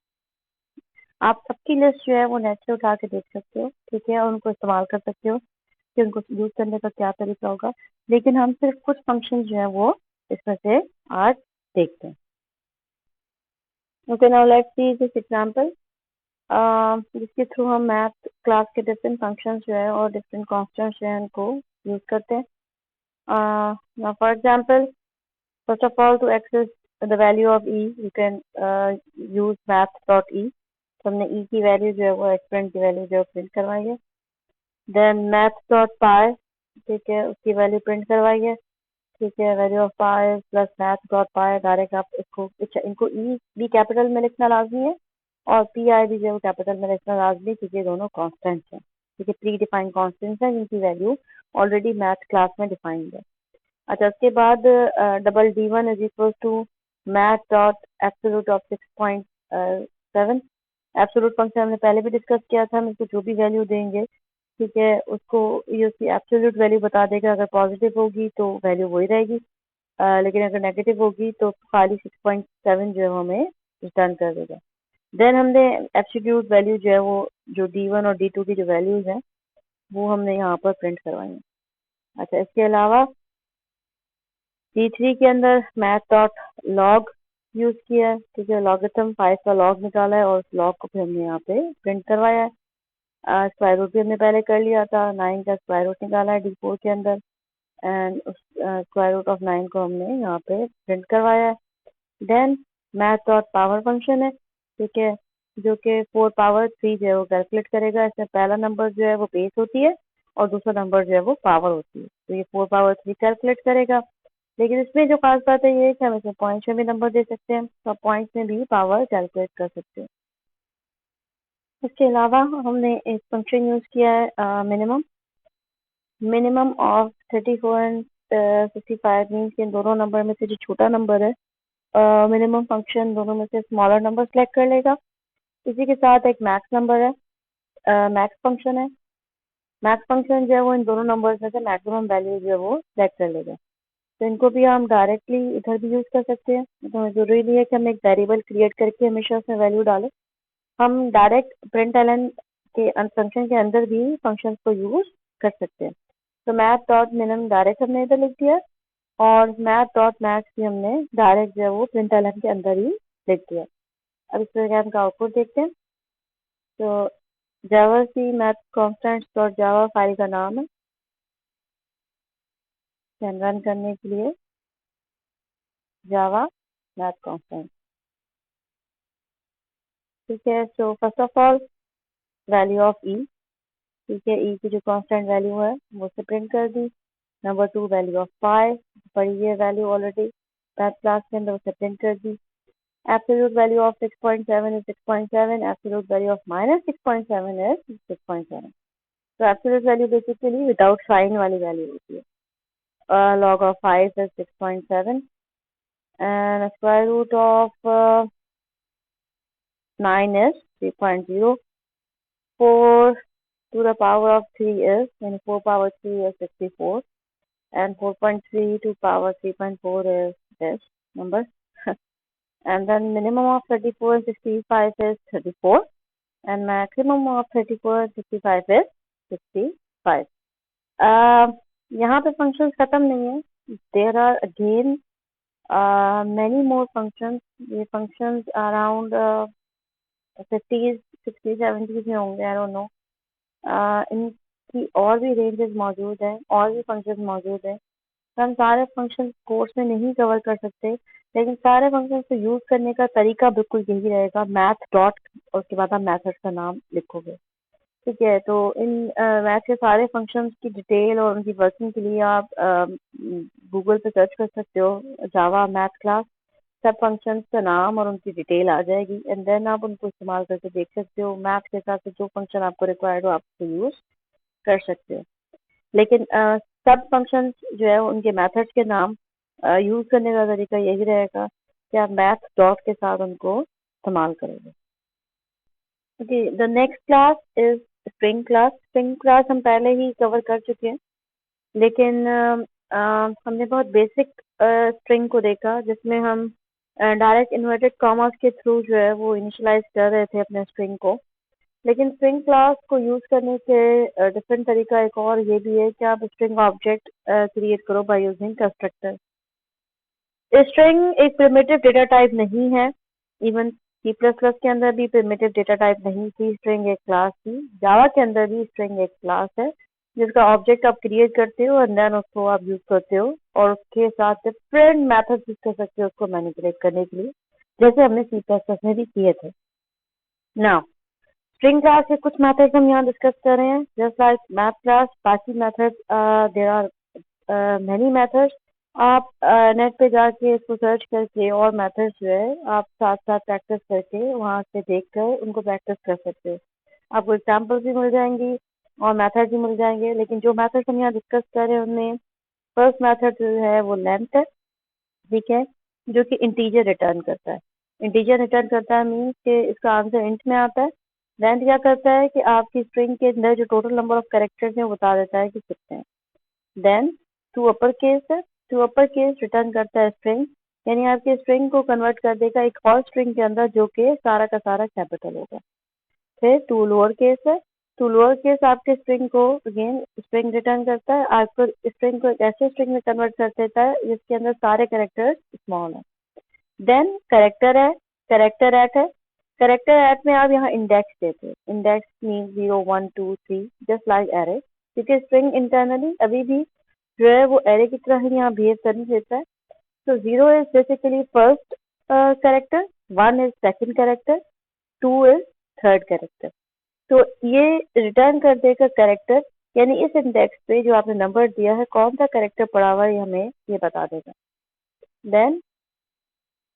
आप सबकी लिस्ट जो है वो नेट से उठा के देख सकते हो, ठीक है, और उनको इस्तेमाल कर सकते हो कि उनको यूज करने का क्या तरीका होगा, लेकिन हम सिर्फ कुछ फंक्शन जो है वो इसमें से आज देखते हैं। Okay, now let's see this example जिसके थ्रू हम मैथ क्लास के डिफरेंट फंक्शंस जो है और डिफरेंट कॉन्स्टेंट्स जो है उनको यूज करते हैं। Now, for example, first of all, to access the value of e, you can use math.e. तो हमने e की वैल्यू जो है वो एक्सपेरेंट की वैल्यू जो है प्रिंट करवाई है। देन math.py, ठीक है, उसकी वैल्यू प्रिंट करवाई है, ठीक है। Value of pi plus math.py, direct आप इसको इनको e भी कैपिटल में लिखना लाजमी है और पी आई भी जो है कैपिटल में लिखना लाजमी, क्योंकि दोनों कॉन्स्टेंट्स हैं, ठीक है, प्री डिफाइंड कॉन्स्टेंट्स हैं जिनकी वैल्यू ऑलरेडी मैथ क्लास में डिफाइंड है। अच्छा, उसके बाद double d1 is equal to math dot absolute of 6.7। Absolute function हमने पहले भी डिस्कस किया था, हम इसको जो भी वैल्यू देंगे, ठीक है, उसको ये उसकी एब्सोल्यूट वैल्यू बता देगा। अगर पॉजिटिव होगी तो वैल्यू वही रहेगी, लेकिन अगर नेगेटिव होगी तो खाली 6.7 जो है वो हमें रिटर्न कर देगा। देन हमने एब्सोल्यूट वैल्यू जो है वो जो d1 और d2 की जो वैल्यूज हैं वो हमने यहाँ पर प्रिंट करवाई है। अच्छा, इसके अलावा D3 के अंदर मैथ डॉट लॉग यूज किया है, ठीक है, लॉगरिथम 5 का लॉग निकाला है और उस लॉग को फिर हमने यहाँ पे प्रिंट करवाया है। स्क्वायर रूट भी हमने पहले कर लिया था, 9 का स्क्वायर रूट निकाला है D4 के अंदर, एंड उस स्क्वायर रूट ऑफ 9 को हमने यहाँ पे प्रिंट करवाया है। Then math dot power function है, ठीक है, जो कि 4 पावर 3 जो है वो कैलकुलेट करेगा। इसमें पहला नंबर जो है वो बेस होती है और दूसरा नंबर जो है वो पावर होती है, तो ये 4 पावर 3 कैलकुलेट करेगा। लेकिन इसमें जो खास बात है ये है कि हम इसमें पॉइंट्स में भी नंबर दे सकते हैं, तो पॉइंट्स में भी पावर कैलकुलेट कर सकते हैं। इसके अलावा हमने एक फंक्शन यूज किया है minimum. Minimum of 34 and 55 means के इन दोनों नंबर में से जो छोटा नंबर है मिनिमम फंक्शन दोनों में से स्मॉलर नंबर सेलेक्ट कर लेगा। इसी के साथ एक मैक्स नंबर है, मैक्स फंक्शन है। मैक्स फंक्शन जो है वो इन दोनों नंबर्स में से मैक्सिमम वैल्यू जो है वो सेलेक्ट कर लेगा। तो इनको भी हम डायरेक्टली इधर भी यूज़ कर सकते हैं, तो ज़रूरी नहीं है कि हम एक वेरिएबल क्रिएट करके हमेशा उसमें वैल्यू डालें। हम डायरेक्ट प्रिंटलन के फंक्शन के अंदर भी फंक्शंस को यूज़ कर सकते हैं। तो मैथ डॉट मिनिमम डायरेक्ट हमने इधर लिख दिया और मैथ डॉट मैक्स भी हमने डायरेक्ट जो है वो प्रिंटलन के अंदर ही लिख दिया। अब इस प्रोग्राम का आउटपुट देखते हैं। तो Java C math constants dot Java file का नाम है। रन करने के लिए जावा मैथ कॉन्स्टेंट, ठीक है। So first of all value of E, ठीक है, ई की जो कांस्टेंट वैल्यू है वो से प्रिंट कर दी। नंबर 2 वैल्यू ऑफ पाई, पढ़ी है वैल्यू ऑलरेडी मैथ क्लास के अंदर, उसे प्रिंट कर दी। Absolute value of 6.7 is 6.7, absolute value of -6.7 is 6.7। तो absolute value basically without sign वाली वैल्यू होती है। Log of 5 is 6.7 and square root of 9 is 3.0। 4 to the power of 3 is, and 4 power 3 is 64, and 4.3 to power 3.4 is this number. And then minimum of 34 and 65 is 34, and maximum of 34 and 65 is 65. यहाँ पे functions खत्म नहीं है. There are again many more functions. ये functions around 50s, 60s, 70s में होंगे, I don't know. इनकी और भी रेंजेस मौजूद हैं, और भी फंक्शंस मौजूद हैं। तो हम सारे फंक्शंस कोर्स में नहीं कवर कर सकते, लेकिन सारे फंक्शंस को यूज़ करने का तरीका बिल्कुल यही रहेगा। मैथ डॉट और उसके बाद आप मैथड्स का नाम लिखोगे, ठीक है। तो इन मैथ के सारे फंक्शंस की डिटेल और उनकी वर्किंग के लिए आप गूगल पे सर्च कर सकते हो, जावा मैथ क्लास, सब फंक्शंस का नाम और उनकी डिटेल आ जाएगी, एंड देन आप उनको इस्तेमाल करके देख सकते हो। मैथ के हिसाब से जो फंक्शन आपको रिक्वायर्ड हो आप उसको यूज़ कर सकते हो। लेकिन सब फंक्शंस जो है उनके मेथड्स के नाम यूज़ करने का तरीका यही रहेगा कि आप मैथ डॉट के साथ उनको इस्तेमाल करोगे। Okay, the next class is string class. String class हम पहले ही कवर कर चुके हैं, लेकिन हमने बहुत बेसिक स्ट्रिंग को देखा जिसमें हम डायरेक्ट इन्वर्टेड कॉमास के थ्रू जो है वो इनिशियलाइज कर रहे थे अपने स्ट्रिंग को। लेकिन स्ट्रिंग क्लास को यूज़ करने के डिफरेंट तरीका एक और ये भी है कि आप स्ट्रिंग ऑब्जेक्ट क्रिएट करो बाय यूजिंग कंस्ट्रक्टर। स्ट्रिंग एक प्रिमिटिव डेटा टाइप नहीं है, इवन C++ के अंदर भी प्रिमिटिव डेटा टाइप नहीं थी, स्ट्रिंग एक क्लास थी। जावा के अंदर भी स्ट्रिंग एक क्लास है जिसका ऑब्जेक्ट आप क्रिएट करते हो और देन उसको आप यूज करते हो और उसके साथ डिफरेंट मेथड्स यूज कर सकते हो उसको मैनिपुलेट करने के लिए, जैसे हमने C++ में भी किए थे। नाउ स्ट्रिंग क्लास के कुछ मेथड्स हम यहाँ डिस्कस कर रहे हैं, जस्ट लाइक मैथ क्लास, बाकी methods there are many methods. आप नेट पे जाके इसको सर्च करके और मेथड्स जो है आप साथ साथ प्रैक्टिस करके वहाँ से देख कर उनको प्रैक्टिस कर सकते हो। आपको एग्जाम्पल्स भी मिल जाएंगी और मेथड भी मिल जाएंगे, लेकिन जो मेथड्स हम यहाँ डिस्कस कर रहे हैं उनमें फर्स्ट मेथड जो है वो लेंथ है, ठीक है, जो कि इंटीजर रिटर्न करता है। इंटीजर रिटर्न करता है मीन्स कि इसका आंसर इंट में आता है। लेंथ क्या करता है कि आपकी स्ट्रिंग के अंदर जो टोटल नंबर ऑफ कैरेक्टर्स हैं वो बता देता है कि कितने हैं। देन टू अपर केस है, टू अपर केस रिटर्न करता है स्ट्रिंग, यानी आपकी स्ट्रिंग को कन्वर्ट कर देगा एक और स्ट्रिंग के अंदर जो कि सारा का सारा कैपिटल होगा। फिर टू लोअर केस है, टू लोअर केस आपके स्ट्रिंग को अगेन स्ट्रिंग रिटर्न करता है, आपको स्ट्रिंग को एक ऐसे स्ट्रिंग में कन्वर्ट कर देता है जिसके अंदर सारे कैरेक्टर्स स्मॉल है। देन करेक्टर है, करेक्टर एट है, करेक्टर एट में आप यहाँ इंडेक्स देते हो। Index mean 0 1 2 3 just like array, क्योंकि स्ट्रिंग इंटरनली अभी भी जो है वो एरे की तरह ही यहाँ बिहेव करने देता है। तो 0 is basically first character, 1 is second character, 2 is third character. तो ये रिटर्न कर देगा कैरेक्टर, यानी इस इंडेक्स पे जो आपने नंबर दिया है कौन सा कैरेक्टर पड़ा हुआ है हमें ये बता देगा। देन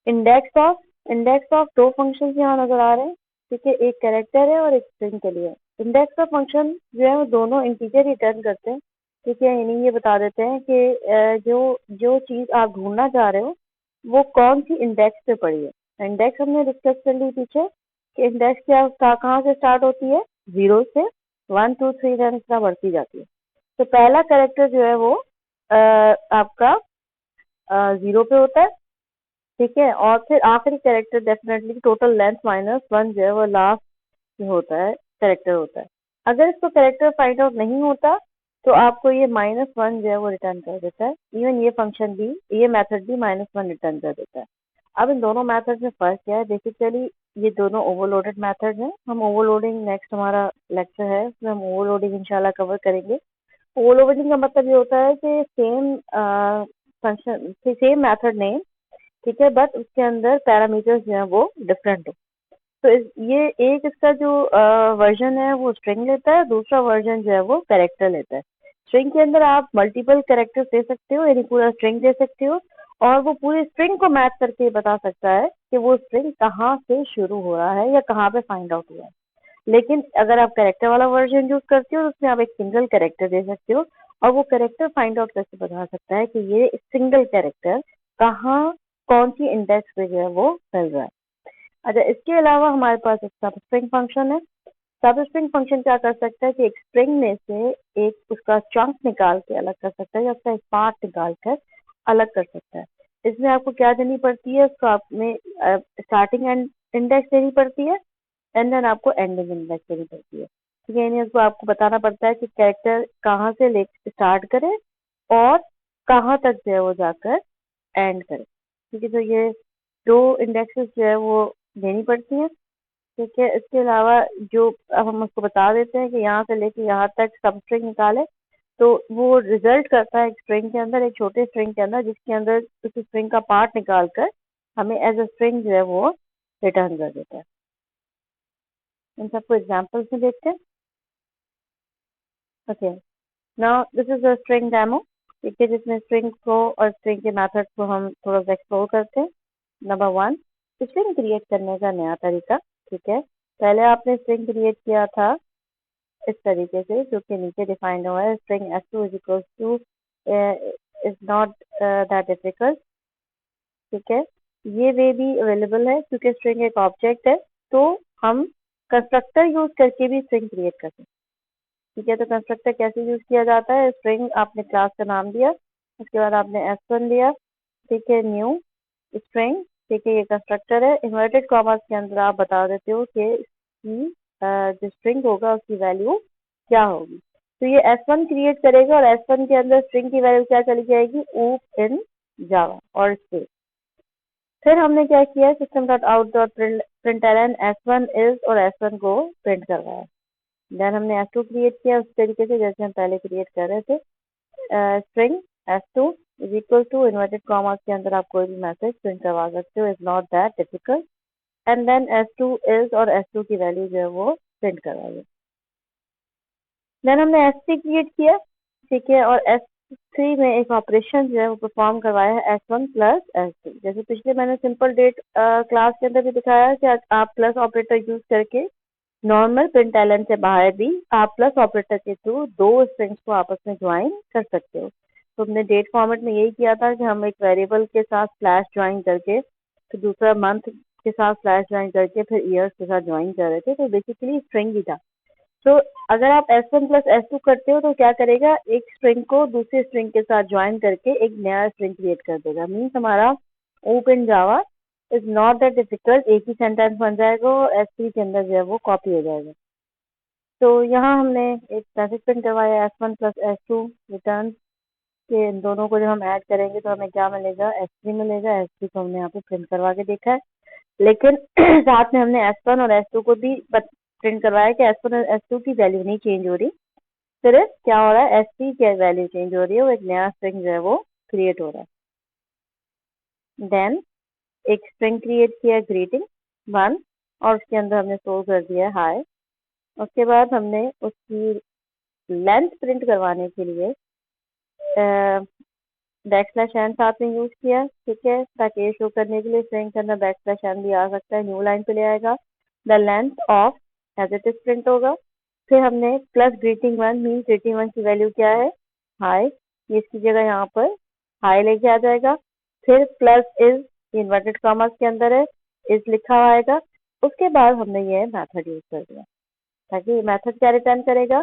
इंडेक्स ऑफ दो फंक्शन यहाँ नजर आ रहे हैं, ठीक है, एक कैरेक्टर है और एक स्ट्रिंग के लिए। इंडेक्स ऑफ फंक्शन जो है वो दोनों इंटीजर रिटर्न करते हैं, ठीक है, यानी ये बता देते हैं कि जो जो चीज आप ढूंढना चाह रहे हो वो कौन सी इंडेक्स पे पड़ी है। इंडेक्स हमने डिस्कस कर ली पीछे कि इंडेक्स क्या कहाँ से स्टार्ट होती है, 0 से 1 2 3 रन इतना बढ़ती जाती है। तो पहला कैरेक्टर जो है वो आपका 0 पे होता है, ठीक है। और फिर आखिरी कैरेक्टर डेफिनेटली टोटल लेंथ -1 जो है वो लास्ट होता है, कैरेक्टर होता है। अगर इसको कैरेक्टर फाइंड आउट नहीं होता तो आपको ये -1 जो है वो रिटर्न कर देता है। इवन ये फंक्शन भी, ये मेथड भी -1 रिटर्न कर देता है। अब इन दोनों मेथड में फर्क क्या है, बेसिकली ये दोनों ओवरलोडेड मेथड हैं। हम ओवरलोडिंग नेक्स्ट हमारा लेक्चर है उसमें हम ओवरलोडिंग इंशाल्लाह कवर करेंगे। ओवरलोडिंग का मतलब ये होता है कि same function, same method name, ठीक है, बट उसके अंदर पैरामीटर्स जो है वो डिफरेंट हो। तो ये एक इसका जो वर्जन है वो स्ट्रिंग लेता है, दूसरा वर्जन जो है वो कैरेक्टर लेता है। स्ट्रिंग के अंदर आप मल्टीपल कैरेक्टर्स दे सकते हो, यानी पूरा स्ट्रिंग दे सकते हो, और वो पूरी स्ट्रिंग को मैच करके बता सकता है कि वो स्ट्रिंग कहाँ से शुरू हो रहा है या कहाँ पे फाइंड आउट हुआ है। लेकिन अगर आप कैरेक्टर वाला वर्जन यूज करते हो तो उसमें आप एक सिंगल कैरेक्टर दे सकते हो, और वो कैरेक्टर फाइंड आउट करके बता सकता है कि ये सिंगल कैरेक्टर कहाँ, कौन सी इंडेक्स पे जो है वो मिल रहा है। अच्छा, इसके अलावा हमारे पास एक सब स्ट्रिंग फंक्शन है। सब स्ट्रिंग फंक्शन क्या कर सकता है कि एक स्ट्रिंग में से एक उसका चंक निकाल के अलग कर सकता है या उसका एक पार्ट निकाल कर अलग कर सकता है। इसमें आपको क्या देनी पड़ती है, उसको आपने स्टार्टिंग एंड इंडेक्स देनी पड़ती है, एंड देन आपको एंडिंग इंडेक्स देनी पड़ती है, ठीक है। यानी उसको आपको बताना पड़ता है कि कैरेक्टर कहाँ से ले स्टार्ट करे और कहाँ तक जो है वो जाकर एंड करे, ठीक है। तो ये दो इंडेक्सेस जो है वो देनी पड़ती हैं, ठीक है। इसके अलावा जो अब हम उसको बता देते हैं कि यहाँ से लेके यहाँ तक सब स्ट्रिंग निकाले, तो वो रिजल्ट करता है एक स्ट्रिंग के अंदर, एक छोटे स्ट्रिंग के अंदर, जिसके अंदर उस स्ट्रिंग का पार्ट निकाल कर हमें एज अ स्ट्रिंग जो है वो रिटर्न कर देता है। इन सबको एग्जाम्पल्स में देखते हैं। Okay, now this is a string demo, ठीक है, जिसमें स्ट्रिंग को और स्ट्रिंग के मेथड्स को हम थोड़ा सा एक्सप्लोर करते हैं। नंबर 1, स्ट्रिंग क्रिएट करने का नया तरीका, ठीक है। पहले आपने स्ट्रिंग क्रिएट किया था इस तरीके से, जो कि नीचे डिफाइंड हुआ है, string s2 is equal two is not that difficult, ठीक है। ये वे भी अवेलेबल है क्योंकि स्ट्रिंग एक ऑब्जेक्ट है, तो हम कंस्ट्रक्टर यूज करके भी स्ट्रिंग क्रिएट कर सकते हैं, ठीक है। तो कंस्ट्रक्टर कैसे यूज किया जाता है, स्ट्रिंग आपने क्लास का नाम दिया, उसके बाद आपने s1 दिया, ठीक है, न्यू स्ट्रिंग, ठीक है, ये कंस्ट्रक्टर है। इन्वर्टेड कॉमास के अंदर आप बता देते हो कि इसकी जो स्ट्रिंग होगा उसकी वैल्यू क्या होगी। तो ये s1 क्रिएट करेगा और s1 के अंदर स्ट्रिंग की वैल्यू क्या चली जाएगी, ऊप इन जावा और स्पेस। फिर हमने क्या किया, system dot out dot println s1 is और s1 को प्रिंट करवाया। देन हमने s2 क्रिएट किया उस तरीके से जैसे हम पहले क्रिएट कर रहे थे। String s2 is equal to inverted commas के अंदर आप कोई भी मैसेज प्रिंट करवा सकते हो, is not that difficult. And then s2 is और s2 की वैल्यू जो है वो प्रिंट करवाई। देन हमने s3 क्रिएट किया, ठीक है, और s3 में एक ऑपरेशन जो है वो परफॉर्म करवाया है s1 प्लस s2। जैसे पिछले मैंने सिंपल डेट क्लास के अंदर भी दिखाया कि आप प्लस ऑपरेटर यूज करके नॉर्मल प्रिंटलन से बाहर भी आप प्लस ऑपरेटर के थ्रू दो स्ट्रिंग्स को आपस में ज्वाइन कर सकते हो। तो हमने डेट फॉर्मेट में यही किया था कि हम एक वेरिएबल के साथ स्लैश ज्वाइन करके, फिर दूसरा मंथ के साथ स्लैश ज्वाइन करके, फिर ईयर्स के साथ ज्वाइन कर रहे थे, तो बेसिकली स्ट्रिंग ही था। तो अगर आप s1 प्लस s2 करते हो तो क्या करेगा, एक स्ट्रिंग को दूसरे स्ट्रिंग के साथ ज्वाइन करके एक नया स्ट्रिंग क्रिएट कर देगा। मीन्स हमारा open Java is not that difficult, एक ही सेंटेंस बन जाएगा और s3 के अंदर जो है वो कॉपी हो जाएगा। तो यहाँ हमने एक मैसेज प्रिंट करवाया s1 प्लस s2 रिटर्न के, इन दोनों को जब हम ऐड करेंगे तो हमें क्या मिलेगा, s3 मिलेगा। s3 को हमने यहाँ पे प्रिंट करवा के देखा है, लेकिन साथ में हमने s1 और s2 को भी प्रिंट करवाया कि s1 और s2 की वैल्यू नहीं चेंज हो रही, सिर्फ क्या हो रहा है, s3 की वैल्यू चेंज हो रही है, वो एक नया स्ट्रिंग जो है वो क्रिएट हो रहा है। देन एक स्ट्रिंग क्रिएट किया ग्रीटिंग 1 और उसके अंदर हमने स्टोर कर दिया हाय। उसके बाद हमने उसकी लेंथ प्रिंट करवाने के लिए बैकस्लैश एन साथ में यूज किया, ठीक है, ताकि ये शो करने के लिए स्ट्रिंग के अंदर बैकस्लैश एन भी आ सकता है, न्यू लाइन पे ले आएगा। The length of as it is print होगा। फिर हमने प्लस ग्रीटिंग 1 मीन ग्रीटिंग 1 की वैल्यू क्या है, हाय, ये इसकी जगह यहाँ पर हाय लेके आ जाएगा। फिर प्लस इज ये इन्वर्टेड कॉमास के अंदर है, इस लिखा हुआ आएगा। उसके बाद हमने ये मेथड यूज कर दिया, ताकि मेथड क्या रिटर्न करेगा,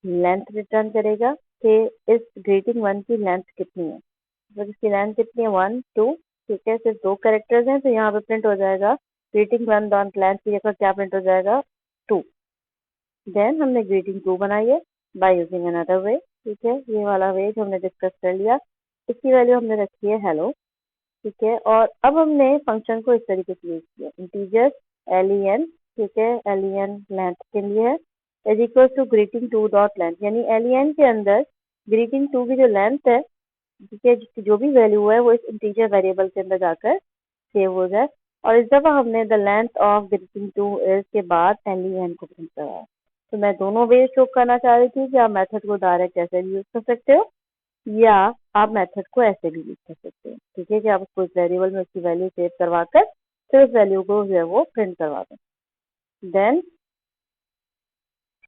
लेंथ रिटर्न करेगा कि इस ग्रीटिंग 1 की लेंथ कितनी है। तो इसकी लेंथ कितनी है, 1 2, ठीक है, सिर्फ 2 कैरेक्टर्स हैं, तो यहाँ पे प्रिंट हो जाएगा ग्रीटिंग 1 डॉट लेंथ की जगह क्या प्रिंट हो जाएगा, 2। देन हमने ग्रीटिंग 2 बनाई है बाय यूजिंग अनदर वे, ठीक है, ये वाला वे जो हमने डिस्कस कर लिया। इसकी वैल्यू हमने रखी है हेलो, ठीक है। और अब हमने फंक्शन को इस तरीके से यूज किया, इंटीजर len, ठीक है, len लेंथ के लिए है, is equal to greeting 2 dot length, यानी len के अंदर ग्रीटिंग 2 की जो लेंथ है, ठीक है, जिसकी जो भी वैल्यू है वो इस इंटीजर वेरिएबल के अंदर जाकर सेव हो जाए। और इस दफा हमने the length of greeting 2 is के बाद len को प्रिंट करवाया। तो मैं दोनों वे शो करना चाह रही थी कि आप मेथड को डायरेक्ट ऐसे भी यूज कर सकते हो, या आप मेथड को ऐसे भी यूज कर सकते हैं, ठीक है, कि आप उसको इस वेरिएबल में उसकी वैल्यू सेव करवा कर फिर उस वैल्यू को जो है वो प्रिंट करवा दें। Then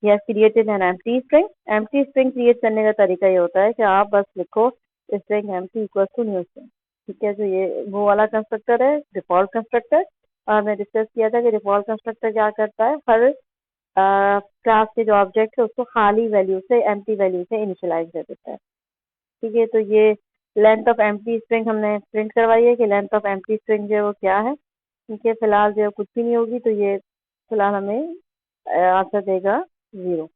yes created an empty string. Empty string create करने का तरीका ये होता है कि आप बस लिखो string empty equal to new string, ठीक है। तो ये वो वाला कंस्ट्रक्टर है डिफॉल्ट कंस्ट्रक्टर, और हमने डिस्कस किया था कि डिफॉल्ट कंस्ट्रक्टर क्या करता है, हर क्लास के जो ऑब्जेक्ट है उसको खाली वैल्यू से, एम्प्टी वैल्यू से इनिशियलाइज कर देता है, ठीक है। तो ये लेंथ ऑफ एम्प्टी स्ट्रिंग हमने प्रिंट करवाई है कि लेंथ ऑफ एम्प्टी स्ट्रिंग जो है वो क्या है, ठीक है। फिलहाल जो है कुछ भी नहीं होगी, तो ये फिलहाल हमें आंसर देगा 0।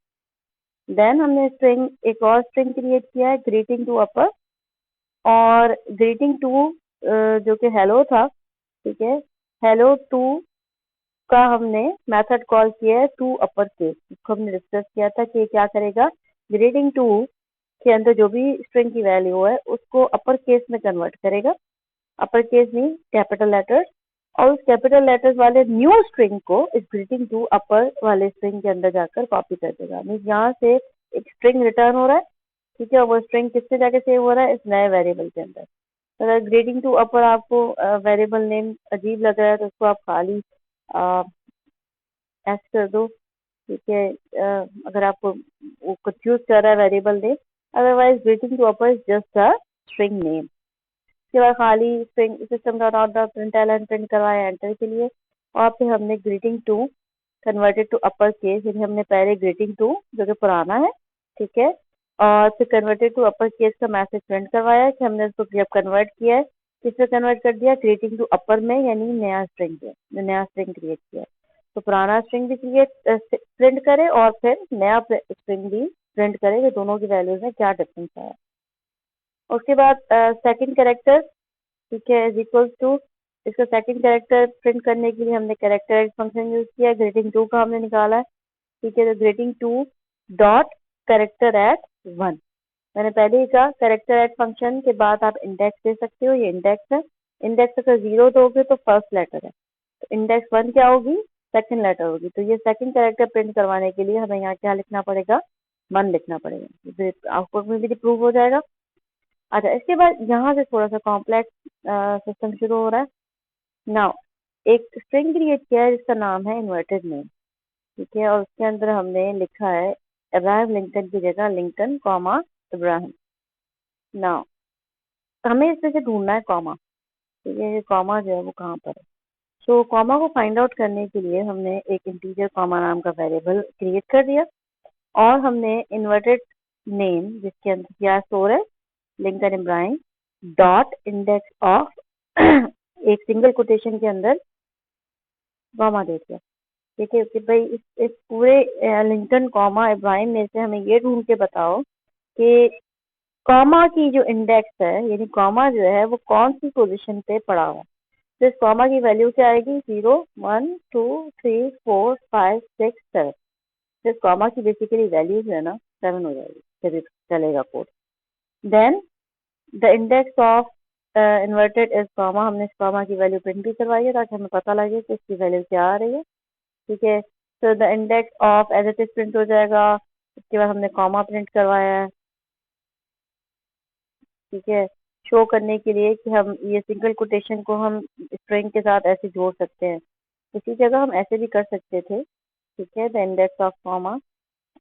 देन हमने स्ट्रिंग एक और स्ट्रिंग क्रिएट किया है ग्रीटिंग टू अपर, और ग्रीटिंग टू जो कि हेलो था, ठीक है, हेलो टू का हमने मेथड कॉल किया है टू अपर केस। इसको हमने डिस्कस किया था कि क्या करेगा, ग्रीटिंग टू के अंदर जो भी स्ट्रिंग की वैल्यू है उसको अपर केस में कन्वर्ट करेगा, upper case mean capital letters, और उस कैपिटल लेटर्स वाले न्यू स्ट्रिंग को इस ग्रीटिंग टू अपर वाले स्ट्रिंग के अंदर जाकर कॉपी कर देगा। मीन यहाँ से एक स्ट्रिंग रिटर्न हो रहा है, ठीक है, और वो स्ट्रिंग किससे जाके सेव हो रहा है, इस नए वेरिएबल के अंदर। अगर ग्रेडिंग टू अपर आपको वेरिएबल नेम अजीब लग रहा है तो उसको आप खाली एस कर दो, ठीक है। अगर आपको वो कंफ्यूज कर रहा है variable name, otherwise greeting two upper is just a string name. उसके बाद खाली string system dot out dot println print करवाया एंटर के लिए, और फिर हमने greeting two converted to upper case, यानी हमने पहले ग्रीटिंग टू जो कि पुराना है, ठीक है, और फिर कन्वर्टेड टू अपर केस का मैसेज प्रिंट करवाया कि हमने उसको जब कन्वर्ट किया है किसमें कन्वर्ट कर दिया, ग्रीटिंग टू अपर में, यानी नया स्ट्रिंग है, नया स्ट्रिंग क्रिएट किया। तो पुराना स्ट्रिंग भी क्रिएट प्रिंट करे और फिर नया स्ट्रिंग भी प्रिंट करे कि दोनों की वैल्यूज में क्या डिफरेंस आया। उसके बाद सेकंड कैरेक्टर, ठीक है, इज इक्वल टू, इसका सेकंड कैरेक्टर प्रिंट करने के लिए हमने कैरेक्टर एड फंक्शन यूज किया, ग्रीटिंग 2 का हमने निकाला है, ठीक है। तो ग्रीटिंग 2 डॉट कैरेक्टर एट 1, मैंने पहले ही कहा कैरेक्टर एड फंक्शन के बाद आप इंडेक्स दे सकते हो, ये इंडेक्स है, इंडेक्स अगर 0 दोगे तो फर्स्ट लेटर है, तो इंडेक्स 1 क्या होगी, सेकंड लेटर होगी। तो ये सेकंड कैरेक्टर प्रिंट करवाने के लिए हमें यहाँ क्या लिखना पड़ेगा, 1 लिखना पड़ेगा, आउटपुट में भी प्रूव हो जाएगा। अच्छा, इसके बाद यहाँ से थोड़ा सा कॉम्प्लेक्स सिस्टम शुरू हो रहा है। नाउ एक स्ट्रिंग क्रिएट किया है जिसका नाम है इन्वर्टेड नेम, ठीक है, और उसके अंदर हमने लिखा है अब्राहम लिंकन की जगह लिंकन कॉमा इब्राहिम। नाउ हमें इसमें से ढूंढना है कॉमा, ठीक है, ये कॉमा जो है वो कहाँ पर है। सो कॉमा को फाइंड आउट करने के लिए हमने एक इंटीजर कॉमा नाम का वेरिएबल क्रिएट कर दिया, और हमने इन्वर्टेड नेम जिसके अंदर क्या स्टोर है, Lincoln Ibrahim dot index of एक सिंगल कोटेशन के अंदर कॉमा दे दिया, ठीक है, कि भाई इस पूरे लिंकन कॉमा इब्राहिम में से हमें ये ढूंढ के बताओ कि कॉमा की जो इंडेक्स है, यानी कॉमा जो है वो कौन सी पोजीशन पे पड़ा हुआ है। तो इस कॉमा की वैल्यू क्या आएगी, 0 1 2 3 4 5 6 7। इस कॉमा की बेसिकली वैल्यू जो है ना 7 हो जाएगी, फिर चलेगा code. Then the index of inverted is comma, हमने इस कॉमा की वैल्यू प्रिंट भी करवाई है ताकि हमें पता लगे कि इसकी वैल्यू क्या आ रही है, ठीक है। तो the index of as it is print हो जाएगा, उसके बाद हमने कॉमा प्रिंट करवाया है, ठीक है, शो करने के लिए कि हम ये सिंगल कोटेशन को हम स्ट्रिंग के साथ ऐसे जोड़ सकते हैं। इसी जगह हम ऐसे भी कर सकते थे, ठीक है, द इंडेक्स ऑफ कॉमा,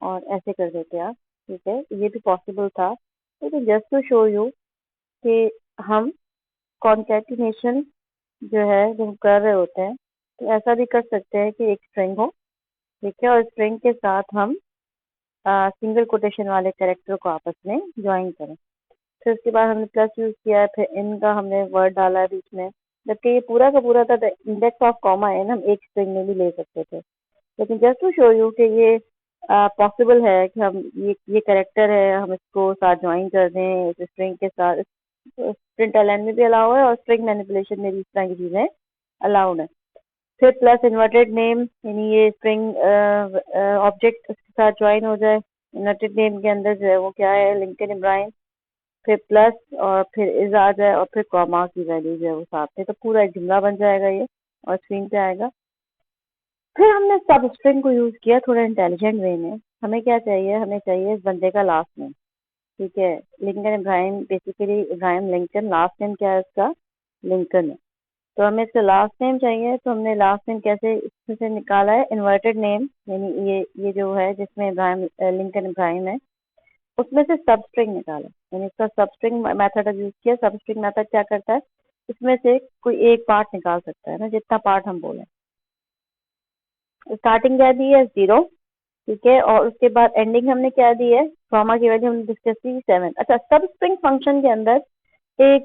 और ऐसे कर देते आप, ठीक है, ये भी पॉसिबल था, लेकिन जस्ट टू शो यू कि हम कॉन्कैटिनेशन जो है जब हम कर रहे होते हैं तो ऐसा भी कर सकते हैं कि एक स्ट्रिंग हो, ठीक है, और स्ट्रिंग के साथ हम सिंगल कोटेशन वाले कैरेक्टर को आपस में ज्वाइन करें। फिर उसके बाद हमने प्लस यूज किया है, फिर इन का हमने वर्ड डाला है बीच में, जबकि ये पूरा का पूरा था इंडेक्स ऑफ कॉमा एन हम एक स्ट्रिंग में भी ले सकते थे, लेकिन जस्ट टू शो यू कि ये पॉसिबल है कि हम ये कैरेक्टर है, हम इसको साथ ज्वाइन कर दें इस स्ट्रिंग के साथ। प्रिंट एलन में भी अलाउ है और स्ट्रिंग मैनिपुलेशन में भी इस तरह की चीज़ें अलाउड है। फिर प्लस इन्वर्टेड नेम, यानी ये स्ट्रिंग ऑब्जेक्ट के साथ ज्वाइन हो जाए। इन्वर्टेड नेम के अंदर जो है वो क्या है, लिंकन इब्राहिम, फिर प्लस और फिर इज आ जाए और फिर कॉमा की वैल्यू जो है वो साथ में, तो पूरा एक जुमला बन जाएगा ये और स्क्रीन पे आएगा। फिर हमने सब स्ट्रिंग को यूज किया थोड़ा इंटेलिजेंट वे में। हमें क्या चाहिए, हमें चाहिए इस बंदे का लास्ट नेम, ठीक है, Lincoln Ibrahim, basically Ibrahim Lincoln, last name क्या है उसका, लिंकन है। तो हमें इसका लास्ट नेम चाहिए, तो हमने लास्ट नेम कैसे इसमें से निकाला है, इन्वर्टेड नेम, यानी ये जो है जिसमें इब्राहिम लिंकन इब्राहिम है उसमें से सब स्ट्रिंग निकाला, यानी इसका सब स्ट्रिंग मेथड यूज किया। सब स्ट्रिंग मेथड क्या करता है, इसमें से कोई एक पार्ट निकाल सकता है ना, जितना पार्ट हम बोले। स्टार्टिंग क्या दी है, 0, ठीक है, और उसके बाद एंडिंग हमने क्या दी है, कॉमा की वैल्यू हमने डिस्कस की 7। अच्छा, सब स्ट्रिंग फंक्शन के अंदर एक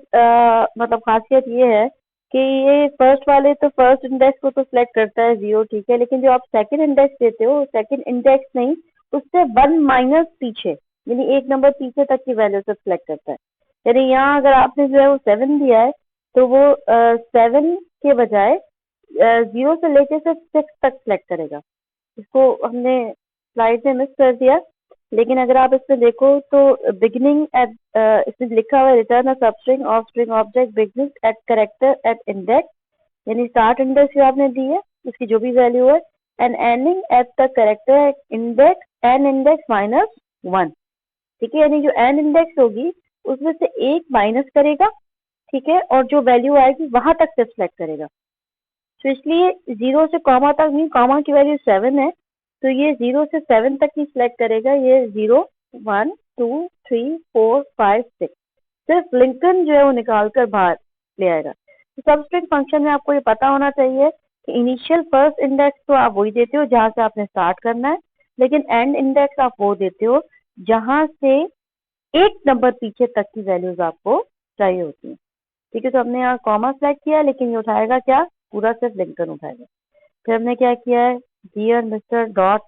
मतलब खासियत ये है कि ये फर्स्ट वाले तो फर्स्ट इंडेक्स को तो सिलेक्ट करता है 0, ठीक है, लेकिन जो आप सेकंड इंडेक्स देते हो, सेकंड इंडेक्स नहीं, उससे 1 माइनस पीछे, यानी एक नंबर पीछे तक की वैल्यू से सिलेक्ट करता है। यानी यहाँ अगर आपने जो है वो 7 दिया है तो वो 7 के बजाय 0 से लेके सिर्फ 6 तक सिलेक्ट करेगा। इसको हमने स्लाइड में मिस कर दिया, लेकिन अगर आप इसमें देखो तो बिगिनिंग एट, इसमें लिखा हुआ है return a substring of string object beginning at character at index, यानी स्टार्ट इंडेक्स जो आपने दी है उसकी जो भी वैल्यू है, and ending at the character at index end index minus 1, ठीक है, यानी जो एन इंडेक्स होगी उसमें से एक माइनस करेगा, ठीक है, और जो वैल्यू आएगी वहां तक से सिलेक्ट करेगा। तो इसलिए 0 से कॉमा तक नहीं, कॉमा की वैल्यू 7 है तो ये 0 से 7 तक ही सिलेक्ट करेगा, ये 0 1 2 3 4 5 6, सिर्फ लिंकन जो है वो निकाल कर बाहर ले आएगा। तो सबस्ट्रिंग फंक्शन में आपको ये पता होना चाहिए कि इनिशियल फर्स्ट इंडेक्स तो आप वही देते हो जहां से आपने स्टार्ट करना है, लेकिन एंड इंडेक्स आप वो देते हो जहां से एक नंबर पीछे तक की वैल्यूज आपको चाहिए होती है, ठीक है। तो हमने यहाँ कॉमा सेलेक्ट किया, लेकिन ये उठाएगा क्या, पूरा सिर्फ लिंकन उठाएगा। फिर हमने क्या किया है, dear mister dot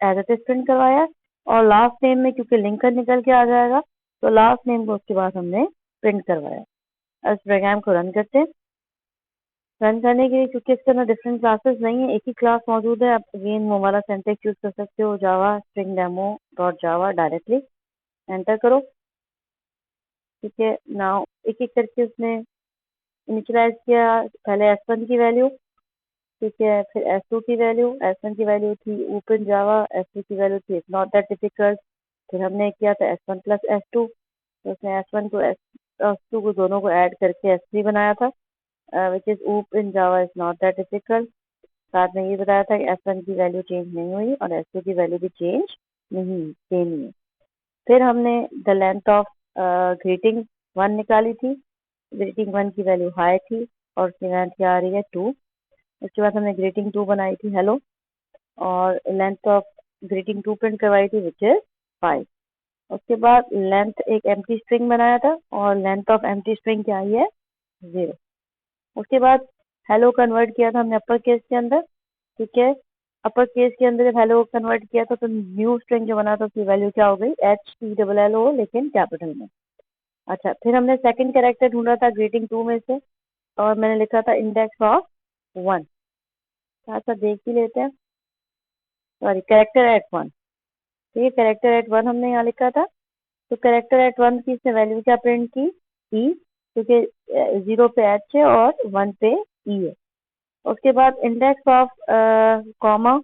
as it is print करवाया, और लास्ट नेम में क्योंकि लिंकन निकल के आ जाएगा तो लास्ट नेम को उसके बाद हमने प्रिंट करवाया। अब इस प्रोग्राम को रन करते हैं। रन करने के लिए क्योंकि इसके अंदर डिफरेंट क्लासेस नहीं है, एक ही क्लास मौजूद है, आप अगेन वो वाला सिंटैक्स यूज कर सकते हो, Java string demo dot Java, directly enter करो, ठीक है। नाउ एक एक करके उसने इनिशियलाइज किया, पहले S1 की वैल्यू, ठीक है, फिर S2 की वैल्यू, S1 की वैल्यू थी ओपन जावा, S2 की वैल्यू थी नॉट दैट डिफिकल्ट। फिर हमने किया था S1 प्लस S2, तो उसने S1 को S2 को दोनों को ऐड करके S3 बनाया था, which is open Java is not that difficult. साथ में ये बताया था कि S1 की वैल्यू चेंज नहीं हुई और S2 की वैल्यू भी चेंज नहीं हुई, सेम ही है। फिर हमने द लेंथ ऑफ ग्रीटिंग 1 निकाली थी, ग्रीटिंग 1 की वैल्यू हाई थी और उसकी लेंथ क्या आ रही है 2। उसके बाद हमने ग्रीटिंग 2 बनाई थी हेलो, और लेंथ ऑफ ग्रीटिंग 2 प्रिंट करवाई थी विच इज 5। उसके बाद लेंथ एक एम्प्टी स्ट्रिंग बनाया था और लेंथ ऑफ एम्प्टी स्ट्रिंग क्या आई है 0। उसके बाद हेलो कन्वर्ट किया था हमने अपर केस के अंदर, ठीक है, अपर केस के अंदर जब हेलो कन्वर्ट किया था तो न्यू स्ट्रिंग जो बना था उसकी वैल्यू क्या हो गई, HTLL लेकिन कैपिटल में। अच्छा, फिर हमने सेकंड कैरेक्टर ढूंढा था ग्रीटिंग 2 में से और मैंने लिखा था इंडेक्स ऑफ 1, साथ साथ देख भी लेते हैं, सॉरी कैरेक्टर एट 1, ठीक है, कैरेक्टर एट 1 हमने यहाँ लिखा था। तो कैरेक्टर एट 1 की इसने वैल्यू क्या प्रिंट की, ई, क्योंकि 0 पे H है और 1 पे ई है। उसके बाद index of comma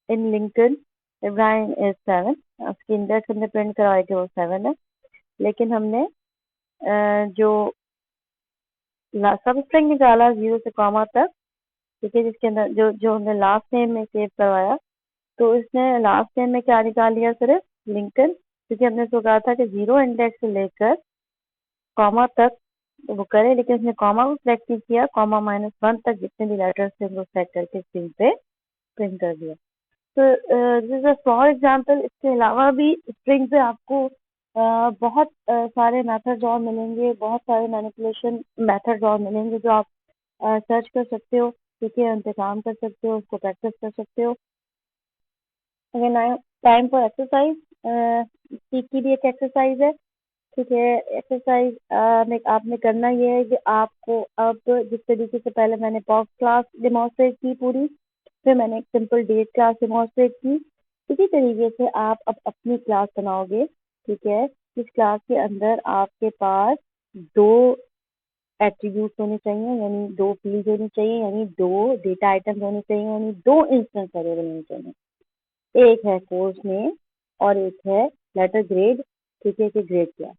in Lincoln Ibrahim is 7, उसकी इंडेक्स हमने प्रिंट करवाई थी वो 7 है, लेकिन हमने जो सब स्ट्रिंग निकाला 0 से कॉमा तक, ठीक है, जिसके अंदर जो जो हमने लास्ट नेम में सेव करवाया तो इसने लास्ट नेम में क्या निकाल लिया, सिर्फ लिंकन, क्योंकि हमने इसको कहा था कि 0 इंडेक्स से लेकर कॉमा तक तो वो करे, लेकिन उसने कॉमा को सिलेक्ट नहीं किया, कॉमा -1 तक जितने भी लेटर्स थे उनको सेलेक्ट करके स्क्रीन पे प्रिंट कर दिया। तो this is a for example. इसके अलावा भी स्ट्रिंग पे आपको बहुत सारे मेथड्स और मिलेंगे, बहुत सारे मैनिपुलेशन मेथड्स और मिलेंगे जो आप सर्च कर सकते हो, ठीक है, उन पे काम कर सकते हो, उसको प्रैक्टिस कर सकते हो। अगर टाइम फॉर एक्सरसाइज, सीख की भी एक एक्सरसाइज है, ठीक है। एक्सरसाइज में आपने करना ये है कि आपको अब जिस तरीके से पहले मैंने पॉप क्लास डिमॉन्स्ट्रेट की पूरी, फिर मैंने एक सिंपल डेट क्लास डिमॉन्स्ट्रेट की, इसी तरीके से आप अब अपनी क्लास बनाओगे, ठीक है। इस क्लास के अंदर आपके पास 2 एट्रीब्यूट्स होने चाहिए, यानी 2 फील्ड होनी चाहिए, यानी 2 डेटा आइटम्स होने चाहिए, यानी 2 इंस्टेंस वेरिएबल होने चाहिए। एक है कोर्स नेम और एक है लेटर ग्रेड, ठीक है, कि ग्रेड क्या,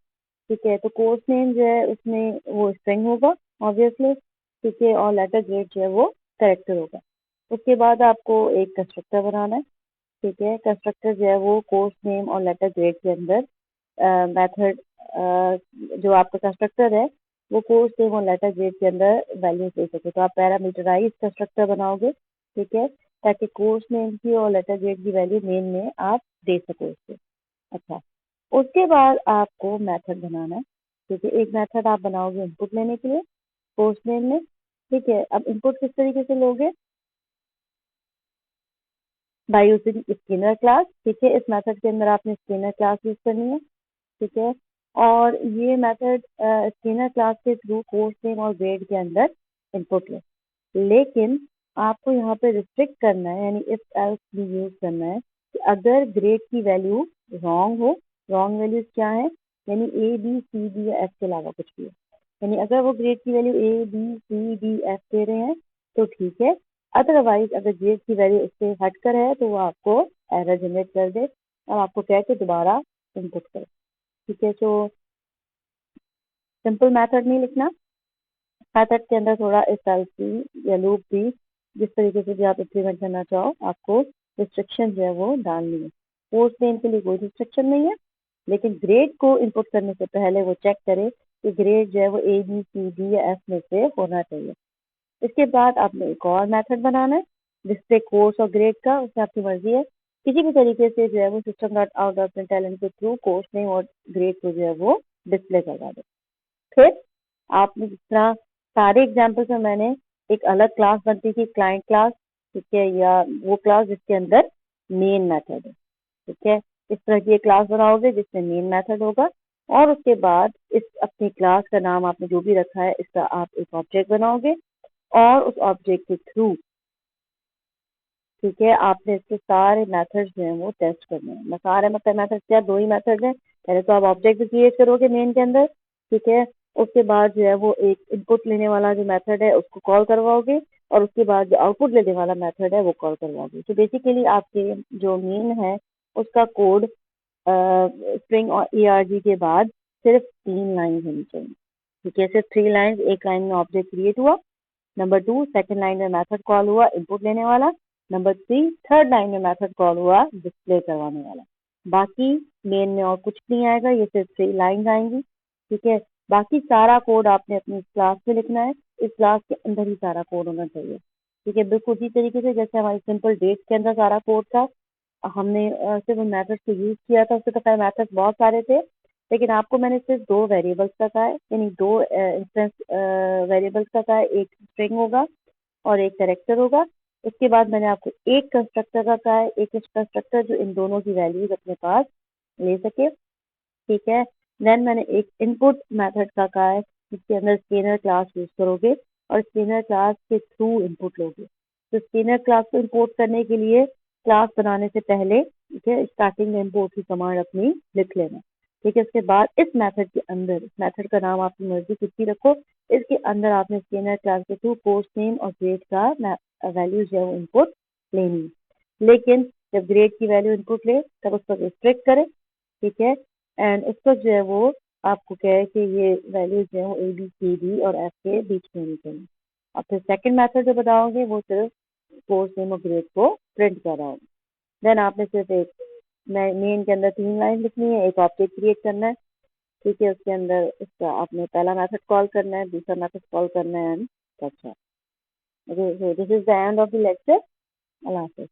ठीक है। तो कोर्स नेम जो है उसमें वो स्ट्रिंग होगा ऑब्वियसली, ठीक है, और लेटर ग्रेड जो है वो कैरेक्टर होगा। उसके बाद आपको एक कंस्ट्रक्टर बनाना है, ठीक है। कंस्ट्रक्टर जो है वो कोर्स नेम और लेटर ग्रेड के अंदर मेथड, जो आपका कंस्ट्रक्टर है वो कोर्स नेम और लेटर ग्रेड के अंदर वैल्यूज दे सके। तो आप पैरामीटराइज कंस्ट्रक्टर बनाओगे, ठीक है, ताकि कोर्स नेम की और लेटर ग्रेड की वैल्यू मेन में आप दे सको उससे। अच्छा, उसके बाद आपको मेथड बनाना है, ठीक है। एक मेथड आप बनाओगे इनपुट लेने के लिए कोर्स नेम में, ठीक है। अब इनपुट किस तरीके से लोगे, बाय यूजिंग स्कैनर क्लास, ठीक है। इस मेथड के अंदर आपने स्कैनर क्लास यूज करनी है, ठीक है। और ये मेथड स्कैनर क्लास के थ्रू कोर्स नेम और ग्रेड के अंदर इनपुट ले, लेकिन आपको यहाँ पे रिस्ट्रिक्ट करना है, यानी इफ एल्स भी यूज करना है कि अगर ग्रेड की वैल्यू रॉन्ग हो, रॉन्ग वैल्यूज क्या है, यानी ए बी सी डी या एफ के अलावा कुछ भी है, यानी अगर वो ग्रेड की value A B C D F दे रहे हैं तो ठीक है, अदरवाइज अगर ग्रेड की वैल्यू उससे हटकर है तो वो आपको एरर जनरेट कर दे और आपको कह के दोबारा इनपुट करे, ठीक है। तो सिंपल मेथड नहीं लिखना, मेथड के अंदर थोड़ा इफ एल्स भी या लूप भी, जिस तरीके से भी आप इम्प्लीमेंट करना चाहो, आपको रिस्ट्रिक्शन जो है वो डालनी है। कोर्स नेम के लिए कोई रिस्ट्रिक्शन नहीं है, लेकिन ग्रेड को इनपुट करने से पहले वो चेक करे कि ग्रेड जो है वो ए बी सी डी या एफ में से होना चाहिए। इसके बाद आपने एक और मेथड बनाना है जिससे कोर्स और ग्रेड का, उसमें आपकी मर्जी है, किसी भी तरीके से जो है वो system dot out dot println के थ्रू कोर्स नेम और ग्रेड को जो है वो डिस्प्ले करवा दे। फिर आपने जिस तरह सारे एग्जाम्पल्स में मैंने एक अलग क्लास बनती थी क्लाइंट क्लास, ठीक है, या वो क्लास जिसके अंदर मेन मेथड है, ठीक है। इस तरह की एक क्लास बनाओगे जिसमें मेन मेथड होगा, और उसके बाद इस अपनी क्लास का नाम आपने जो भी रखा है इसका आप एक ऑब्जेक्ट बनाओगे, और उस ऑब्जेक्ट के थ्रू, ठीक है, आपने इसके सारे मेथड्स जो हैं वो टेस्ट करने हैं। मैं सारे मतलब मेथड क्या, 2 ही मेथड हैं। पहले तो आप ऑब्जेक्ट क्रिएट करोगे मेन के अंदर, ठीक है। उसके बाद जो है वो एक इनपुट लेने वाला जो मेथड है उसको कॉल करवाओगे, और उसके बाद जो आउटपुट लेने वाला मेथड है वो कॉल करवाओगे। तो बेसिकली आपके जो मेन है उसका कोड स्ट्रिंग और ERG के बाद सिर्फ 3 लाइन होनी चाहिए, ठीक है। सिर्फ 3 लाइन, एक लाइन में ऑब्जेक्ट क्रिएट हुआ, नंबर 2 सेकंड लाइन में मेथड कॉल हुआ इनपुट लेने वाला, नंबर 3 थर्ड लाइन में मेथड कॉल हुआ डिस्प्ले करवाने वाला। बाकी मेन में और कुछ नहीं आएगा, ये सिर्फ 3 लाइन आएंगी, ठीक है। बाकी सारा कोड आपने अपनी क्लास में लिखना है, इस क्लास के अंदर ही सारा कोड होना चाहिए, ठीक है। बिल्कुल उसी तरीके से जैसे हमारी सिंपल डेट के अंदर सारा कोड था, हमने सिर्फ उन मेथड्स को यूज किया था। उससे तो खैर मेथड्स बहुत सारे थे, लेकिन आपको मैंने सिर्फ 2 वेरिएबल्स का कहा है, यानी 2 इंस्टेंस वेरिएबल्स का कहा है, एक स्ट्रिंग होगा और एक कैरेक्टर होगा। उसके बाद मैंने आपको एक कंस्ट्रक्टर का कहा है, एक कंस्ट्रक्टर जो इन दोनों की वैल्यूज अपने पास ले सके, ठीक है। देन मैंने एक इनपुट मेथड का कहा है जिसके अंदर स्कैनर क्लास यूज करोगे और स्कैनर क्लास के थ्रू इनपुट लोगे। तो स्कैनर क्लास को इम्पोर्ट करने के लिए क्लास बनाने से पहले, ठीक है, स्टार्टिंग में इम्पोर्ट की कमांड अपनी लिख लेना, ठीक है। उसके बाद इस मेथड के अंदर, इस मेथड का नाम आपकी मर्जी कुछ भी रखो, इसके अंदर आपने स्कैनर क्लास के थ्रू कोर्स नेम और ग्रेड का वैल्यू जो है वो इनपुट लेनी है। लेकिन जब ग्रेड की वैल्यू इनपुट ले तब उसको रिस्ट्रिक्ट करे, ठीक है, एंड उस वक्त जो है वो आपको कहे कि ये वैल्यूज जो है वो ए बी सी डी और एफ के बीच में होनी चाहिए। और फिर सेकंड मेथड जो बताओगे वो सिर्फ कोर्स नेम और ग्रेड को प्रिंट कर रहा होगा। देन आपने सिर्फ एक मेन के अंदर 3 लाइन लिखनी है, एक ऑब्जेक्ट क्रिएट करना है, ठीक है, उसके अंदर उसका आपने पहला मेथड कॉल करना है, दूसरा मेथड कॉल करना है एंड अच्छा। Okay, so this is the end of the lecture. अल्लाह हाफिज़।